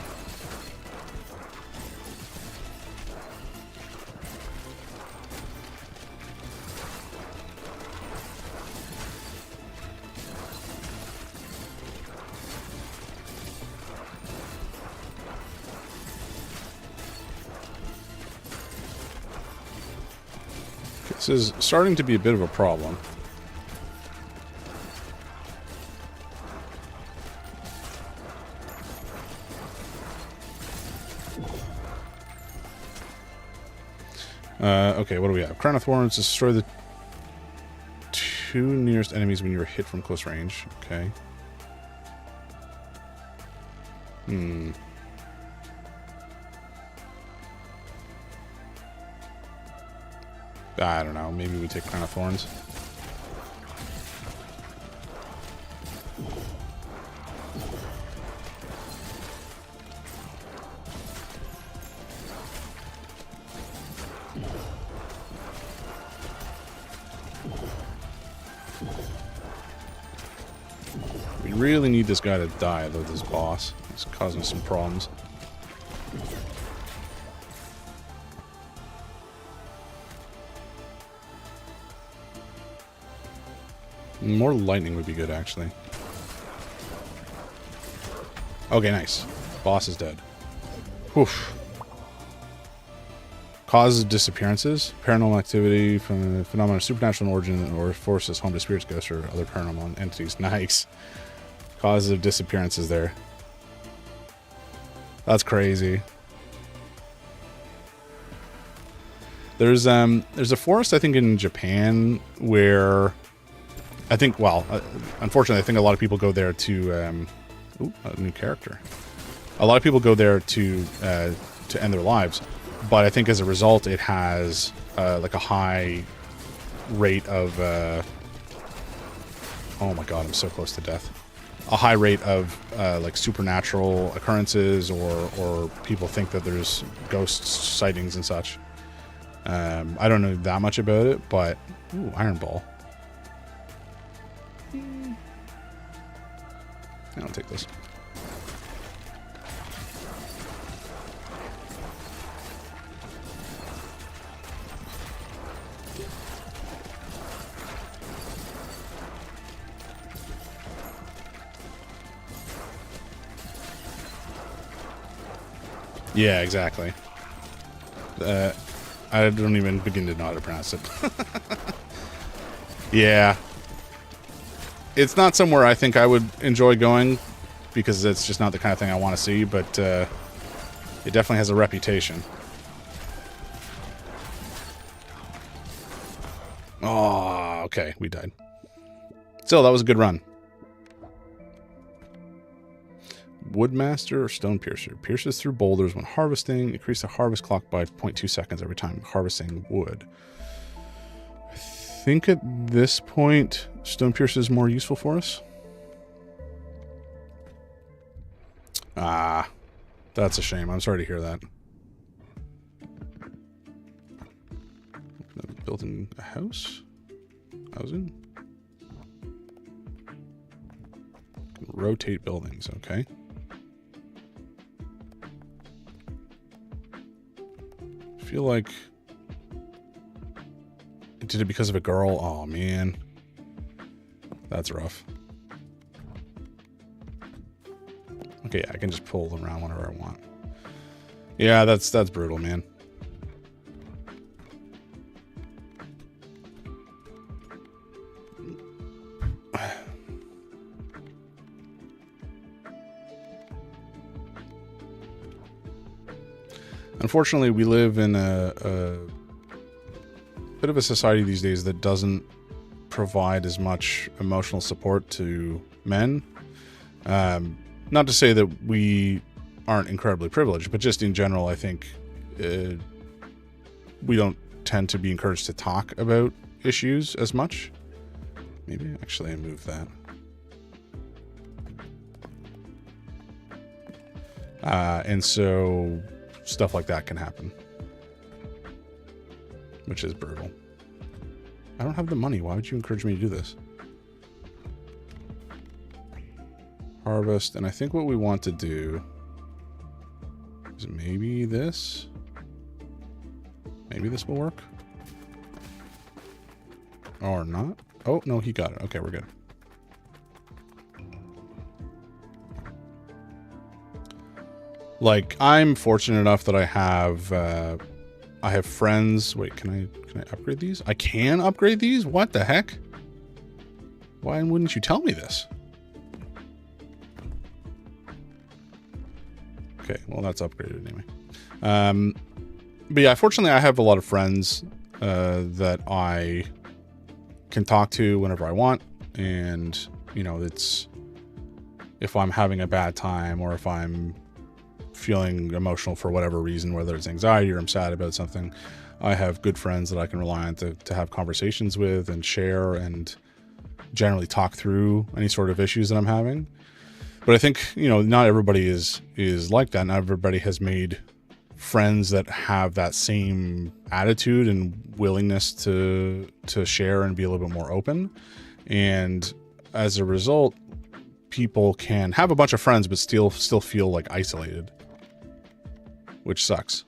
This is starting to be a bit of a problem. Okay, what do we have? Crown of Thorns, destroy the 2 nearest enemies when you are hit from close range. Okay. I don't know. Maybe we take Crown of Thorns. We really need this guy to die, though, this boss. It's causing some problems. More lightning would be good, actually. Okay, nice. Boss is dead. Oof. Causes of disappearances. Paranormal activity from a phenomenon of supernatural origin or forces home to spirits, ghosts, or other paranormal entities. Nice. Causes of disappearances there. That's crazy. There's a forest, I think, in Japan where I think, well, unfortunately, I think a lot of people go there to ooh, a new character. A lot of people go there to end their lives, but I think as a result, it has like a high rate of oh my god, I'm so close to death. A high rate of like supernatural occurrences, or people think that there's ghost sightings and such. I don't know that much about it, but ooh, Iron Ball. I'll take this. Yeah, exactly. I don't even begin to know how to pronounce it. Yeah. It's not somewhere I think I would enjoy going, because it's just not the kind of thing I want to see, but it definitely has a reputation. Oh, okay, we died. Still, that was a good run. Woodmaster or Stone Piercer. Pierces through boulders when harvesting. Increase the harvest clock by 0.2 seconds every time harvesting wood. I think at this point, Stone Piercer is more useful for us. Ah, that's a shame. I'm sorry to hear that. Building a house? Housing? Rotate buildings, okay. I feel like it did it because of a girl. Oh man, that's rough. Okay, I can just pull them around whenever I want. Yeah, that's brutal, man. Unfortunately, we live in a bit of a society these days that doesn't provide as much emotional support to men. Not to say that we aren't incredibly privileged, but just in general, I think we don't tend to be encouraged to talk about issues as much. Maybe actually I move that. And so stuff like that can happen, which is brutal. I don't have the money. Why would you encourage me to do this? Harvest, and I think what we want to do is maybe this. Maybe this will work. Or not. Oh, no, he got it. Okay, we're good. Like, I'm fortunate enough that I have I have friends. Wait, can I upgrade these? I can upgrade these? What the heck? Why wouldn't you tell me this? Okay, well, that's upgraded anyway. But yeah, fortunately, I have a lot of friends that I can talk to whenever I want. And, you know, it's if I'm having a bad time or if I'm feeling emotional for whatever reason, whether it's anxiety or I'm sad about something, I have good friends that I can rely on to have conversations with and share and generally talk through any sort of issues that I'm having. But I think, you know, not everybody is like that. Not everybody has made friends that have that same attitude and willingness to share and be a little bit more open. And as a result, people can have a bunch of friends but still feel like isolated, which sucks.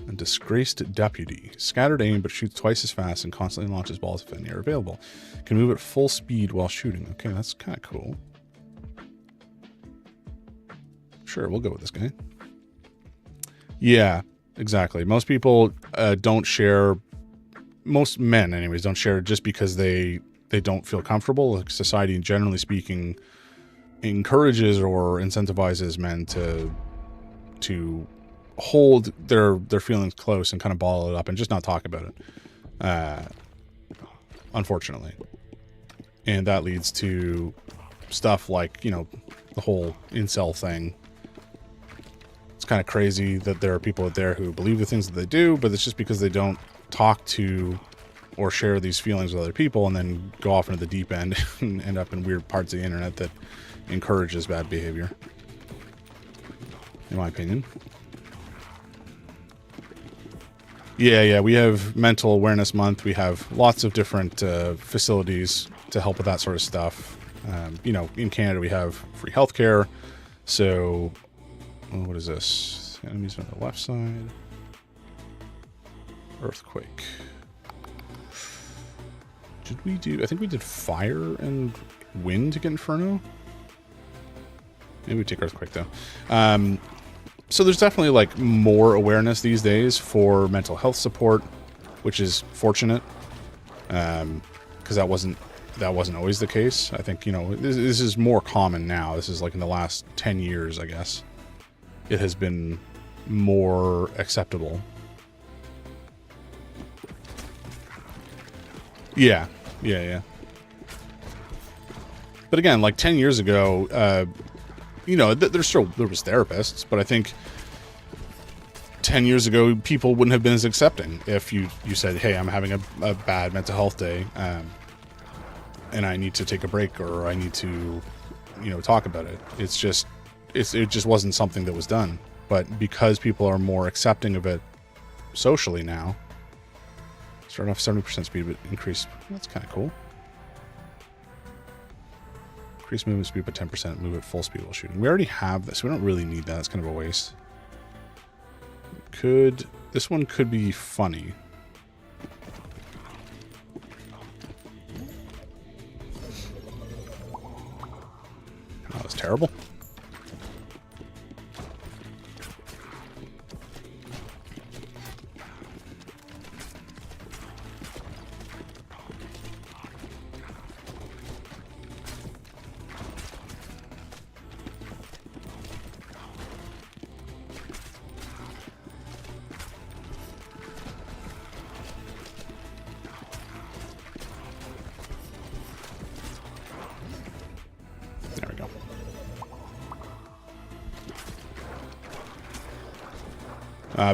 A disgraced deputy. Scattered aim but shoots twice as fast and constantly launches balls if any are available. Can move at full speed while shooting. Okay, that's kind of cool. Sure, we'll go with this guy. Yeah, exactly. Most people don't share. Most men, anyways, don't share just because they don't feel comfortable. Like society, generally speaking, encourages or incentivizes men to hold their feelings close and kind of bottle it up and just not talk about it. Unfortunately, and that leads to stuff like, you know, the whole incel thing. It's kind of crazy that there are people out there who believe the things that they do, but it's just because they don't talk to or share these feelings with other people and then go off into the deep end and end up in weird parts of the internet that encourages bad behavior, in my opinion. Yeah, we have Mental Awareness Month. We have lots of different facilities to help with that sort of stuff. You know, in Canada we have free healthcare. So, what is this? Enemies on the left side. Earthquake. Did we do... I think we did fire and wind to get Inferno. Maybe we take Earthquake, though. So there's definitely, like, more awareness these days for mental health support, which is fortunate. Because that wasn't always the case. I think, you know, this is more common now. This is, like, in the last 10 years, I guess. It has been more acceptable. Yeah. But again, like 10 years ago, you know, there was therapists, but I think 10 years ago, people wouldn't have been as accepting if you said, hey, I'm having a bad mental health day, and I need to take a break, or I need to, you know, talk about it. It just wasn't something that was done. But because people are more accepting of it socially now, starting off 70% speed, but increase. That's kind of cool. Increase movement speed by 10%. Move at full speed while shooting. We already have this. We don't really need that. It's kind of a waste. This one could be funny. That was terrible.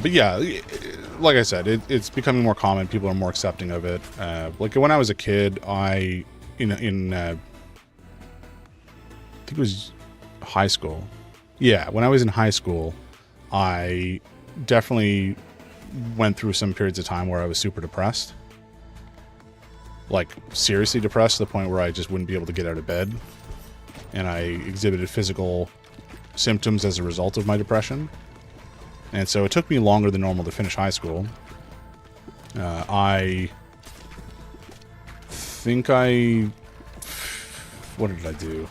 But yeah, like I said, it's becoming more common. People are more accepting of it. Like when I was a kid, I think it was high school. Yeah, when I was in high school, I definitely went through some periods of time where I was super depressed. Like seriously depressed to the point where I just wouldn't be able to get out of bed. And I exhibited physical symptoms as a result of my depression. And so it took me longer than normal to finish high school. I think what did I do?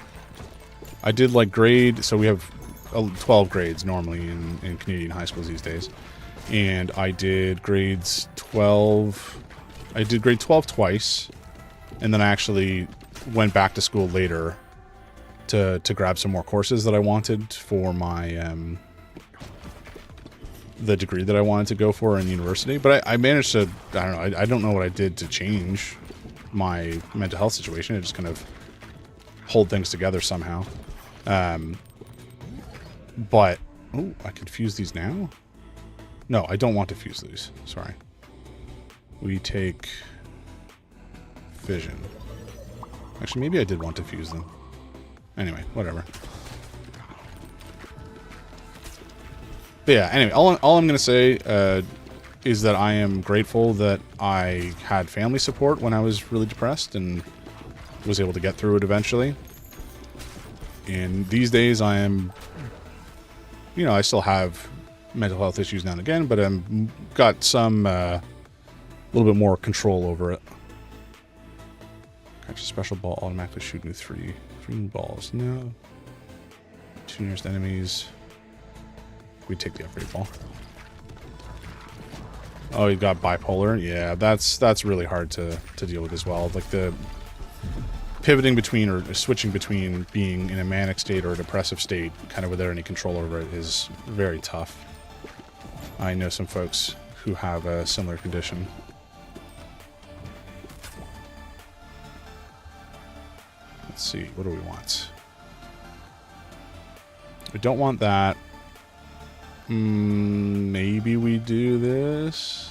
I did like grade, so we have 12 grades normally in Canadian high schools these days. and I did grades 12. I did grade 12 twice, and then I actually went back to school later to grab some more courses that I wanted for my the degree that I wanted to go for in university. But I managed to, I don't know, I don't know what I did to change my mental health situation. I just kind of hold things together somehow. But, oh, I could fuse these now? No, I don't want to fuse these. Sorry. We take fission. Actually, maybe I did want to fuse them. Anyway, whatever. But yeah, anyway, all I'm going to say is that I am grateful that I had family support when I was really depressed and was able to get through it eventually. And these days I am, you know, I still have mental health issues now and again, but I'm got some a little bit more control over it. Catch a special ball, automatically shooting with three new balls. No. 2 nearest enemies. We take the upgrade ball. Oh, you got bipolar. Yeah, that's really hard to deal with as well. Like the pivoting between or switching between being in a manic state or a depressive state, kind of without any control over it, is very tough. I know some folks who have a similar condition. Let's see, what do we want? We don't want that. Maybe we do this.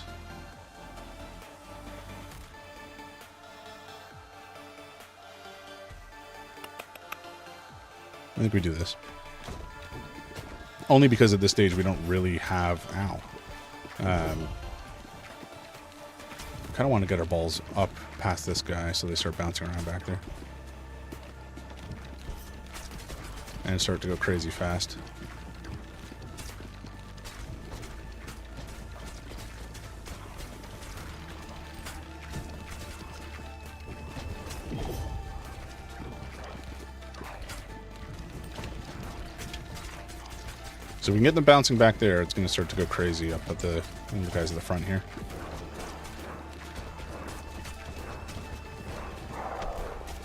I think we do this. Only because at this stage we don't really have... Ow. Kind of want to get our balls up past this guy so they start bouncing around back there. And start to go crazy fast. So we can get them bouncing back there, it's going to start to go crazy up at the guys at the front here.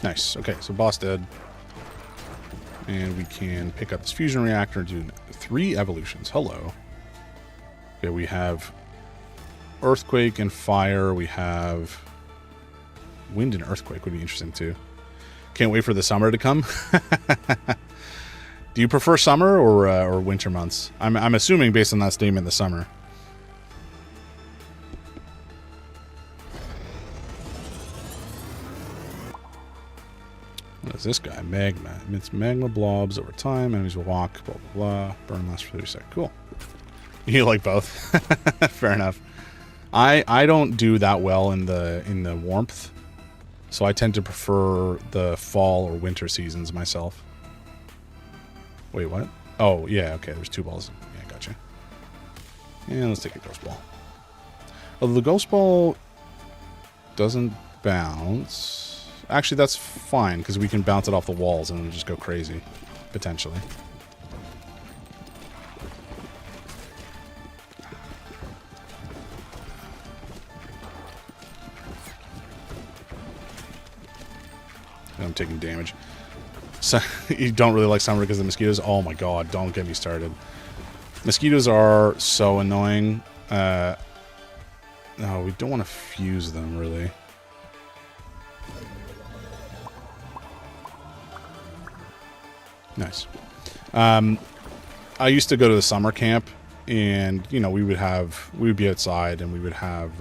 Nice. Okay, so boss dead. And we can pick up this fusion reactor and do 3 evolutions. Hello. Okay, we have earthquake and fire. We have wind and earthquake would be interesting too. Can't wait for the summer to come. Do you prefer summer or winter months? I'm assuming based on that statement, the summer. What is this guy? Magma. Emits magma blobs over time. Enemies will walk. Blah blah blah. Burn lasts for 30 seconds. Cool. You like both? Fair enough. I don't do that well in the warmth, so I tend to prefer the fall or winter seasons myself. Wait, what? Oh, yeah, okay, there's 2 balls. Yeah, gotcha. And let's take a ghost ball. Although the ghost ball doesn't bounce. Actually, that's fine, because we can bounce it off the walls and it'll just go crazy, potentially. And I'm taking damage. So, you don't really like summer because of the mosquitoes? Oh my god, don't get me started. Mosquitoes are so annoying. No, we don't want to fuse them, really. Nice. I used to go to the summer camp, and, you know, we would be outside, and we would have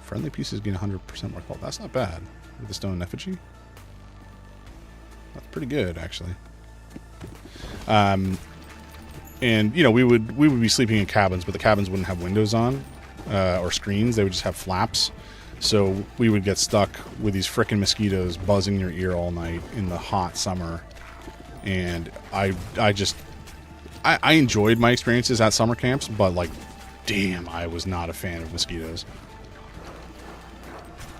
friendly pieces gain 100% more health. That's not bad. With the stone effigy. That's pretty good, actually. And, you know, we would be sleeping in cabins, but the cabins wouldn't have windows on or screens. They would just have flaps. So we would get stuck with these frickin' mosquitoes buzzing in your ear all night in the hot summer. And I enjoyed my experiences at summer camps, but, like, damn, I was not a fan of mosquitoes.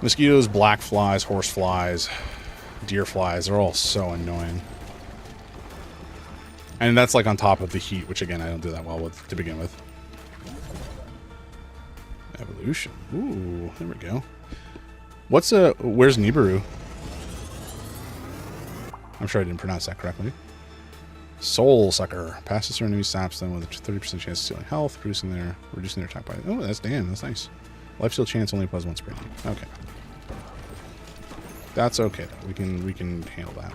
Mosquitoes, black flies, horse flies, deer flies, they're all so annoying. And that's like on top of the heat, which again I don't do that well with to begin with. Evolution. Ooh, there we go. Where's Nibiru? I'm sure I didn't pronounce that correctly. Soul Sucker. Passes through enemies, saps them with a 30% chance of stealing health, reducing their attack by... Oh, that's damn. That's nice. Lifesteal chance only applies once per game. Okay. That's okay, though. We can handle that.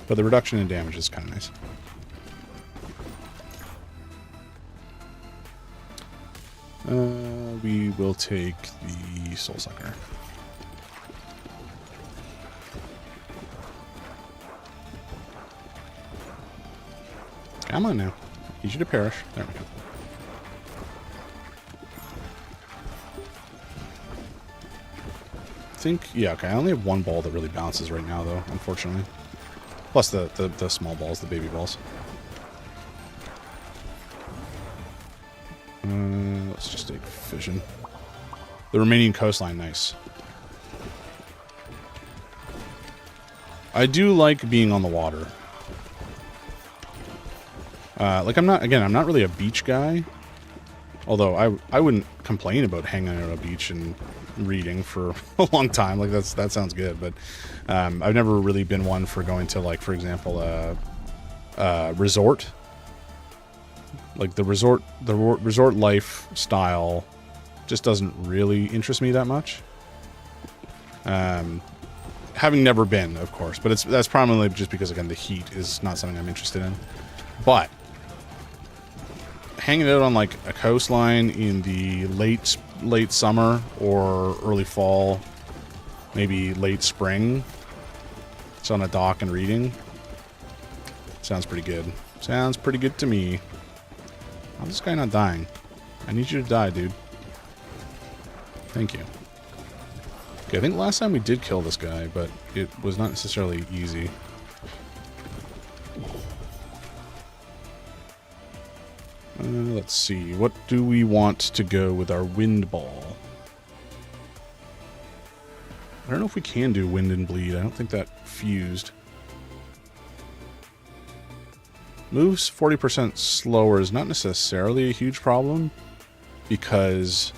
But the reduction in damage is kind of nice. We will take the Soul Sucker. Come on now. Need you to perish. There we go. I think, yeah, okay. I only have one ball that really bounces right now, though, unfortunately. Plus the small balls, the baby balls. Let's just take Fission. The remaining coastline, nice. I do like being on the water. Like I'm not really a beach guy. Although I wouldn't complain about hanging out on a beach and reading for a long time. Like that sounds good, but I've never really been one for going to, like, for example, resort. Like the resort lifestyle just doesn't really interest me that much. Having never been, of course, but that's probably just because, again, the heat is not something I'm interested in. But hanging out on, like, a coastline in the late summer or early fall, maybe late spring, it's on a dock and reading, sounds pretty good. Sounds pretty good to me. How's this guy not dying? I need you to die, dude. Thank you. Okay, I think last time we did kill this guy, but it was not necessarily easy. Let's see. What do we want to go with our wind ball? I don't know if we can do wind and bleed. I don't think that fused. Moves 40% slower is not necessarily a huge problem because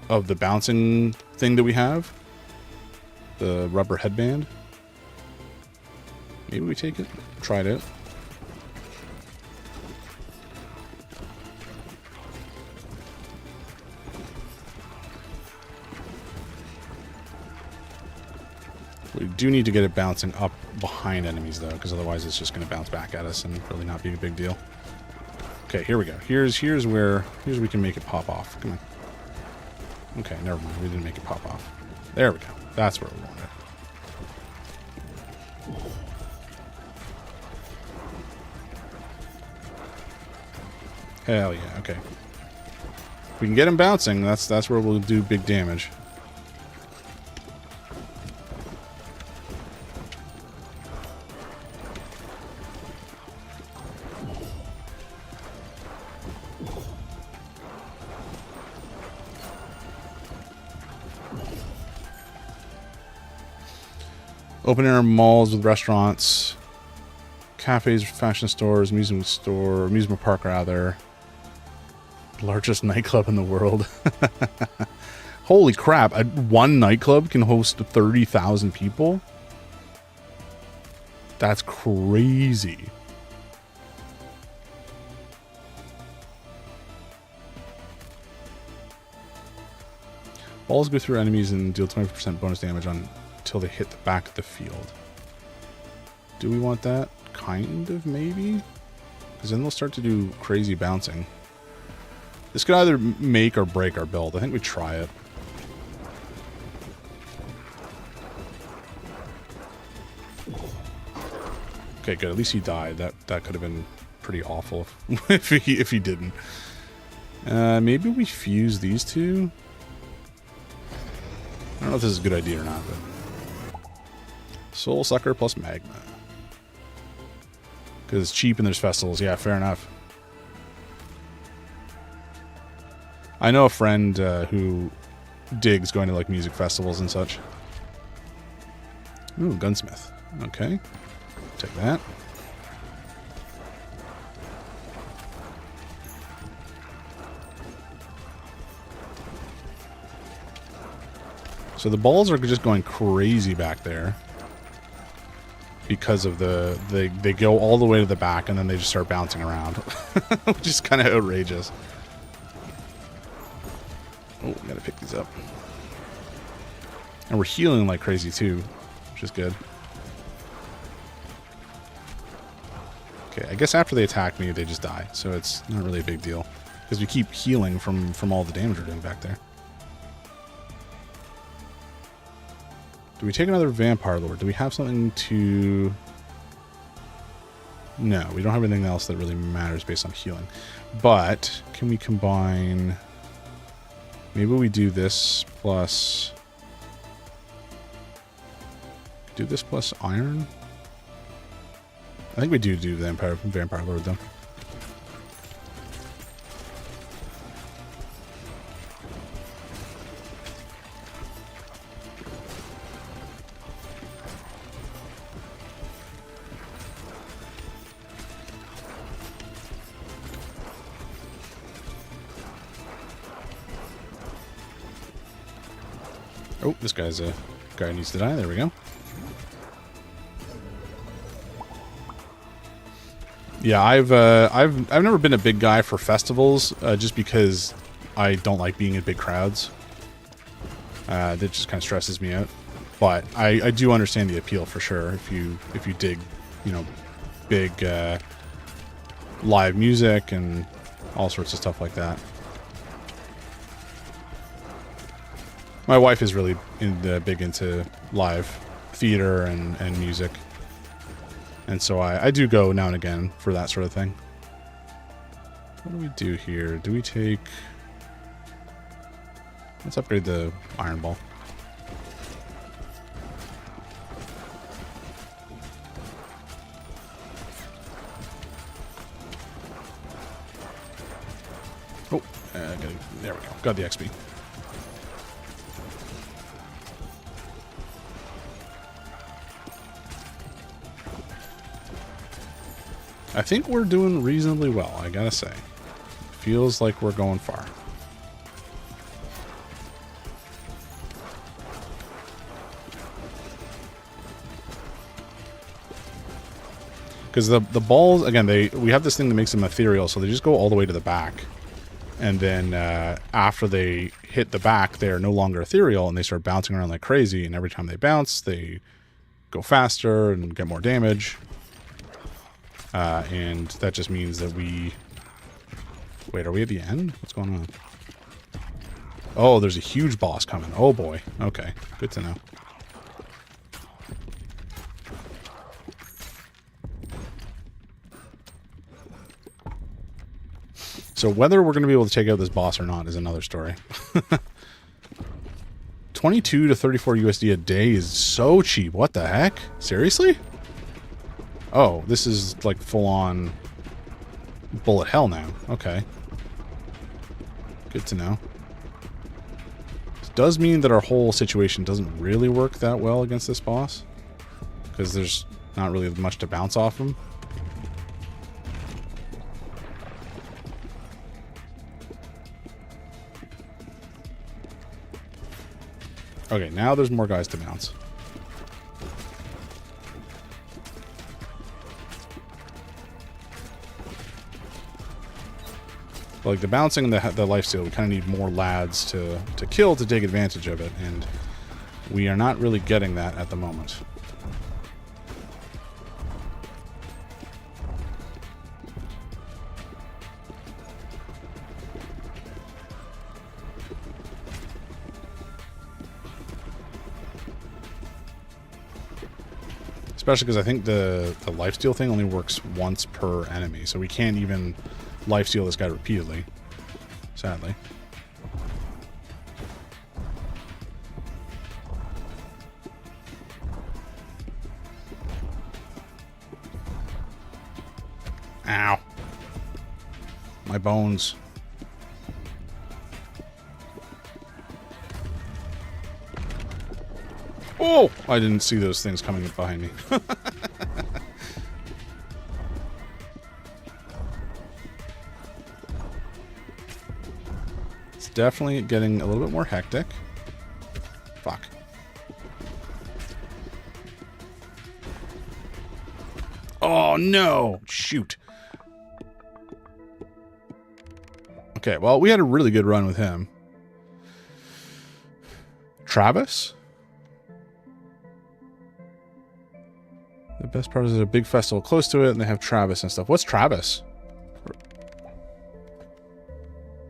of the bouncing thing that we have. The rubber headband. Maybe we take it. Try it out. We do need to get it bouncing up behind enemies, though, because otherwise it's just going to bounce back at us and really not be a big deal. Okay, here we go. Here's where we can make it pop off. Come on. Okay, never mind. We didn't make it pop off. There we go. That's where we want it. Hell yeah. Okay. If we can get him bouncing, that's where we'll do big damage. Open air malls with restaurants, cafes, fashion stores, amusement park rather. Largest nightclub in the world. Holy crap, one nightclub can host 30,000 people? That's crazy. Balls go through enemies and deal 20% bonus damage until they hit the back of the field. Do we want that? Kind of, maybe? Because then they'll start to do crazy bouncing. This could either make or break our build. I think we try it. Okay, good. At least he died. That could have been pretty awful if he didn't. Maybe we fuse these two? I don't know if this is a good idea or not, but... Soul Sucker plus Magma. Because it's cheap and there's festivals. Yeah, fair enough. I know a friend who digs going to, like, music festivals and such. Ooh, Gunsmith. Okay. Take that. So the balls are just going crazy back there because of they go all the way to the back and then they just start bouncing around, which is kind of outrageous. Oh, we gotta pick these up. And we're healing like crazy too, which is good. Okay, I guess after they attack me, they just die, so it's not really a big deal because we keep healing from all the damage we're doing back there. Do we take another Vampire Lord? Do we have something to... No, we don't have anything else that really matters based on healing. But, can we combine... Maybe we do this plus... Do this plus Iron? I think we do Vampire Lord, though. Oh, this guy's a guy who needs to die. There we go. Yeah, I've never been a big guy for festivals, just because I don't like being in big crowds. That just kind of stresses me out. But I do understand the appeal for sure. If you dig, you know, big live music and all sorts of stuff like that. My wife is really big into live theater and music. And so I do go now and again for that sort of thing. What do we do here? Do we take... Let's upgrade the Iron Ball. Oh, there we go. Got the XP. I think we're doing reasonably well, I gotta say. Feels like we're going far. Because the balls, again, we have this thing that makes them ethereal, so they just go all the way to the back. And then after they hit the back, they're no longer ethereal, and they start bouncing around like crazy, and every time they bounce, they go faster and get more damage. And that just means that we... Wait, are we at the end? What's going on? Oh, there's a huge boss coming. Oh boy. Okay, good to know. So whether we're going to be able to take out this boss or not is another story. 22 to 34 USD a day is so cheap. What the heck? Seriously? Oh, this is like full-on bullet hell now. Okay. Good to know. This does mean that our whole situation doesn't really work that well against this boss, because there's not really much to bounce off him. Okay, now there's more guys to bounce. Like the bouncing and the lifesteal, we kind of need more lads to kill to take advantage of it, and we are not really getting that at the moment. Especially because I think the lifesteal thing only works once per enemy, so we can't even lifesteal this guy repeatedly, sadly. Ow. My bones. Oh! I didn't see those things coming up behind me. definitely getting a little bit more hectic. Fuck. Oh, no! Shoot. Okay, well, we had a really good run with him. Travis? The best part is there's a big festival close to it, and they have Travis and stuff. What's Travis?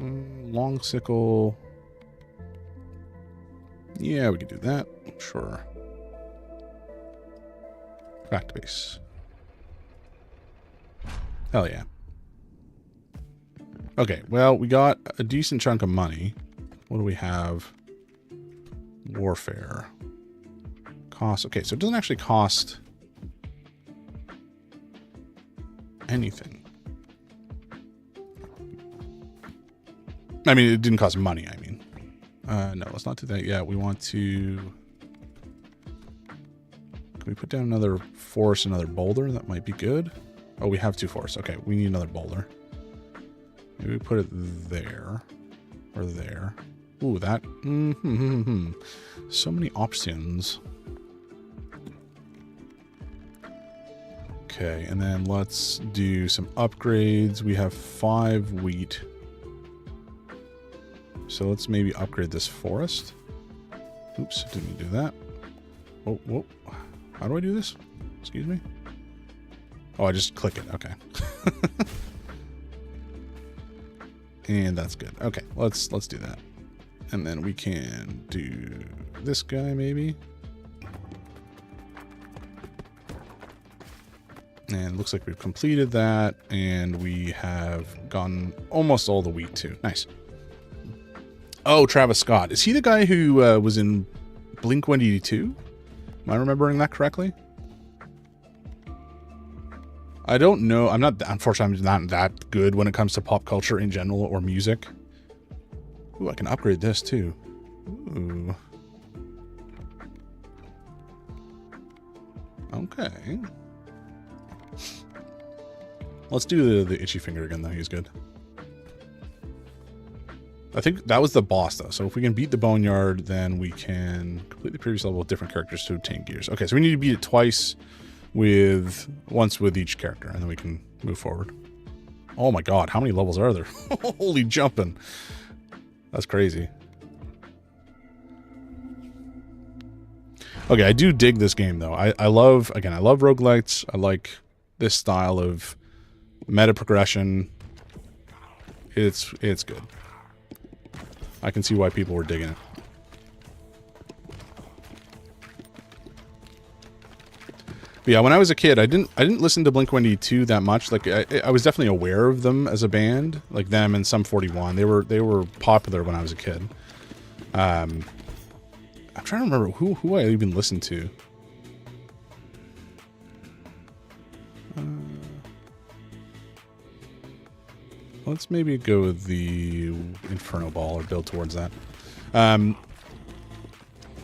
Long sickle. Yeah, we could do that. Sure. Back to base. Hell yeah. Okay, well, we got a decent chunk of money. What do we have? Warfare. Cost. Okay, so it doesn't actually cost anything. I mean, it didn't cost money, I mean. No, let's not do that yet. We want to... Can we put down another force, another boulder? That might be good. Oh, we have 2 force. Okay, we need another boulder. Maybe we put it there. Or there. Ooh, that... So many options. Okay, and then let's do some upgrades. We have 5 wheat. So let's maybe upgrade this forest. Oops, didn't do that. Oh, whoa. How do I do this? Excuse me? Oh, I just click it. Okay. And that's good. Okay, let's do that. And then we can do this guy maybe. And looks like we've completed that, and we have gotten almost all the wheat too. Nice. Oh, Travis Scott. Is he the guy who was in Blink-182? Am I remembering that correctly? I don't know. Unfortunately, I'm not that good when it comes to pop culture in general or music. Ooh, I can upgrade this too. Ooh. Okay. Let's do the itchy finger again, though. He's good. I think that was the boss, though. So if we can beat the Boneyard, then we can complete the previous level with different characters to obtain gears. Okay, so we need to beat it once with each character, and then we can move forward. Oh my god, how many levels are there? Holy jumping. That's crazy. Okay, I do dig this game, though. I love roguelites. I like this style of meta progression. It's good. I can see why people were digging it. But yeah, when I was a kid, I didn't listen to Blink-182 that much. Like I was definitely aware of them as a band, like them and Sum 41. They were popular when I was a kid. I'm trying to remember who I even listened to. Let's maybe go with the Inferno Ball or build towards that.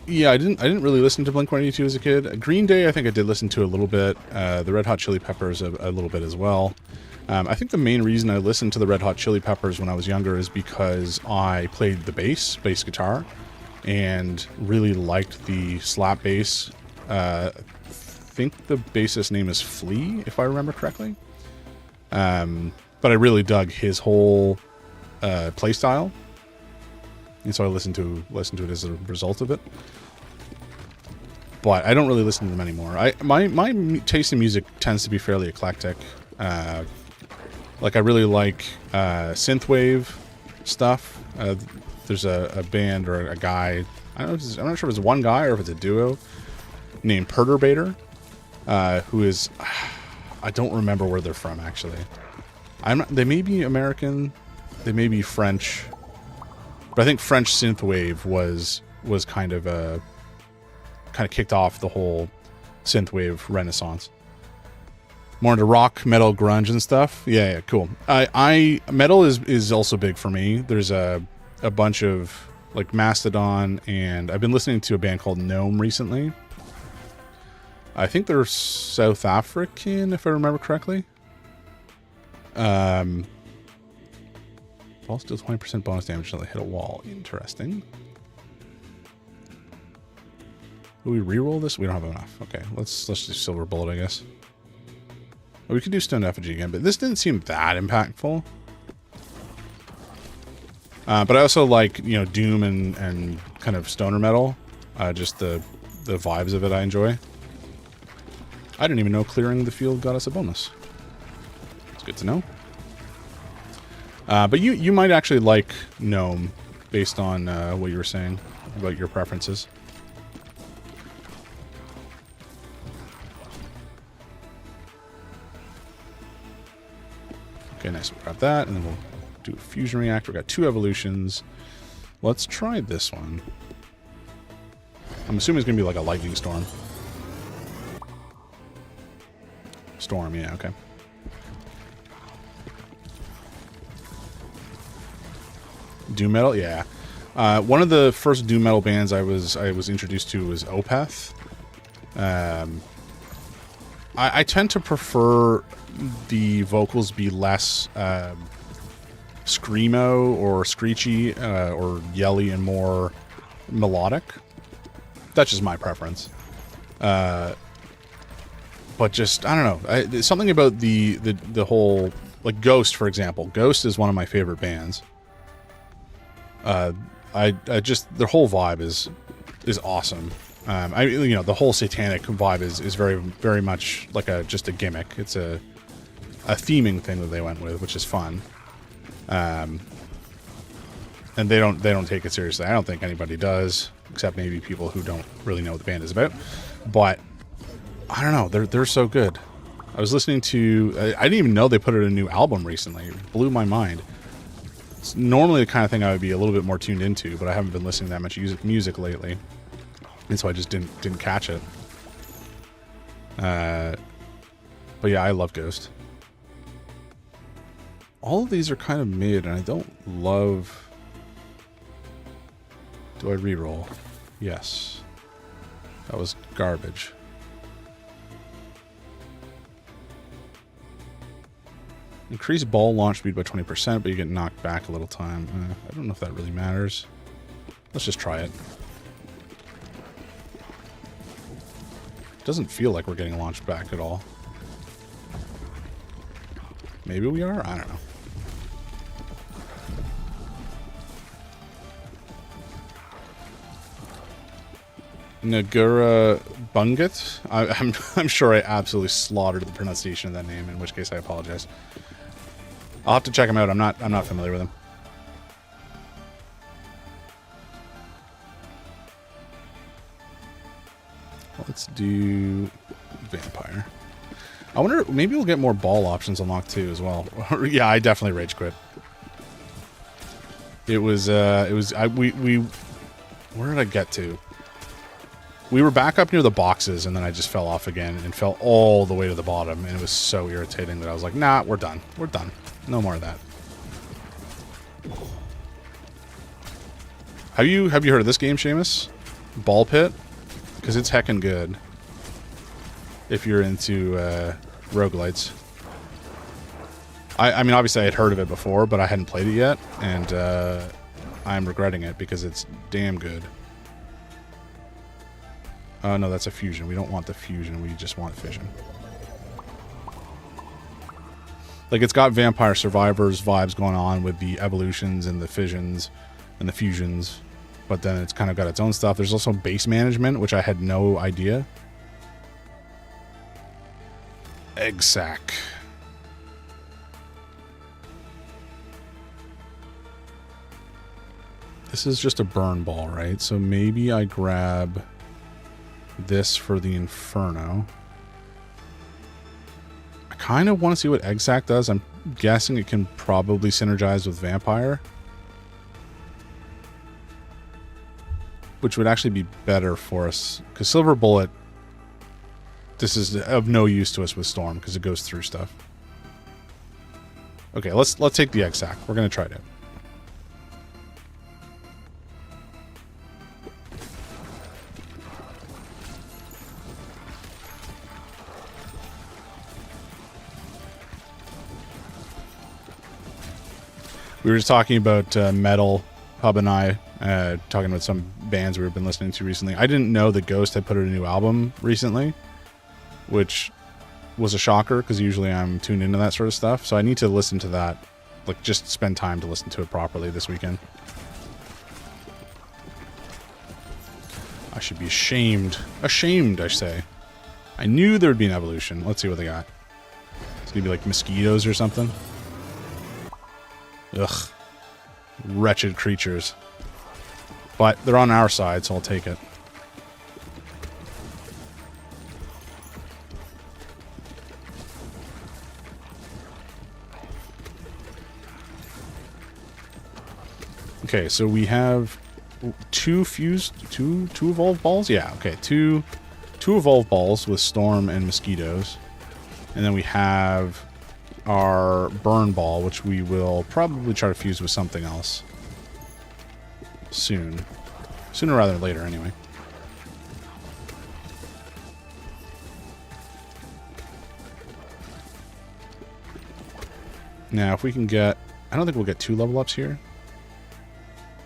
Yeah, I didn't really listen to Blink-182 as a kid. Green Day, I think I did listen to a little bit. The Red Hot Chili Peppers a little bit as well. I think the main reason I listened to the Red Hot Chili Peppers when I was younger is because I played the bass guitar, and really liked the slap bass. I think the bassist's name is Flea, if I remember correctly. But I really dug his whole play style, and so I listened to it as a result of it. But I don't really listen to them anymore. My taste in music tends to be fairly eclectic. Like I really like synthwave stuff. There's a band or a guy. I'm not sure if it's one guy or if it's a duo named Perturbator, who is I don't remember where they're from actually. They may be American, they may be French, but I think French synthwave was kind of kicked off the whole synthwave renaissance. More into rock, metal, grunge, and stuff. Yeah, cool. Metal is also big for me. There's a bunch of like Mastodon, and I've been listening to a band called Gnome recently. I think they're South African, if I remember correctly. Balls deal 20% bonus damage until they hit a wall. Interesting. Will we reroll this? We don't have enough. Okay, let's do Silver Bullet, I guess. Well, we could do Stone Effigy again, but this didn't seem that impactful. But I also like, you know, Doom and kind of Stoner Metal. Just the vibes of it I enjoy. I didn't even know clearing the field got us a bonus. It's good to know. But you might actually like Gnome based on what you were saying about your preferences. Okay, nice. We'll grab that, and then we'll do a fusion reactor. We've got 2 evolutions. Let's try this one. I'm assuming it's going to be like a lightning storm. Storm, yeah, okay. Doom Metal, yeah. One of the first Doom Metal bands I was introduced to was Opeth. I tend to prefer the vocals be less screamo or screechy or yelly and more melodic. That's just my preference. But just, I don't know. There's something about the whole, like Ghost, for example. Ghost is one of my favorite bands. I just, their whole vibe is awesome. You know, the whole satanic vibe is very, very much like just a gimmick. It's a theming thing that they went with, which is fun. And they don't take it seriously. I don't think anybody does, except maybe people who don't really know what the band is about. But I don't know, they're so good. I was listening to, I didn't even know they put out a new album recently. It blew my mind. It's normally the kind of thing I would be a little bit more tuned into, but I haven't been listening to that much music lately, and so I just didn't catch it. But yeah, I love Ghost. All of these are kind of mid, and I don't love... Do I reroll? Yes. That was garbage. Increase ball launch speed by 20%, but you get knocked back a little time. I don't know if that really matters. Let's just try it. Doesn't feel like we're getting launched back at all. Maybe we are? I don't know. Nagura Bungut? I'm sure I absolutely slaughtered the pronunciation of that name, in which case I apologize. I'll have to check him out. I'm not familiar with him. Let's do Vampire. I wonder, maybe we'll get more ball options unlocked too as well. Yeah, I definitely rage quit. Where did I get to? We were back up near the boxes, and then I just fell off again and fell all the way to the bottom, and it was so irritating that I was like, nah, we're done. We're done. No more of that. Have you heard of this game, Seamus? Ball Pit? Because it's heckin' good. If you're into roguelites. I mean, obviously I had heard of it before, but I hadn't played it yet, and I'm regretting it because it's damn good. Oh, no, that's a fusion. We don't want the fusion. We just want fission. Like, it's got Vampire Survivors vibes going on with the evolutions and the fissions and the fusions. But then it's kind of got its own stuff. There's also base management, which I had no idea. Egg sack. This is just a burn ball, right? So maybe I grab this for the Inferno. I kind of want to see what Egg Sack does. I'm guessing it can probably synergize with Vampire, which would actually be better for us, because Silver Bullet, this is of no use to us with Storm because it goes through stuff. Okay, let's take the Egg Sack. We're gonna try it out. We were just talking about metal, Hub and I, talking about some bands we've been listening to recently. I didn't know that Ghost had put out a new album recently, which was a shocker because usually I'm tuned into that sort of stuff. So I need to listen to that, like just spend time to listen to it properly this weekend. I should be ashamed. Ashamed, I say. I knew there would be an evolution. Let's see what they got. It's gonna be like mosquitoes or something. Ugh. Wretched creatures. But they're on our side, so I'll take it. Okay, so we have two evolved balls? Yeah, okay. Two evolved balls with storm and mosquitoes. And then we have our burn ball, which we will probably try to fuse with something else soon. Sooner rather than later, anyway. Now, if we can get... I don't think we'll get 2 level ups here.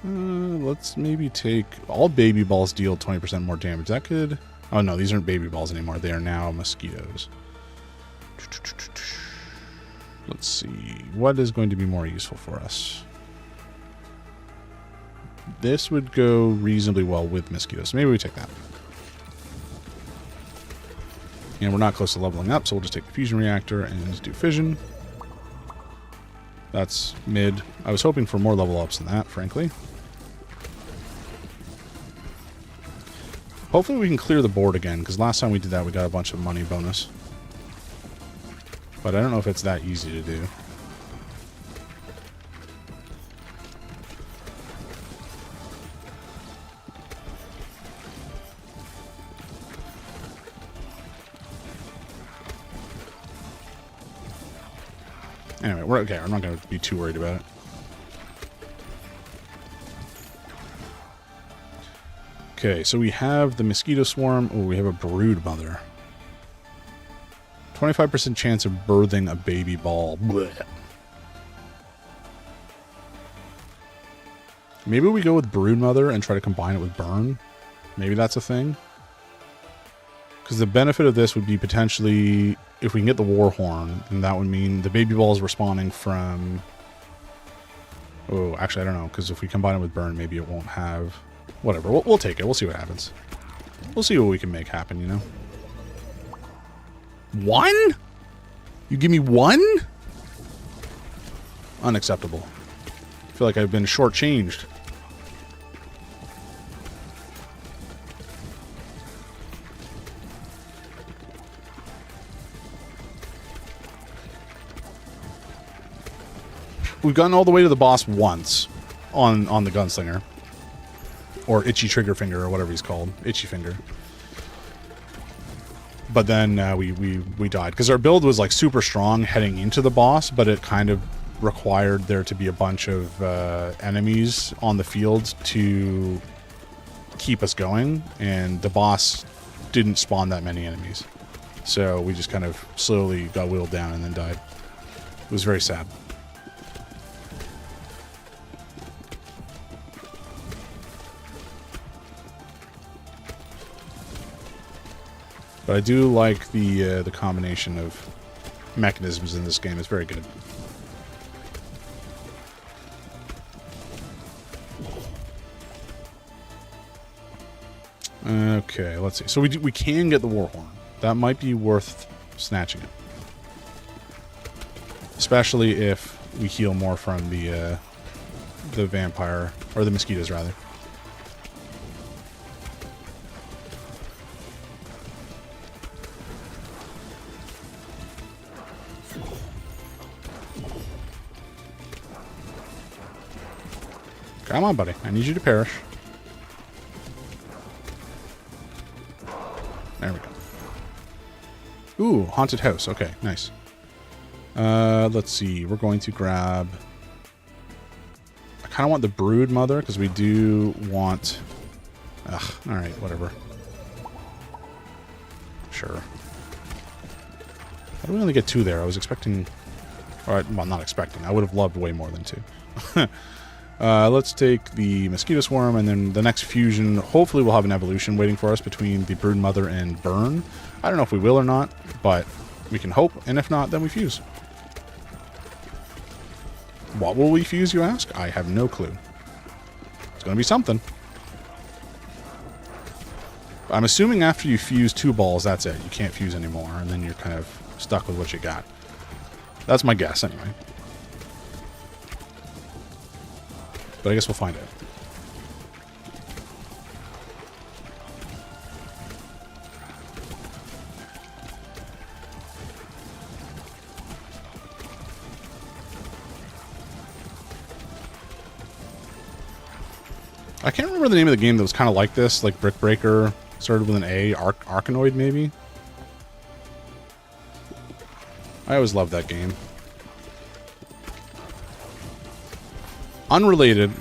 Let's maybe take... All baby balls deal 20% more damage. That could... Oh, no, these aren't baby balls anymore. They are now mosquitoes. Let's see. What is going to be more useful for us? This would go reasonably well with mosquitoes. So maybe we take that. And we're not close to leveling up, so we'll just take the fusion reactor and do fission. That's mid. I was hoping for more level ups than that, frankly. Hopefully we can clear the board again, because last time we did that we got a bunch of money bonus. But I don't know if it's that easy to do. Anyway, we're okay. I'm not going to be too worried about it. Okay, so we have the mosquito swarm. Oh, we have a brood mother. 25% chance of birthing a baby ball. Blech. Maybe we go with brood mother and try to combine it with burn. Maybe that's a thing. Because the benefit of this would be potentially, if we can get the war horn, then that would mean the baby ball is respawning from... Oh, actually, I don't know. Because if we combine it with burn, maybe it won't have... Whatever. We'll take it. We'll see what happens. We'll see what we can make happen, you know? 1? You give me 1? Unacceptable. I feel like I've been shortchanged. We've gotten all the way to the boss once on the gunslinger. Or Itchy Trigger Finger, or whatever he's called. Itchy Finger. But then we died. Because our build was like super strong heading into the boss, but it kind of required there to be a bunch of enemies on the field to keep us going. And the boss didn't spawn that many enemies. So we just kind of slowly got whittled down and then died. It was very sad. But I do like the combination of mechanisms in this game. It's very good. Okay, let's see. So we can get the Warhorn. That might be worth snatching it. Especially if we heal more from the vampire, or the mosquitoes rather. Come on, buddy. I need you to perish. There we go. Ooh, haunted house. Okay, nice. Let's see. We're going to grab... I kind of want the brood mother, because we do want... Ugh, alright, whatever. Sure. How do we only get 2 there? I was expecting... Or, well, not expecting. I would have loved way more than 2. Let's take the mosquito swarm, and then the next fusion, hopefully we'll have an evolution waiting for us between the brood mother and burn. I don't know if we will or not, but we can hope, and if not, then we fuse. What will we fuse, you ask? I have no clue. It's going to be something. I'm assuming after you fuse 2 balls, that's it. You can't fuse anymore, and then you're kind of stuck with what you got. That's my guess, anyway. But I guess we'll find out. I can't remember the name of the game that was kind of like this, like Brick Breaker, started with an A, Arkanoid maybe? I always loved that game. Unrelated,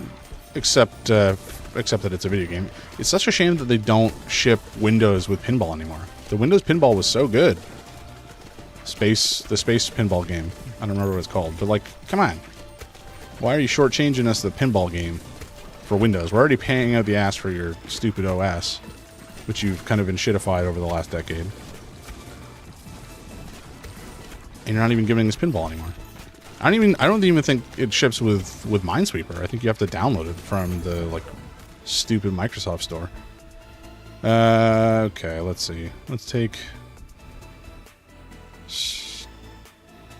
except that it's a video game. It's such a shame that they don't ship Windows with pinball anymore. The Windows pinball was so good. The space pinball game. I don't remember what it's called, but like, come on. Why are you shortchanging us the pinball game for Windows? We're already paying out the ass for your stupid OS, which you've kind of been shitified over the last decade. And you're not even giving us pinball anymore. I don't even think it ships with Minesweeper. I think you have to download it from the like stupid Microsoft store. Okay, let's see. Let's take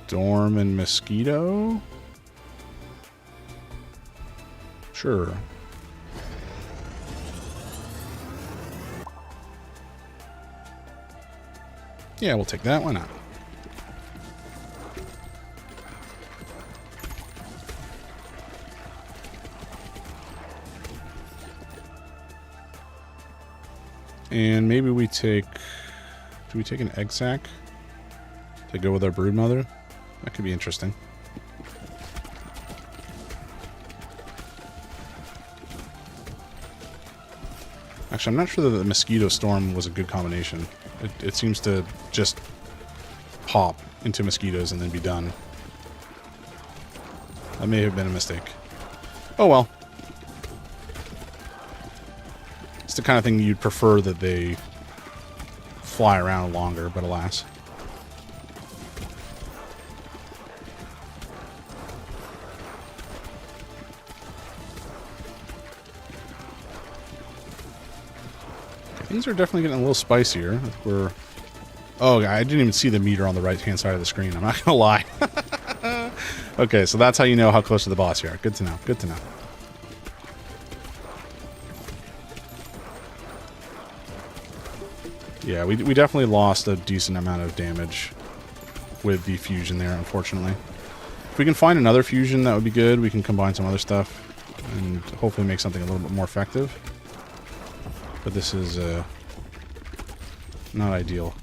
Storm and Mosquito. Sure. Yeah, we'll take that. Why not? And maybe we take... Do we take an egg sac to go with our brood mother? That could be interesting. Actually, I'm not sure that the mosquito storm was a good combination. It seems to just pop into mosquitoes and then be done. That may have been a mistake. Oh well. It's the kind of thing you'd prefer that they fly around longer, but alas. Things are definitely getting a little spicier. I think we're... Oh, I didn't even see the meter on the right-hand side of the screen. I'm not gonna lie. Okay, so that's how you know how close to the boss you are. Good to know. Good to know. Yeah, we definitely lost a decent amount of damage with the fusion there, unfortunately. If we can find another fusion, that would be good. We can combine some other stuff and hopefully make something a little bit more effective. But this is not ideal.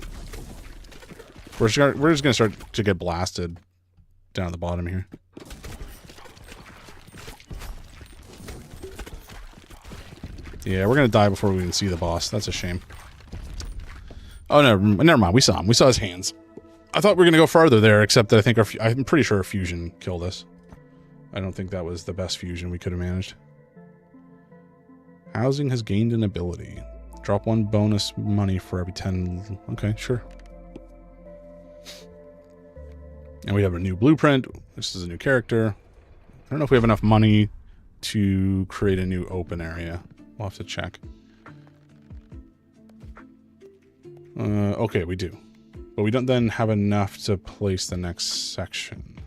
We're just going to start to get blasted down at the bottom here. Yeah, we're going to die before we even see the boss. That's a shame. Oh, no, never mind. We saw him. We saw his hands. I thought we were going to go farther there, except that I think I'm pretty sure our fusion killed us. I don't think that was the best fusion we could have managed. Housing has gained an ability. Drop 1 bonus money for every 10... Okay, sure. And we have a new blueprint. This is a new character. I don't know if we have enough money to create a new open area. We'll have to check. Okay, we do. But we don't then have enough to place the next section.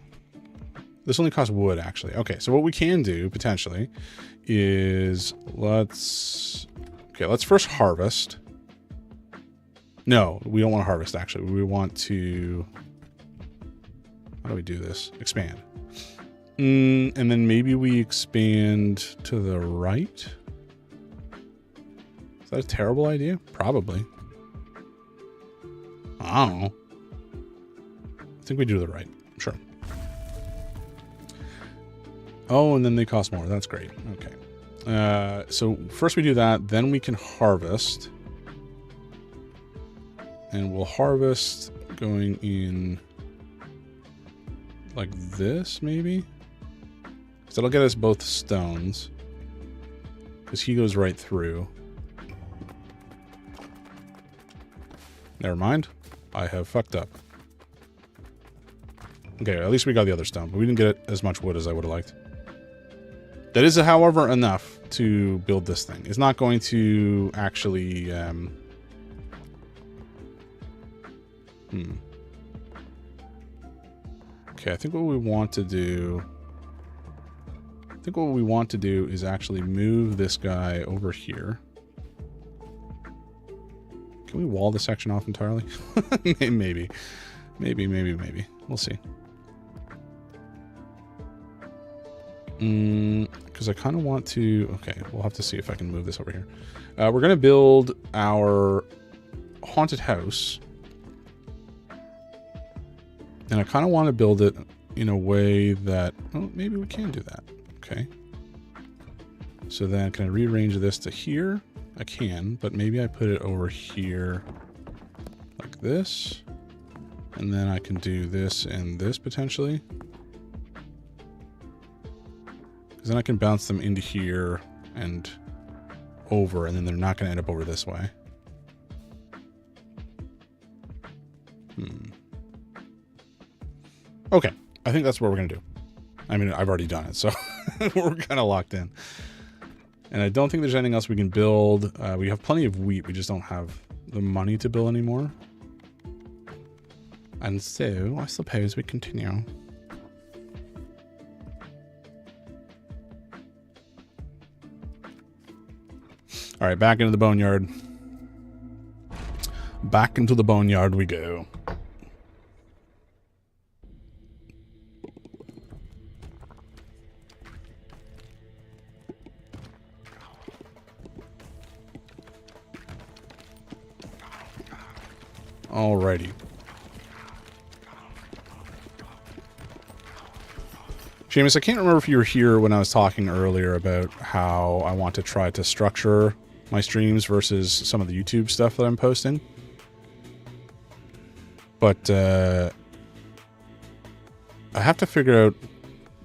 This only costs wood, actually. Okay, so what we can do, potentially, is let's first harvest. No, we don't want to harvest, actually. We want to... How do we do this? Expand. And then maybe we expand to the right? Is that a terrible idea? Probably. I don't know. I think we do the right. Sure. Oh, and then they cost more. That's great. Okay. So first we do that, then we can harvest. And we'll harvest going in like this, maybe? So that'll get us both stones. Because he goes right through. Never mind. I have fucked up. Okay, at least we got the other stone, but we didn't get as much wood as I would have liked. That is, however, enough to build this thing. It's not going to actually... Okay, I think what we want to do... is actually move this guy over here. Can we wall this section off entirely? Maybe. Maybe. We'll see. Because I kind of want to... Okay, we'll have to see if I can move this over here. We're going to build our haunted house. And I kind of want to build it in a way that... Oh, maybe we can do that. Okay. So then can I rearrange this to here? I can, but maybe I put it over here like this. And then I can do this and this potentially. Because then I can bounce them into here and over, and then they're not going to end up over this way. Okay, I think that's what we're going to do. I mean, I've already done it, so we're kind of locked in. And I don't think there's anything else we can build. We have plenty of wheat. We just don't have the money to build anymore. And so, I suppose we continue. All right, back into the boneyard. Back into the boneyard we go. Alrighty. Seamus, I can't remember if you were here when I was talking earlier about how I want to try to structure my streams versus some of the YouTube stuff that I'm posting. But I have to figure out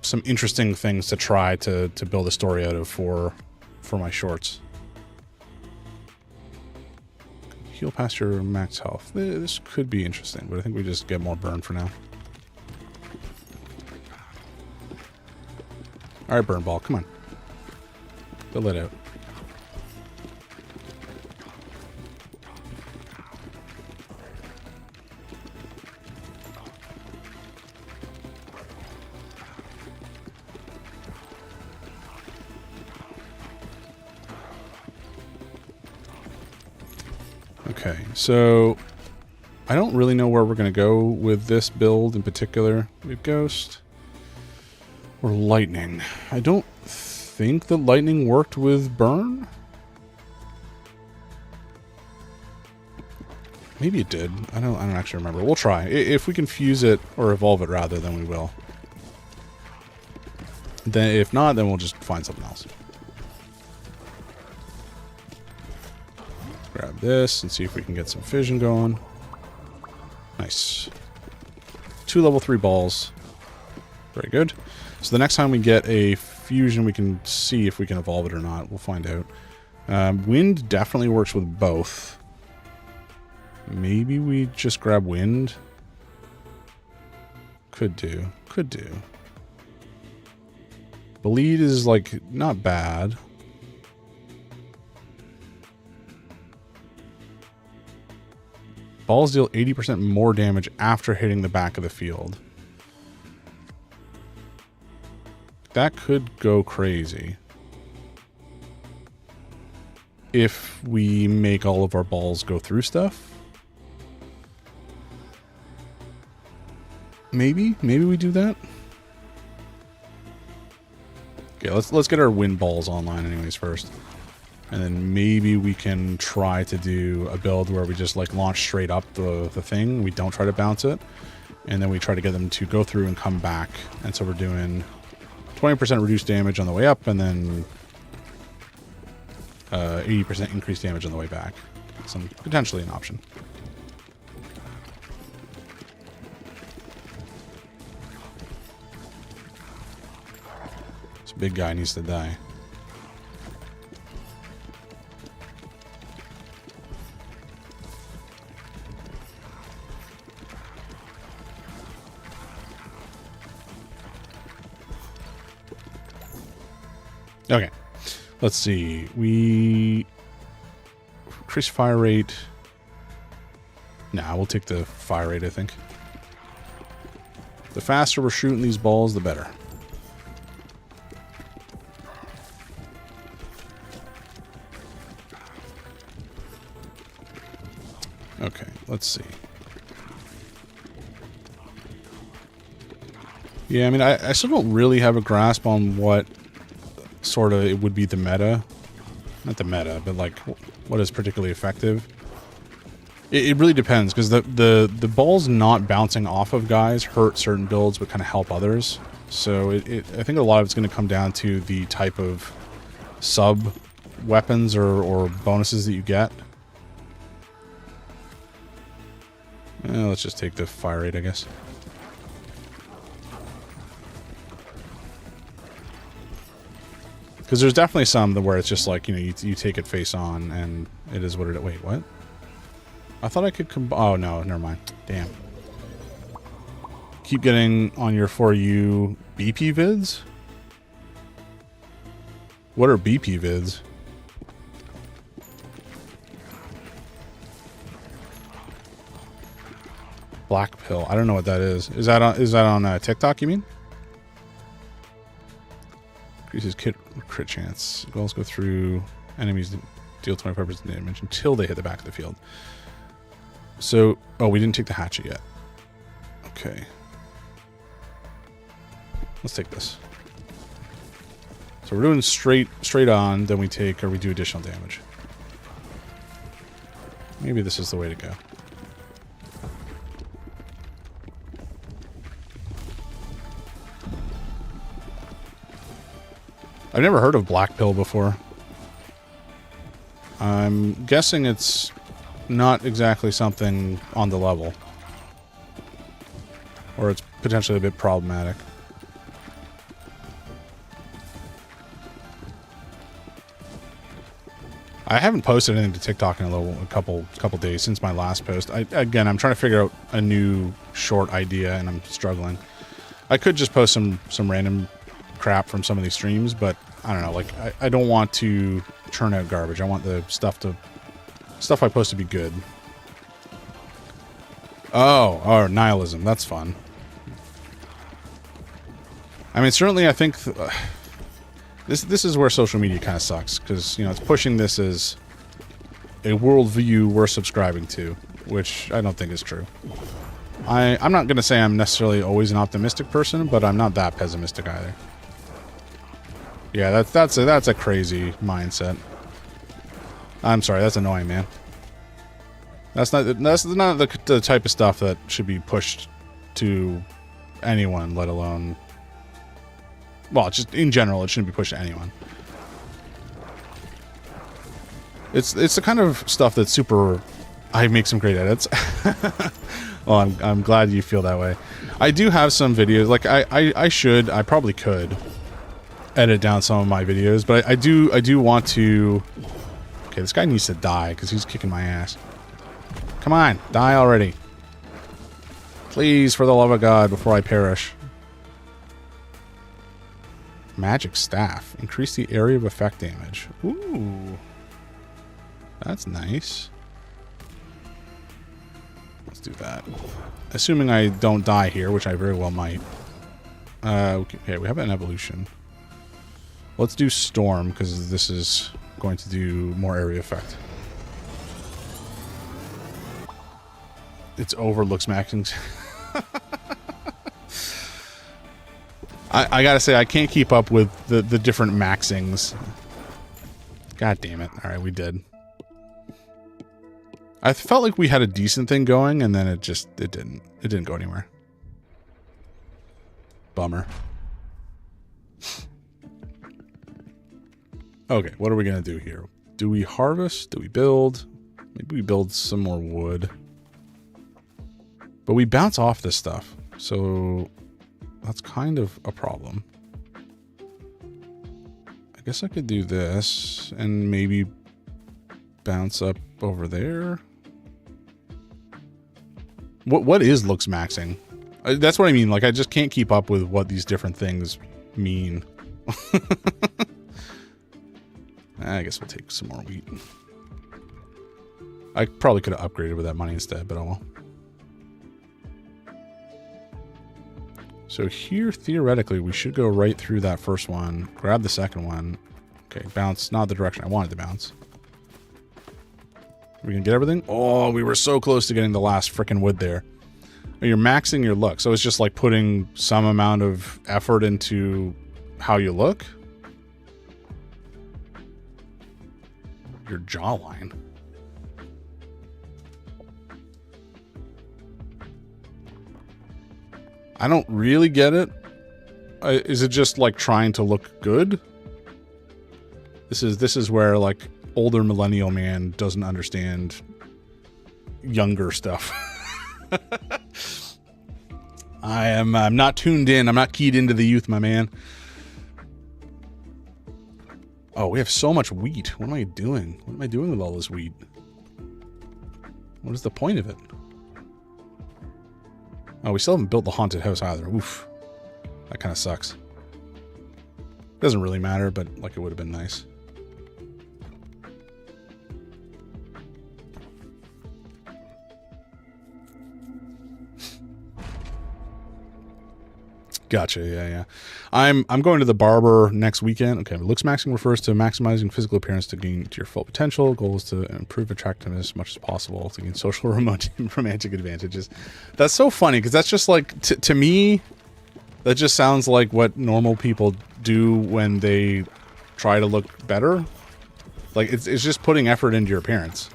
some interesting things to try to build a story out of for my shorts. Heal past your max health. This could be interesting, but I think we just get more burn for now. Alright, burn ball, come on. Fill it out. Okay, so I don't really know where we're going to go with this build in particular. We have Ghost or Lightning. I don't think that Lightning worked with Burn. Maybe it did. I don't actually remember. We'll try. If we can fuse it or evolve it rather, then we will. Then if not, then we'll just find something else. Grab this and see if we can get some fission going. Nice. 2 level 3 balls. Very good. So the next time we get a fusion, we can see if we can evolve it or not. We'll find out. Wind definitely works with both. Maybe we just grab wind. Could do. Could do. Bleed is, like, not bad. Balls deal 80% more damage after hitting the back of the field. That could go crazy. If we make all of our balls go through stuff. Maybe we do that. Okay, let's get our wind balls online anyways first. And then maybe we can try to do a build where we just like launch straight up the thing. We don't try to bounce it. And then we try to get them to go through and come back. And so we're doing 20% reduced damage on the way up and then 80% increased damage on the way back. Some potentially an option. This big guy needs to die. Okay, let's see. We increase fire rate. Nah, we'll take the fire rate, I think. The faster we're shooting these balls, the better. Okay, let's see. Yeah, I mean, I still don't really have a grasp on what sort of it would be the meta. Not the meta, but like what is particularly effective. It really depends, because the balls not bouncing off of guys hurt certain builds but kind of help others. So I think a lot of it's going to come down to the type of sub weapons or bonuses that you get. Let's just take the fire rate, I guess. Because there's definitely some where it's just like, you know, you take it face on and it is what it is. Wait, what? I thought I could oh, no, never mind. Damn. Keep getting on your For You BP vids? What are BP vids? Black pill. I don't know what that is. Is that on TikTok, you mean? Increases crit chance. Balls go through enemies, deal 25% damage until they hit the back of the field. So, oh, we didn't take the hatchet yet. Okay. Let's take this. So we're doing straight on, then we take, or we do additional damage. Maybe this is the way to go. I've never heard of black pill before. I'm guessing it's not exactly something on the level. Or it's potentially a bit problematic. I haven't posted anything to TikTok in a couple days since my last post. Again, I'm trying to figure out a new short idea and I'm struggling. I could just post some random crap from some of these streams, but I don't know, like I don't want to churn out garbage. I want the stuff I post to be good. Oh, nihilism. That's fun. I mean, certainly I think this is where social media kind of sucks, because, you know, it's pushing this as a worldview we're subscribing to, which I don't think is true. I'm not going to say I'm necessarily always an optimistic person, but I'm not that pessimistic either. Yeah, that's a crazy mindset. I'm sorry, that's annoying, man. That's not the type of stuff that should be pushed to anyone, let alone, well, just in general, it shouldn't be pushed to anyone. It's the kind of stuff that's super. I make some great edits. Well, I'm glad you feel that way. I do have some videos, like I probably could edit down some of my videos, but I do want to. Okay, this guy needs to die because he's kicking my ass. Come on, die already. Please, for the love of God, before I perish. Magic staff. Increase the area of effect damage. Ooh. That's nice. Let's do that. Assuming I don't die here, which I very well might. Okay, we have an evolution. Let's do Storm, because this is going to do more area effect. Its overlooks maxings. I gotta say, I can't keep up with the different maxings. God damn it. Alright, we did. I felt like we had a decent thing going, and then it didn't go anywhere. Bummer. Okay, what are we gonna do here? Do we harvest? Do we build? Maybe we build some more wood. But we bounce off this stuff, so that's kind of a problem. guess I could do this and maybe bounce up over there. What is looks maxing? That's what I mean. Like, I just can't keep up with what these different things mean. I guess we'll take some more wheat. I probably could have upgraded with that money instead, but oh well. So here, theoretically, we should go right through that first one, grab the second one. Okay, bounce, not the direction I wanted to bounce. We can get everything? Oh, we were so close to getting the last frickin' wood there. You're maxing your look, so it's just like putting some amount of effort into how you look. Your jawline. I don't really get it. Is it just like trying to look good? This is where like older millennial man doesn't understand younger stuff. I'm not tuned in. I'm not keyed into the youth, my man. Oh, we have so much wheat. What am I doing? What am I doing with all this wheat? What is the point of it? Oh, we still haven't built the haunted house either. Oof. That kind of sucks. Doesn't really matter, but like it would have been nice. Gotcha. Yeah. I'm going to the barber next weekend. Okay, looks maxing refers to maximizing physical appearance to gain to your full potential. Goal is to improve attractiveness as much as possible to gain social romantic advantages. That's so funny because that's just like to me, that just sounds like what normal people do when they try to look better. Like it's just putting effort into your appearance.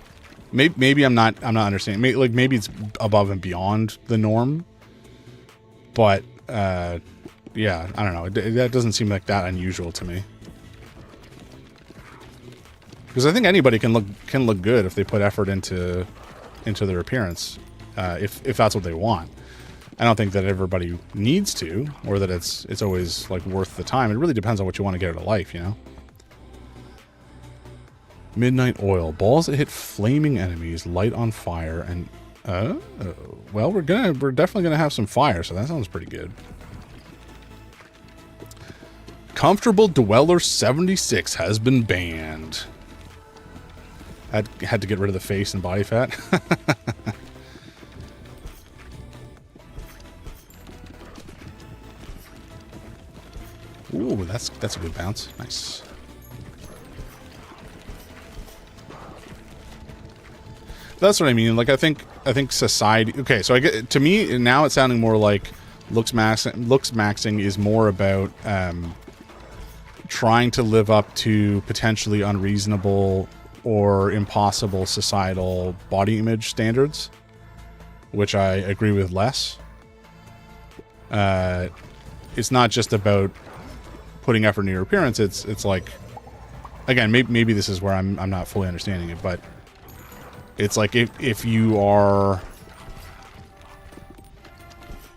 Maybe I'm not understanding. Maybe it's above and beyond the norm, but. Yeah, I don't know. That doesn't seem like that unusual to me. Because I think anybody can look good if they put effort into their appearance, if that's what they want. I don't think that everybody needs to, or that it's always like worth the time. It really depends on what you want to get out of life, you know. Midnight oil balls that hit flaming enemies, light on fire, and well, we're definitely gonna have some fire, so that sounds pretty good. Comfortable Dweller 76 has been banned. Had to get rid of the face and body fat. Ooh, that's a good bounce. Nice. That's what I mean. Like I think society. Okay, so to me now it's sounding more like looks maxing is more about trying to live up to potentially unreasonable or impossible societal body image standards, which I agree with less. It's not just about putting effort into your appearance. It's like, again, maybe this is where I'm not fully understanding it, but it's like if you are,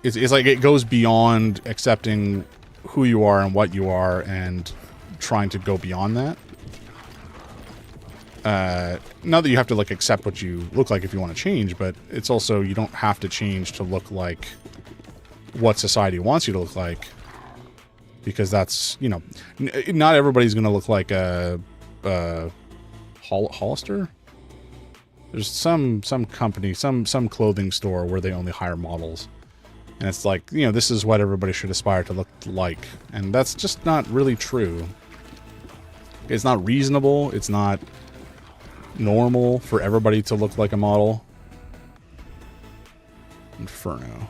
it's like it goes beyond accepting who you are and what you are and trying to go beyond that. Not that you have to like accept what you look like if you want to change, but it's also you don't have to change to look like what society wants you to look like, because that's, you know, not everybody's going to look like a Hollister. There's some company, some clothing store where they only hire models. And it's like, you know, this is what everybody should aspire to look like. And that's just not really true. It's not reasonable. It's not normal for everybody to look like a model. Inferno.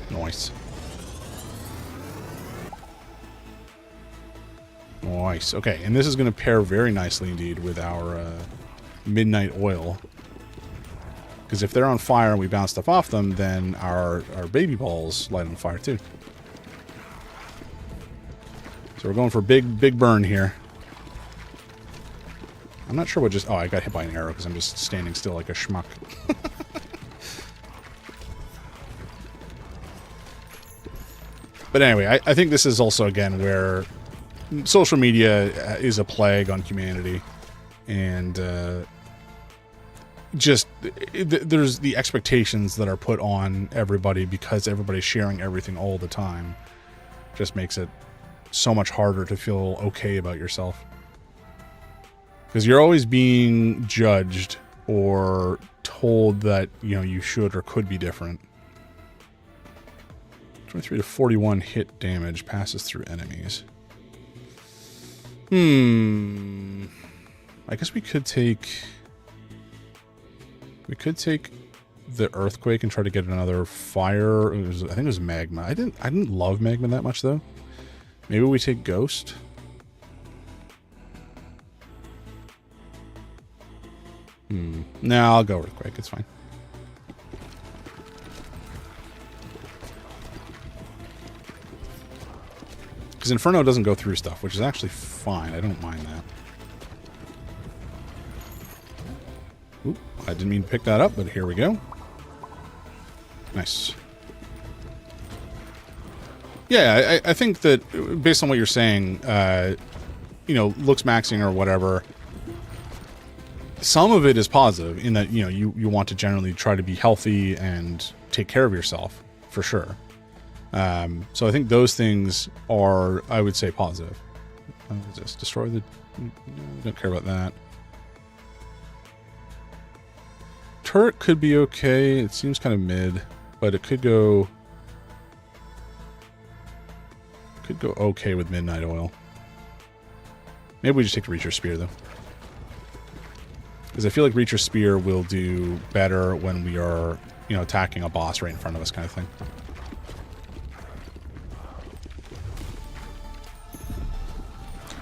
Nice. Nice. Okay, and this is going to pair very nicely indeed with our midnight oil. Because if they're on fire and we bounce stuff off them, then our baby balls light on fire too. So we're going for big burn here. I'm not sure what just... Oh, I got hit by an arrow because I'm just standing still like a schmuck. But anyway, I think this is also, again, where social media is a plague on humanity, and there's the expectations that are put on everybody because everybody's sharing everything all the time. Just makes it so much harder to feel okay about yourself, because you're always being judged or told that, you know, you should or could be different. 23 to 41 hit damage passes through enemies. I guess we could take the earthquake and try to get another fire. I think it was magma. I didn't love magma that much though. Maybe we take ghost. No, I'll go earthquake. It's fine. Because Inferno doesn't go through stuff, which is actually fine. I don't mind that. Oop, I didn't mean to pick that up, but here we go. Nice. Yeah, I think that based on what you're saying, you know, looks maxing or whatever, some of it is positive in that, you know, you want to generally try to be healthy and take care of yourself, for sure. So I think those things are, I would say, positive. Just destroy the... Don't care about that. Turret could be okay. It seems kind of mid, but it could go... Could go okay with Midnight Oil. Maybe we just take the Reacher Spear, though. Because I feel like Reacher Spear will do better when we are, you know, attacking a boss right in front of us, kind of thing.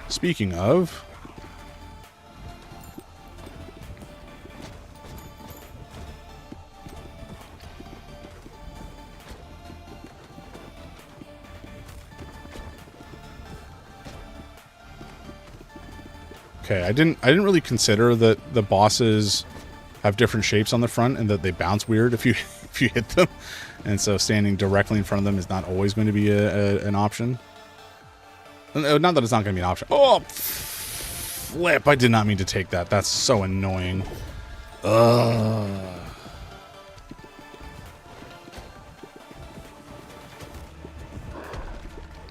Speaking of... Okay, I didn't really consider that the bosses have different shapes on the front and that they bounce weird if you if you hit them, and so standing directly in front of them is not always going to be an option. Not that it's not going to be an option. Oh, flip! I did not mean to take that. That's so annoying. Ugh.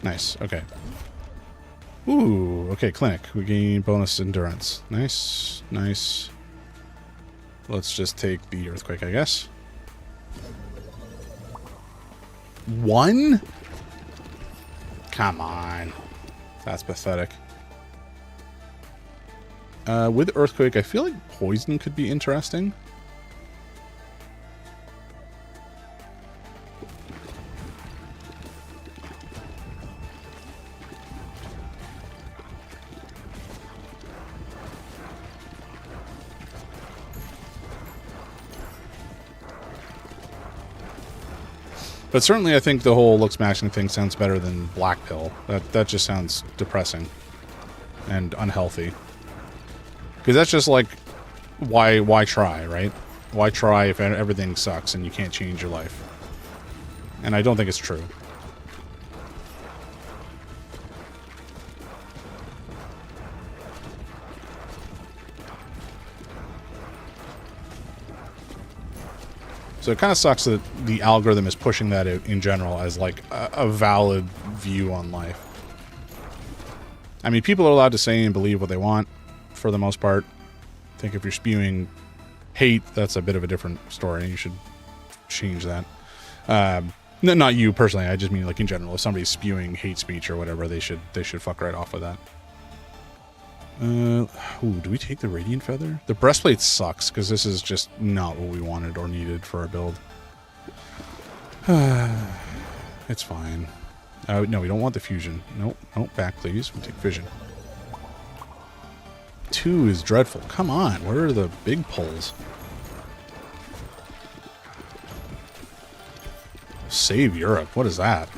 Nice. Okay. Ooh, okay, clinic. We gain bonus endurance. Nice, nice. Let's just take the earthquake, I guess. 1? Come on. That's pathetic. With earthquake, I feel like poison could be interesting. But certainly I think the whole looks maxing thing sounds better than Black Pill. That just sounds depressing and unhealthy. Because that's just like, why try, right? Why try if everything sucks and you can't change your life? And I don't think it's true. So it kind of sucks that the algorithm is pushing that out in general as like a valid view on life. I mean, people are allowed to say and believe what they want for the most part. I think if you're spewing hate, that's a bit of a different story. You should change that. No, not you personally. I just mean like in general. If somebody's spewing hate speech or whatever, they should fuck right off with that. Ooh, do we take the Radiant Feather? The breastplate sucks, because this is just not what we wanted or needed for our build. It's fine. No, we don't want the fusion. Nope, nope, back please. We'll take vision. 2 is dreadful. Come on, where are the big pulls? Save Europe, what is that?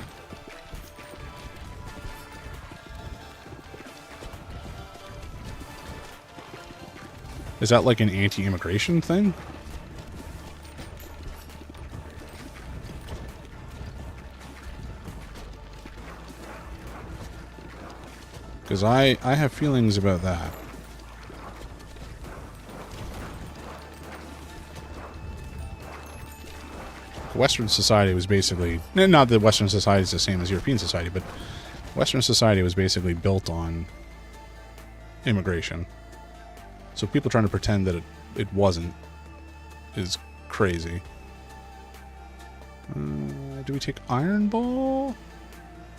Is that like an anti-immigration thing? Because I have feelings about that. Western society was basically... Not that Western society is the same as European society, but Western society was basically built on immigration. So people trying to pretend that it wasn't is crazy. Do we take Iron Ball?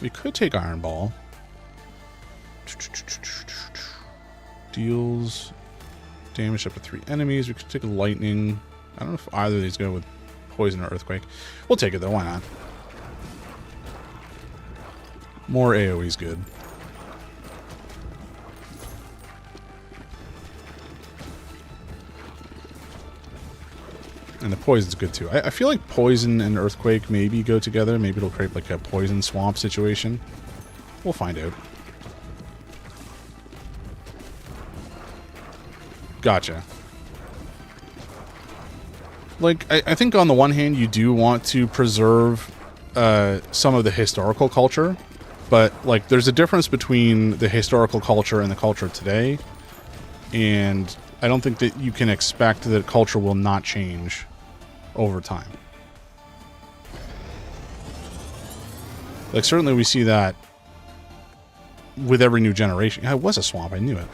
We could take Iron Ball. Deals damage up to 3 enemies. We could take a Lightning. I don't know if either of these go with Poison or Earthquake. We'll take it though, why not? More AoE's good. And the Poison's good too. I feel like Poison and Earthquake maybe go together. Maybe it'll create like a Poison Swamp situation. We'll find out. Gotcha. Like, I think on the one hand, you do want to preserve some of the historical culture, but, like, there's a difference between the historical culture and the culture today, and I don't think that you can expect that culture will not change over time. Like, certainly we see that with every new generation. It was a swamp, I knew it.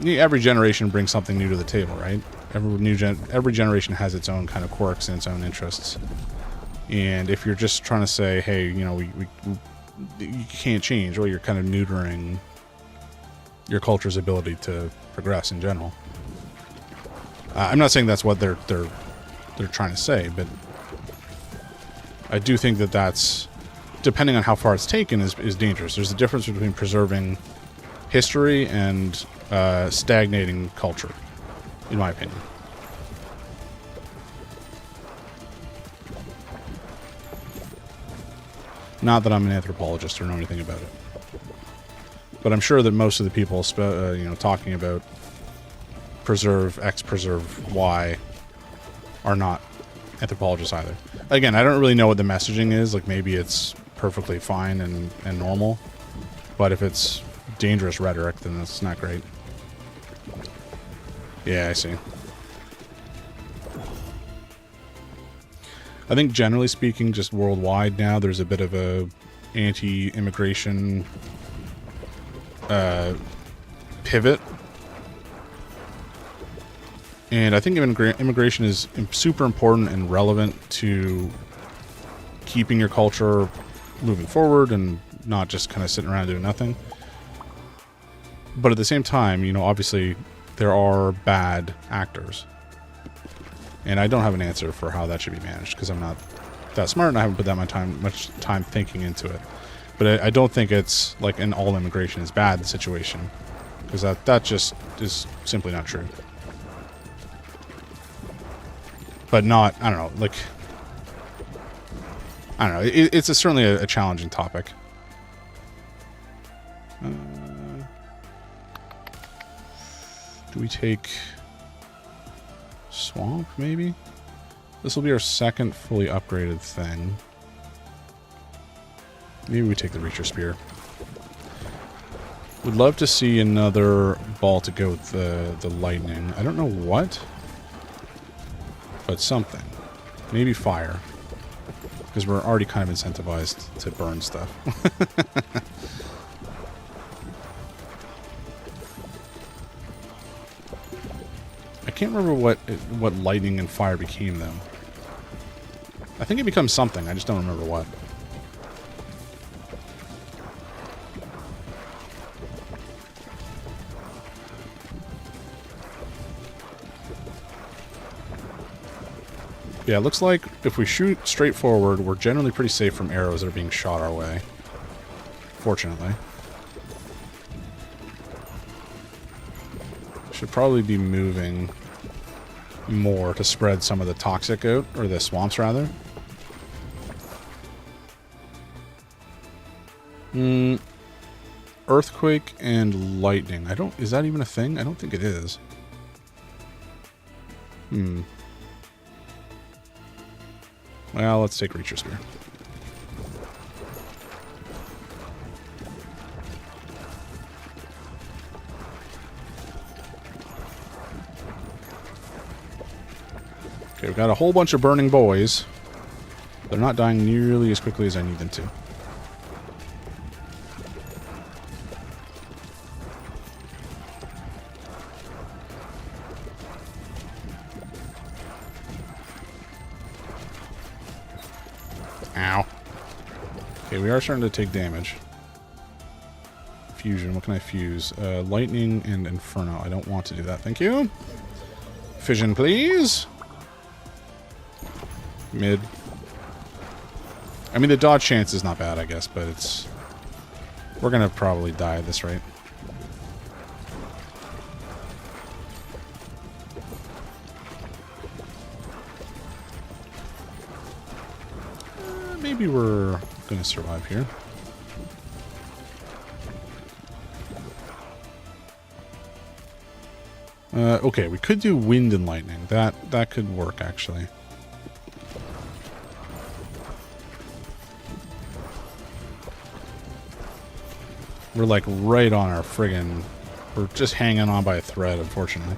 Every generation brings something new to the table, right? Every generation has its own kind of quirks and its own interests. And if you're just trying to say, hey, you know, you can't change, well, you're kind of neutering your culture's ability to progress in general. I'm not saying that's what they're trying to say, but I do think that that's, depending on how far it's taken, is dangerous. There's a difference between preserving history and stagnating culture, in my opinion. Not that I'm an anthropologist or know anything about it, but I'm sure that most of the people, talking about preserve X, preserve Y, are not anthropologists either. Again, I don't really know what the messaging is. Like, maybe it's perfectly fine and normal, but if it's dangerous rhetoric, then that's not great. Yeah, I see. I think generally speaking, just worldwide now, there's a bit of a anti-immigration pivot. And I think immigration is super important and relevant to keeping your culture moving forward and not just kind of sitting around doing nothing. But at the same time, you know, obviously there are bad actors. And I don't have an answer for how that should be managed because I'm not that smart and I haven't put that much time thinking into it. But I don't think it's like an all immigration is bad situation, because that just is simply not true. But not, I don't know, like, I don't know. It's certainly a challenging topic. Do we take Swamp, maybe? This will be our second fully upgraded thing. Maybe we take the Reacher Spear. Would love to see another ball to go with the lightning. I don't know what, but something. Maybe fire. Because we're already kind of incentivized to burn stuff. I can't remember what lightning and fire became, though. I think it becomes something. I just don't remember what. Yeah, it looks like if we shoot straight forward, we're generally pretty safe from arrows that are being shot our way. Fortunately. Should probably be moving more to spread some of the toxic out, or the swamps rather. Earthquake and lightning. Is that even a thing? I don't think it is. Well, let's take Reacher Spear. Okay, we've got a whole bunch of burning boys. They're not dying nearly as quickly as I need them to. Ow. Okay, we are starting to take damage. Fusion, what can I fuse? Lightning and Inferno. I don't want to do that, thank you. Fission, please. Mid. I mean, the dodge chance is not bad, I guess, but it's... We're gonna probably die at this rate. Maybe we're gonna survive here. Okay, we could do wind and lightning. That could work, actually. We're like right on our friggin'... We're just hanging on by a thread, unfortunately.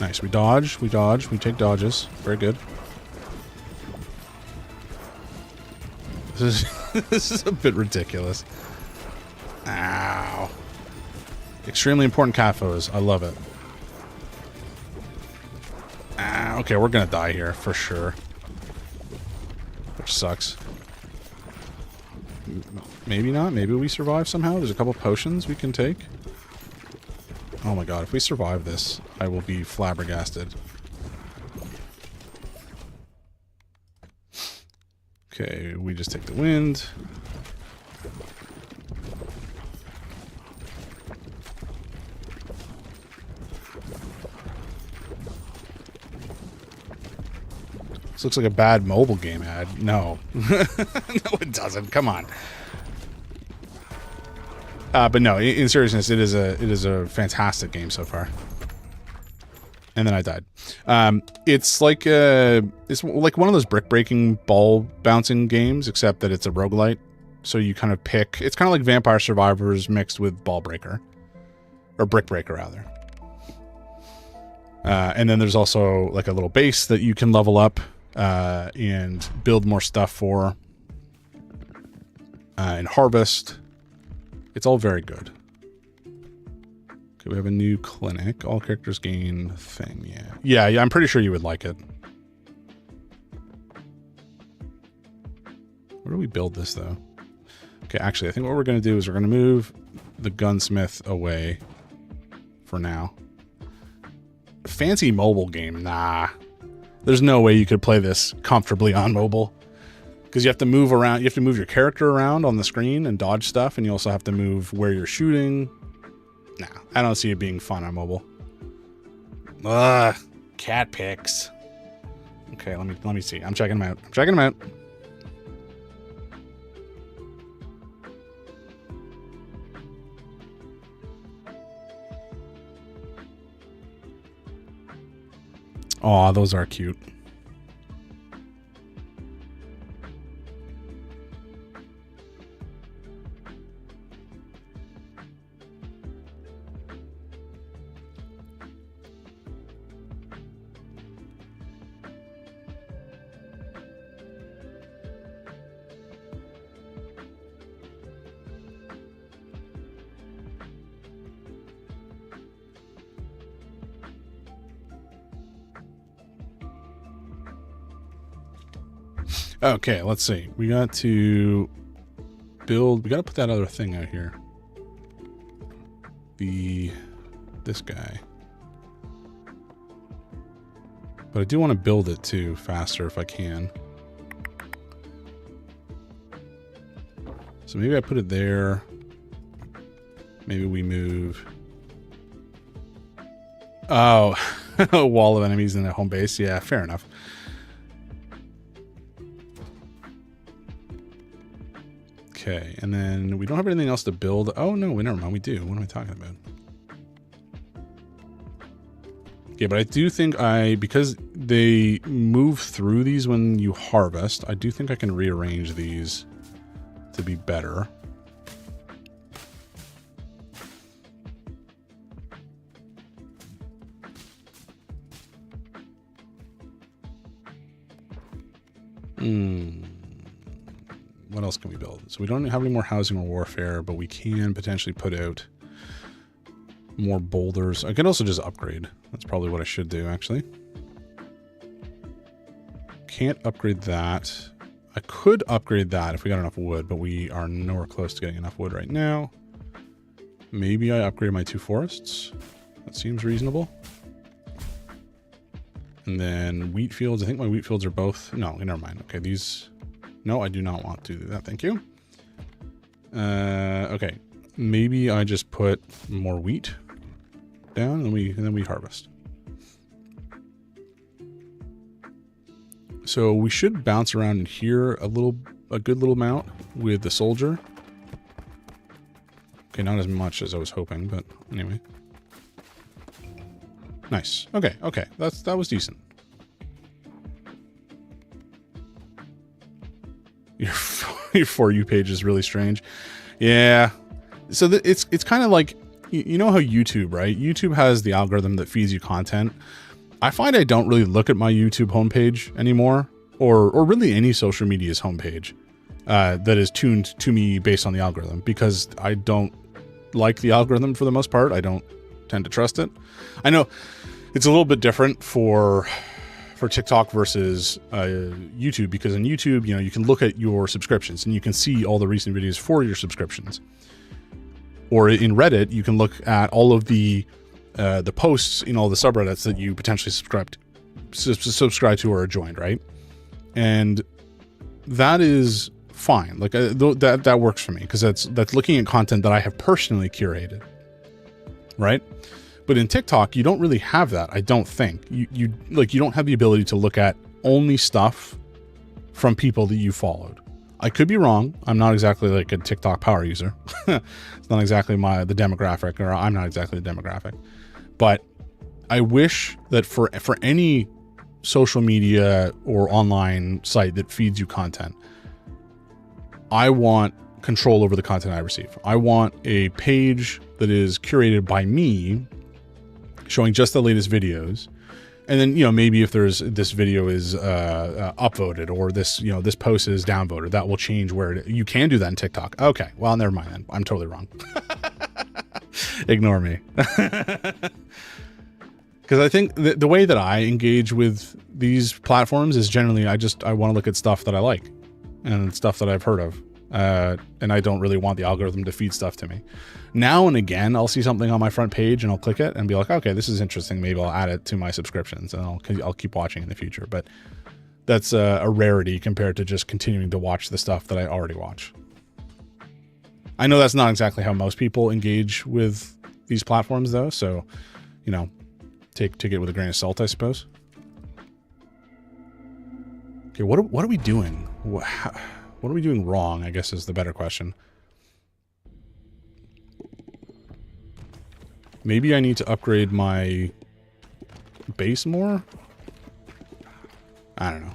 Nice, we dodge, we take dodges. Very good. This is a bit ridiculous. Ow. Extremely important CAFOs. I love it. Okay, we're gonna die here for sure. Which sucks. Maybe not. Maybe we survive somehow. There's a couple potions we can take. Oh my god, if we survive this, I will be flabbergasted. Okay, we just take the wind. This looks like a bad mobile game ad. No. No, it doesn't. Come on. But no, in seriousness, it is a fantastic game so far. And then I died. It's like one of those brick breaking ball bouncing games, except that it's a roguelite. So you kind of pick. It's kind of like Vampire Survivors mixed with Ball Breaker, or Brick Breaker rather. And then there's also like a little base that you can level up and build more stuff for, and harvest. It's all very good. Okay, we have a new clinic. All characters gain thing. Yeah, I'm pretty sure you would like it. Where do we build this though? Okay, actually, I think what we're going to do is we're going to move the gunsmith away for now. Fancy mobile game? Nah. There's no way you could play this comfortably on mobile. Because you have to move around. You have to move your character around on the screen and dodge stuff. And you also have to move where you're shooting. Nah, I don't see it being fun on mobile. Ugh, cat pics. Okay, let me see. I'm checking them out. Aw, those are cute. Okay, let's see. We got to build... We got to put that other thing out here. This guy. But I do want to build it too faster if I can. So maybe I put it there. Maybe we move... Oh, a wall of enemies in a home base. Yeah, fair enough. Okay, and then we don't have anything else to build. Oh, no, never mind. We do. What am I talking about? Okay, but I do think because they move through these when you harvest, I do think I can rearrange these to be better. What else can we build? So we don't have any more housing or warfare, but we can potentially put out more boulders. I can also just upgrade. That's probably what I should do, actually. Can't upgrade that. I could upgrade that if we got enough wood, but we are nowhere close to getting enough wood right now. Maybe I upgrade my 2 forests. That seems reasonable. And then wheat fields. I think my wheat fields are both... No, never mind. Okay, these... No, I do not want to do that. Thank you. Okay. Maybe I just put more wheat down and then we harvest. So we should bounce around in here a good little amount with the soldier. Okay, not as much as I was hoping, but anyway. Nice. Okay, okay. That was decent. Your For You page is really strange. Yeah. So it's kind of like, you know how YouTube, right? YouTube has the algorithm that feeds you content. I find I don't really look at my YouTube homepage anymore, or really any social media's homepage that is tuned to me based on the algorithm, because I don't like the algorithm for the most part. I don't tend to trust it. I know it's a little bit different for TikTok versus YouTube, because on YouTube, you know, you can look at your subscriptions and you can see all the recent videos for your subscriptions. Or in Reddit, you can look at all of the posts in all the subreddits that you potentially subscribe to or are joined, right? And that is fine. Like that works for me, because that's looking at content that I have personally curated, right? But in TikTok, you don't really have that. I don't think you don't have the ability to look at only stuff from people that you followed. I could be wrong. I'm not exactly like a TikTok power user. It's not exactly the demographic, or I'm not exactly the demographic. But I wish that for any social media or online site that feeds you content, I want control over the content I receive. I want a page that is curated by me, showing just the latest videos. And then, you know, maybe if this video is upvoted, or this post is downvoted, that will change where you can do that in TikTok. Okay, well, never mind then. I'm totally wrong. Ignore me. Because I think the way that I engage with these platforms is generally I want to look at stuff that I like and stuff that I've heard of. And I don't really want the algorithm to feed stuff to me. Now and again, I'll see something on my front page and I'll click it and be like, okay, this is interesting. Maybe I'll add it to my subscriptions, and I'll keep watching in the future. But that's a rarity compared to just continuing to watch the stuff that I already watch. I know that's not exactly how most people engage with these platforms, though. So, you know, take it with a grain of salt, I suppose. Okay, what are we doing? What are we doing wrong, I guess, is the better question. Maybe I need to upgrade my base more? I don't know.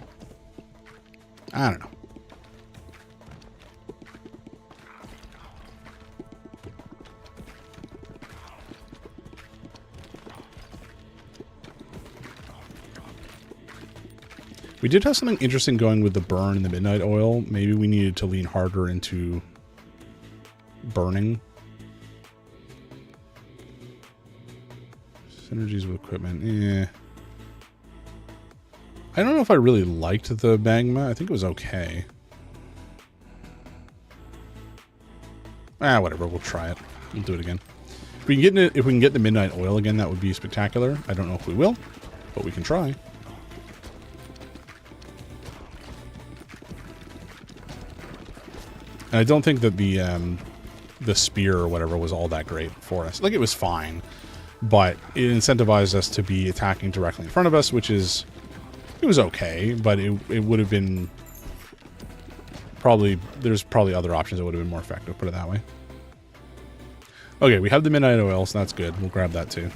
We did have something interesting going with the burn and the midnight oil. Maybe we needed to lean harder into burning. Synergies with equipment. I don't know if I really liked the magma. I think it was okay. Whatever. We'll try it. We'll do it again. If we can get the midnight oil again, that would be spectacular. I don't know if we will, but we can try. And I don't think that the spear or whatever was all that great for us. Like, it was fine, but it incentivized us to be attacking directly in front of us, it was okay, but it would have been there's probably other options that would have been more effective, put it that way. Okay, we have the midnight oil, so that's good. We'll grab that too.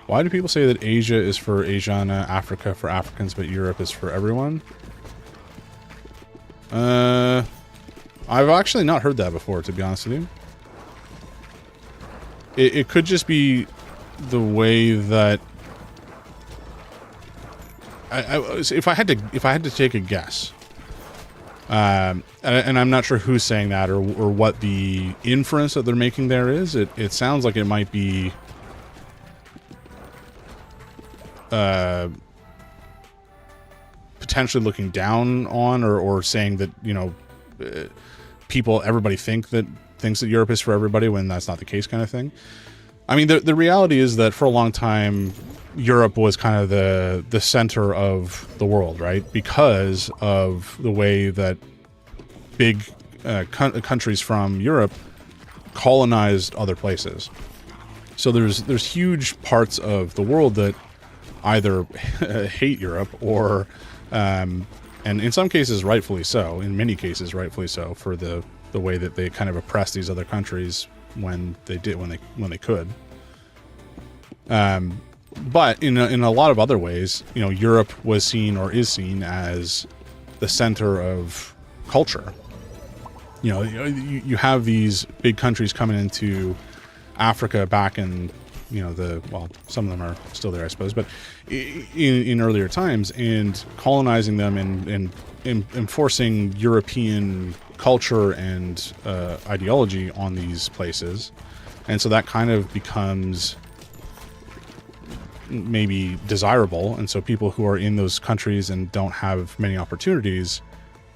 Why do people say that Asia is for Asiana, Africa for Africans, but Europe is for everyone? I've actually not heard that before, to be honest with you. It could just be the way that if I had to take a guess, and I'm not sure who's saying that or what the inference that they're making there is. It sounds like it might be potentially looking down on or saying that, you know, everybody thinks that Europe is for everybody when that's not the case, kind of thing. I mean, the reality is that for a long time, Europe was kind of the center of the world, right? Because of the way that big countries from Europe colonized other places. So there's huge parts of the world that either hate Europe or, and in some cases rightfully so, in many cases rightfully so, for the way that they kind of oppressed these other countries when they could. But in a lot of other ways, you know, Europe was seen or is seen as the center of culture. You know, you have these big countries coming into Africa back in, you know, some of them are still there, I suppose, but in earlier times, and colonizing them and enforcing European culture and ideology on these places. And so that kind of becomes maybe desirable, and so people who are in those countries and don't have many opportunities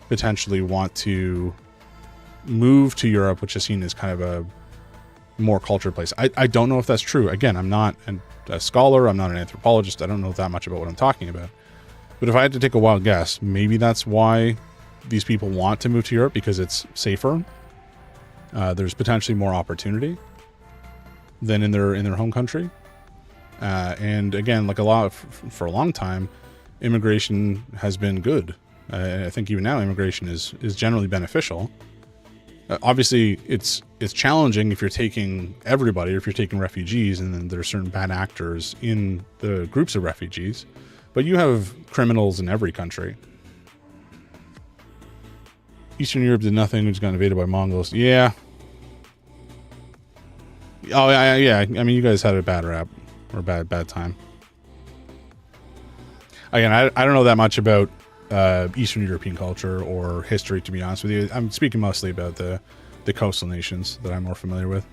potentially want to move to Europe, which is seen as kind of a more cultured place. I don't know if that's true. Again, I'm not a scholar, I'm not an anthropologist, I don't know that much about what I'm talking about. But if I had to take a wild guess, maybe that's why these people want to move to Europe, because it's safer. There's potentially more opportunity than in their home country. And again, like for a long time, immigration has been good. I think even now immigration is generally beneficial. Obviously, it's challenging if you're taking everybody, or if you're taking refugees, and then there are certain bad actors in the groups of refugees. But you have criminals in every country. Eastern Europe did nothing. We just got invaded by Mongols. Yeah. Oh, yeah. I mean, you guys had a bad rap. Or bad time. Again, I don't know that much about Eastern European culture or history, to be honest with you. I'm speaking mostly about the coastal nations that I'm more familiar with.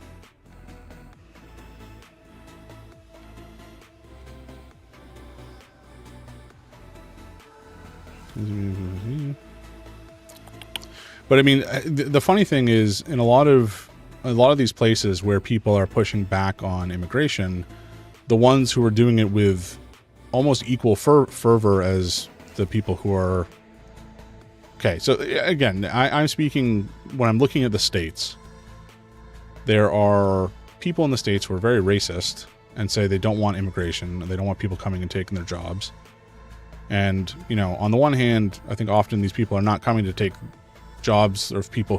But I mean, the funny thing is, in a lot of these places where people are pushing back on immigration, the ones who are doing it with almost equal fervor as the people who are... Okay, so again, I'm speaking, when I'm looking at the States, there are people in the States who are very racist and say they don't want immigration, they don't want people coming and taking their jobs. And, you know, on the one hand, I think often these people are not coming to take jobs of people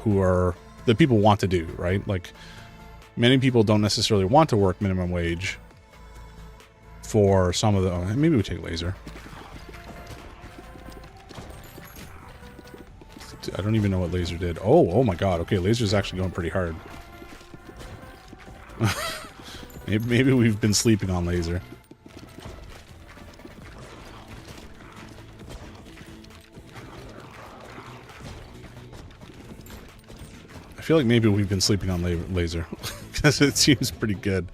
that people want to do, right? Like, many people don't necessarily want to work minimum wage for some of the... Oh, maybe we take laser. I don't even know what laser did. Oh my god. Okay, laser's actually going pretty hard. Maybe we've been sleeping on laser. I feel like maybe we've been sleeping on laser. Because it seems pretty good.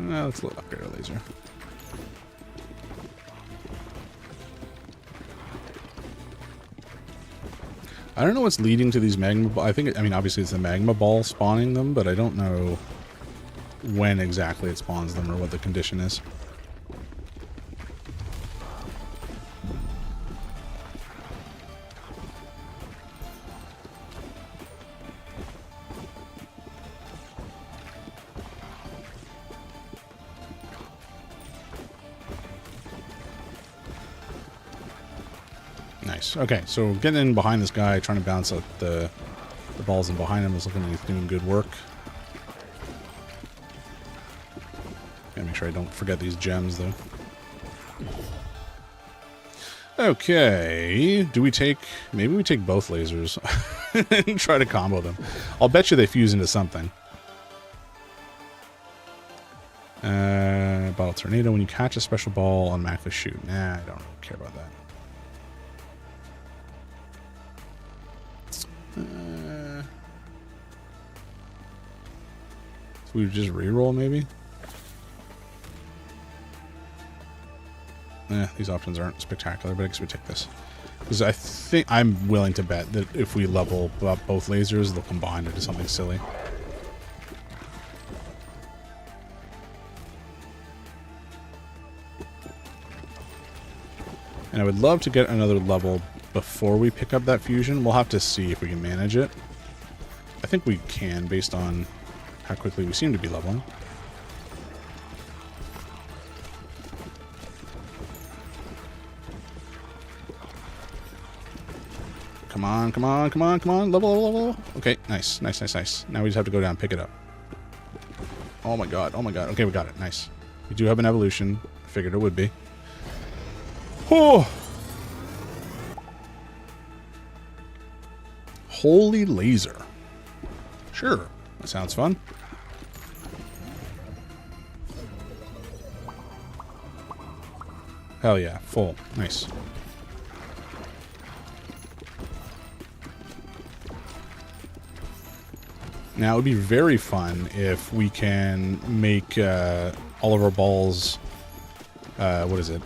Let's upgrade our laser. I don't know what's leading to these magma balls. I mean, obviously it's the magma ball spawning them, but I don't know when exactly it spawns them or what the condition is. Nice. Okay, so getting in behind this guy, trying to bounce out the balls in behind him is looking like he's doing good work. Gotta make sure I don't forget these gems, though. Okay, do we take... Maybe we take both lasers and try to combo them. I'll bet you they fuse into something. Bottle tornado. When you catch a special ball, automatically shoot. Nah, I don't really care about that. So we just reroll, maybe? These options aren't spectacular, but I guess we take this. Because I think I'm willing to bet that if we level up both lasers, they'll combine into something silly. And I would love to get another level before we pick up that fusion. We'll have to see if we can manage it. I think we can, based on how quickly we seem to be leveling. Come on, come on, come on, come on. Level, level, level. Okay, nice, nice, nice, nice. Now we just have to go down and pick it up. Oh my god, oh my god. Okay, we got it. Nice. We do have an evolution. I figured it would be. Oh! Holy laser. Sure, that sounds fun. Hell yeah, full. Nice. Now, it would be very fun if we can make all of our balls, what is it,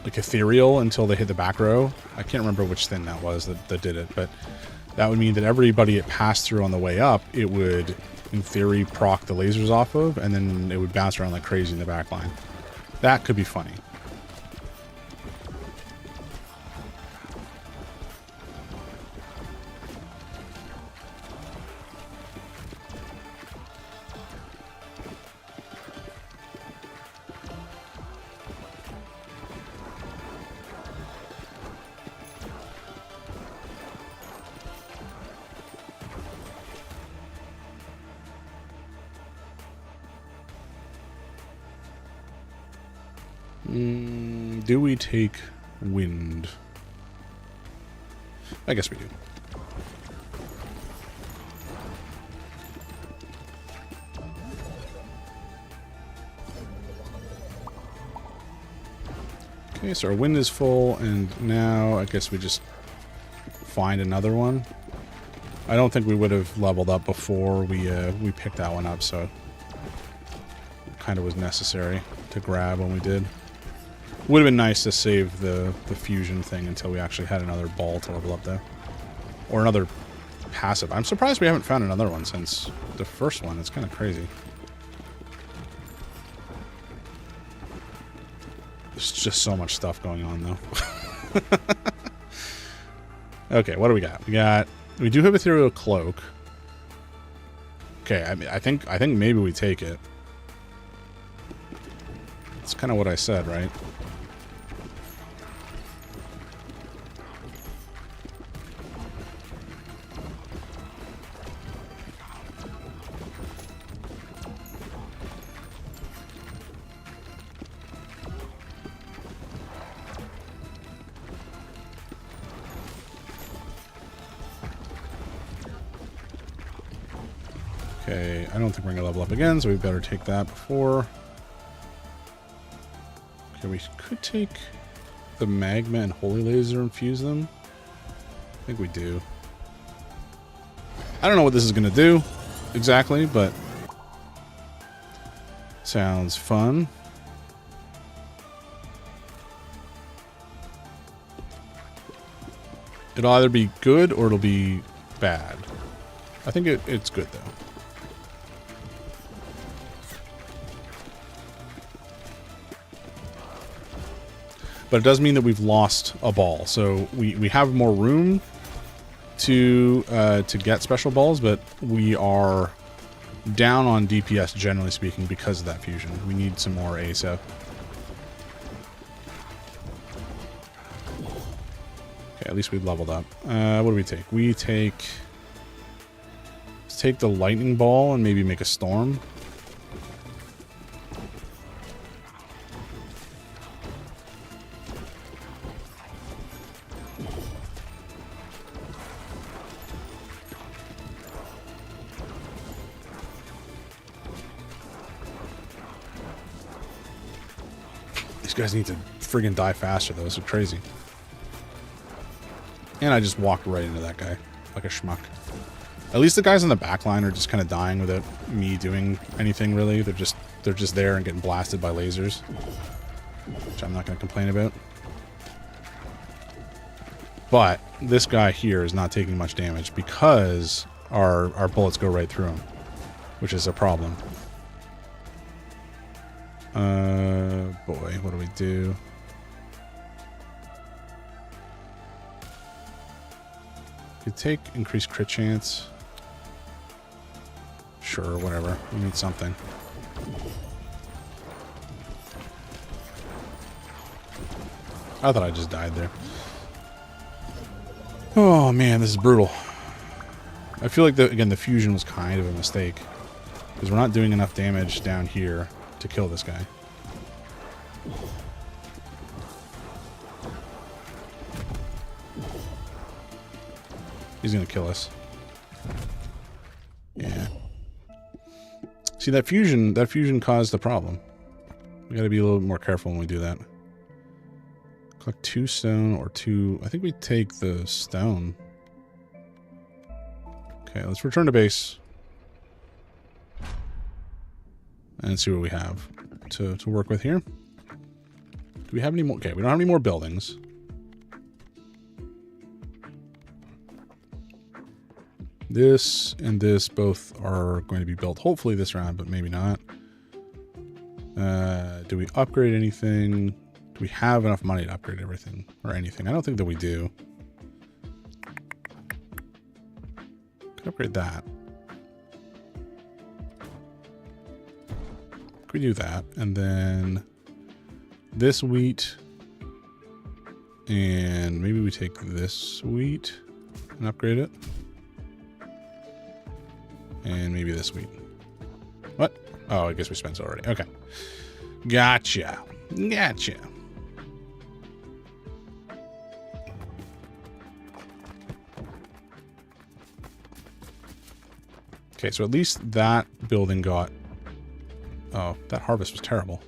like ethereal until they hit the back row. I can't remember which thing that was that did it, but that would mean that everybody it passed through on the way up, it would, in theory, proc the lasers off of, and then it would bounce around like crazy in the back line. That could be funny. Do we take wind? I guess we do. Okay, so our wind is full, and now I guess we just find another one. I don't think we would have leveled up before we picked that one up, so it kind of was necessary to grab when we did. Would have been nice to save the fusion thing until we actually had another ball to level up there. Or another passive. I'm surprised we haven't found another one since the first one. It's kind of crazy. There's just so much stuff going on, though. Okay, what do we got? We do have Ethereal Cloak. Okay, I think maybe we take it. That's kind of what I said, right? Okay, I don't think we're going to level up again, so we better take that before. Okay, we could take the magma and holy laser and fuse them. I think we do. I don't know what this is going to do exactly, but sounds fun. It'll either be good or it'll be bad. I think it's good, though. But it does mean that we've lost a ball. So we have more room to get special balls, but we are down on DPS, generally speaking, because of that fusion. We need some more ASAP. Okay, at least we've leveled up. What do we take? We take... Let's take the lightning ball and maybe make a storm. These guys need to friggin' die faster, though. This is crazy. And I just walked right into that guy. Like a schmuck. At least the guys in the back line are just kind of dying without me doing anything, really. They're just there and getting blasted by lasers. Which I'm not going to complain about. But this guy here is not taking much damage because our bullets go right through him. Which is a problem. Boy, what do we do? We take increased crit chance. Sure, whatever. We need something. I thought I just died there. Oh man, this is brutal. I feel like, again, the fusion was kind of a mistake. Because we're not doing enough damage down here to kill this guy. He's gonna kill us. Yeah. See, that fusion caused the problem. We gotta be a little bit more careful when we do that. Collect 2 stone or 2... I think we take the stone. Okay, let's return to base. And see what we have to work with here. Do we have any more? Okay, we don't have any more buildings. This and this both are going to be built hopefully this round, but maybe not. Do we upgrade anything? Do we have enough money to upgrade everything or anything? I don't think that we do. Could upgrade that. Could we do that? And then this wheat. And maybe we take this wheat and upgrade it. And maybe this wheat. What? Oh, I guess we spent it already. Okay. Gotcha. Gotcha. Okay, so at least that building got... Oh, that harvest was terrible.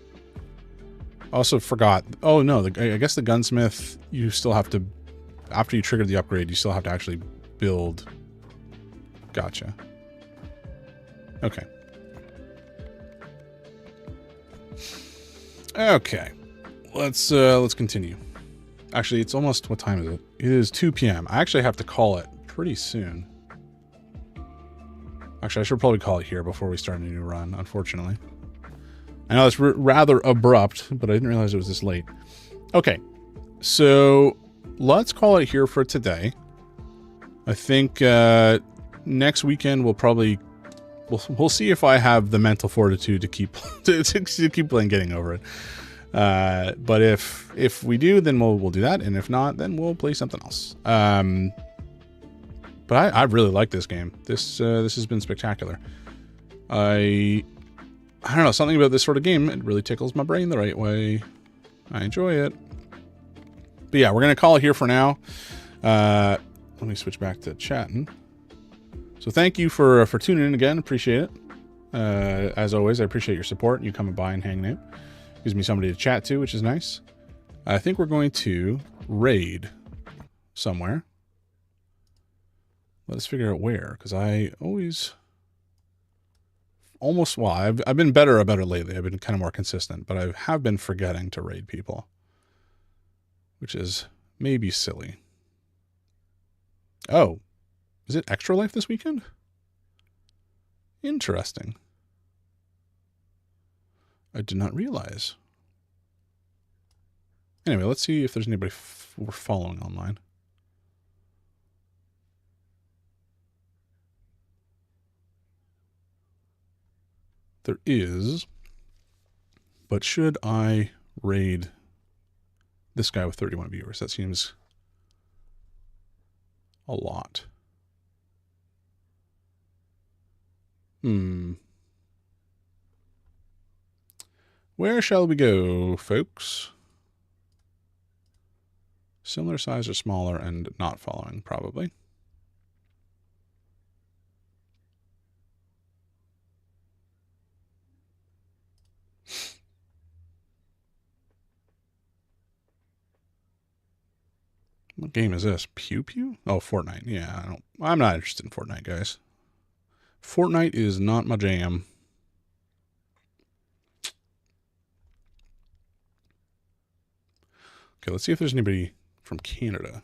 Also forgot... Oh, no, I guess the gunsmith, you still have to... After you trigger the upgrade, you still have to actually build... Gotcha. Okay. Okay. Let's continue. Actually, it's almost... What time is it? It is 2 p.m. I actually have to call it pretty soon. Actually, I should probably call it here before we start a new run, unfortunately. I know it's rather abrupt, but I didn't realize it was this late. Okay. So, let's call it here for today. I think next weekend we'll probably... We'll see if I have the mental fortitude to keep to keep playing Getting Over It. But if we do, then we'll do that, and if not, then we'll play something else. But I really like this game. This has been spectacular. I don't know, something about this sort of game, it really tickles my brain the right way. I enjoy it. But yeah, we're gonna call it here for now. Let me switch back to chatting. So thank you for tuning in again. Appreciate it. As always, I appreciate your support. You coming by and hanging out. Gives me somebody to chat to, which is nice. I think we're going to raid somewhere. Let's figure out where, because I always... Almost, well, I've been better about it lately. I've been kind of more consistent, but I have been forgetting to raid people. Which is maybe silly. Oh. Is it Extra Life this weekend? Interesting. I did not realize. Anyway, let's see if there's anybody we're following online. There is. But should I raid this guy with 31 viewers? That seems a lot. Where shall we go, folks? Similar size or smaller and not following, probably. What game is this? Pew Pew? Oh, Fortnite. Yeah, I'm not interested in Fortnite, guys. Fortnite is not my jam. Okay, let's see if there's anybody from Canada.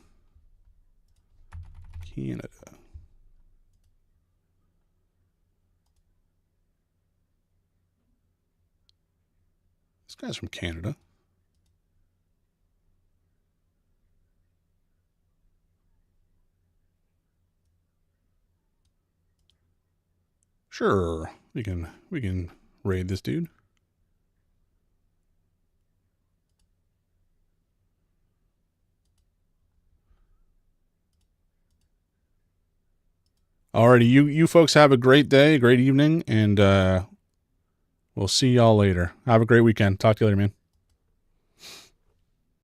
Canada. This guy's from Canada. Sure, we can raid this dude. Alrighty, you folks have a great day, great evening, and we'll see y'all later. Have a great weekend. Talk to you later, man.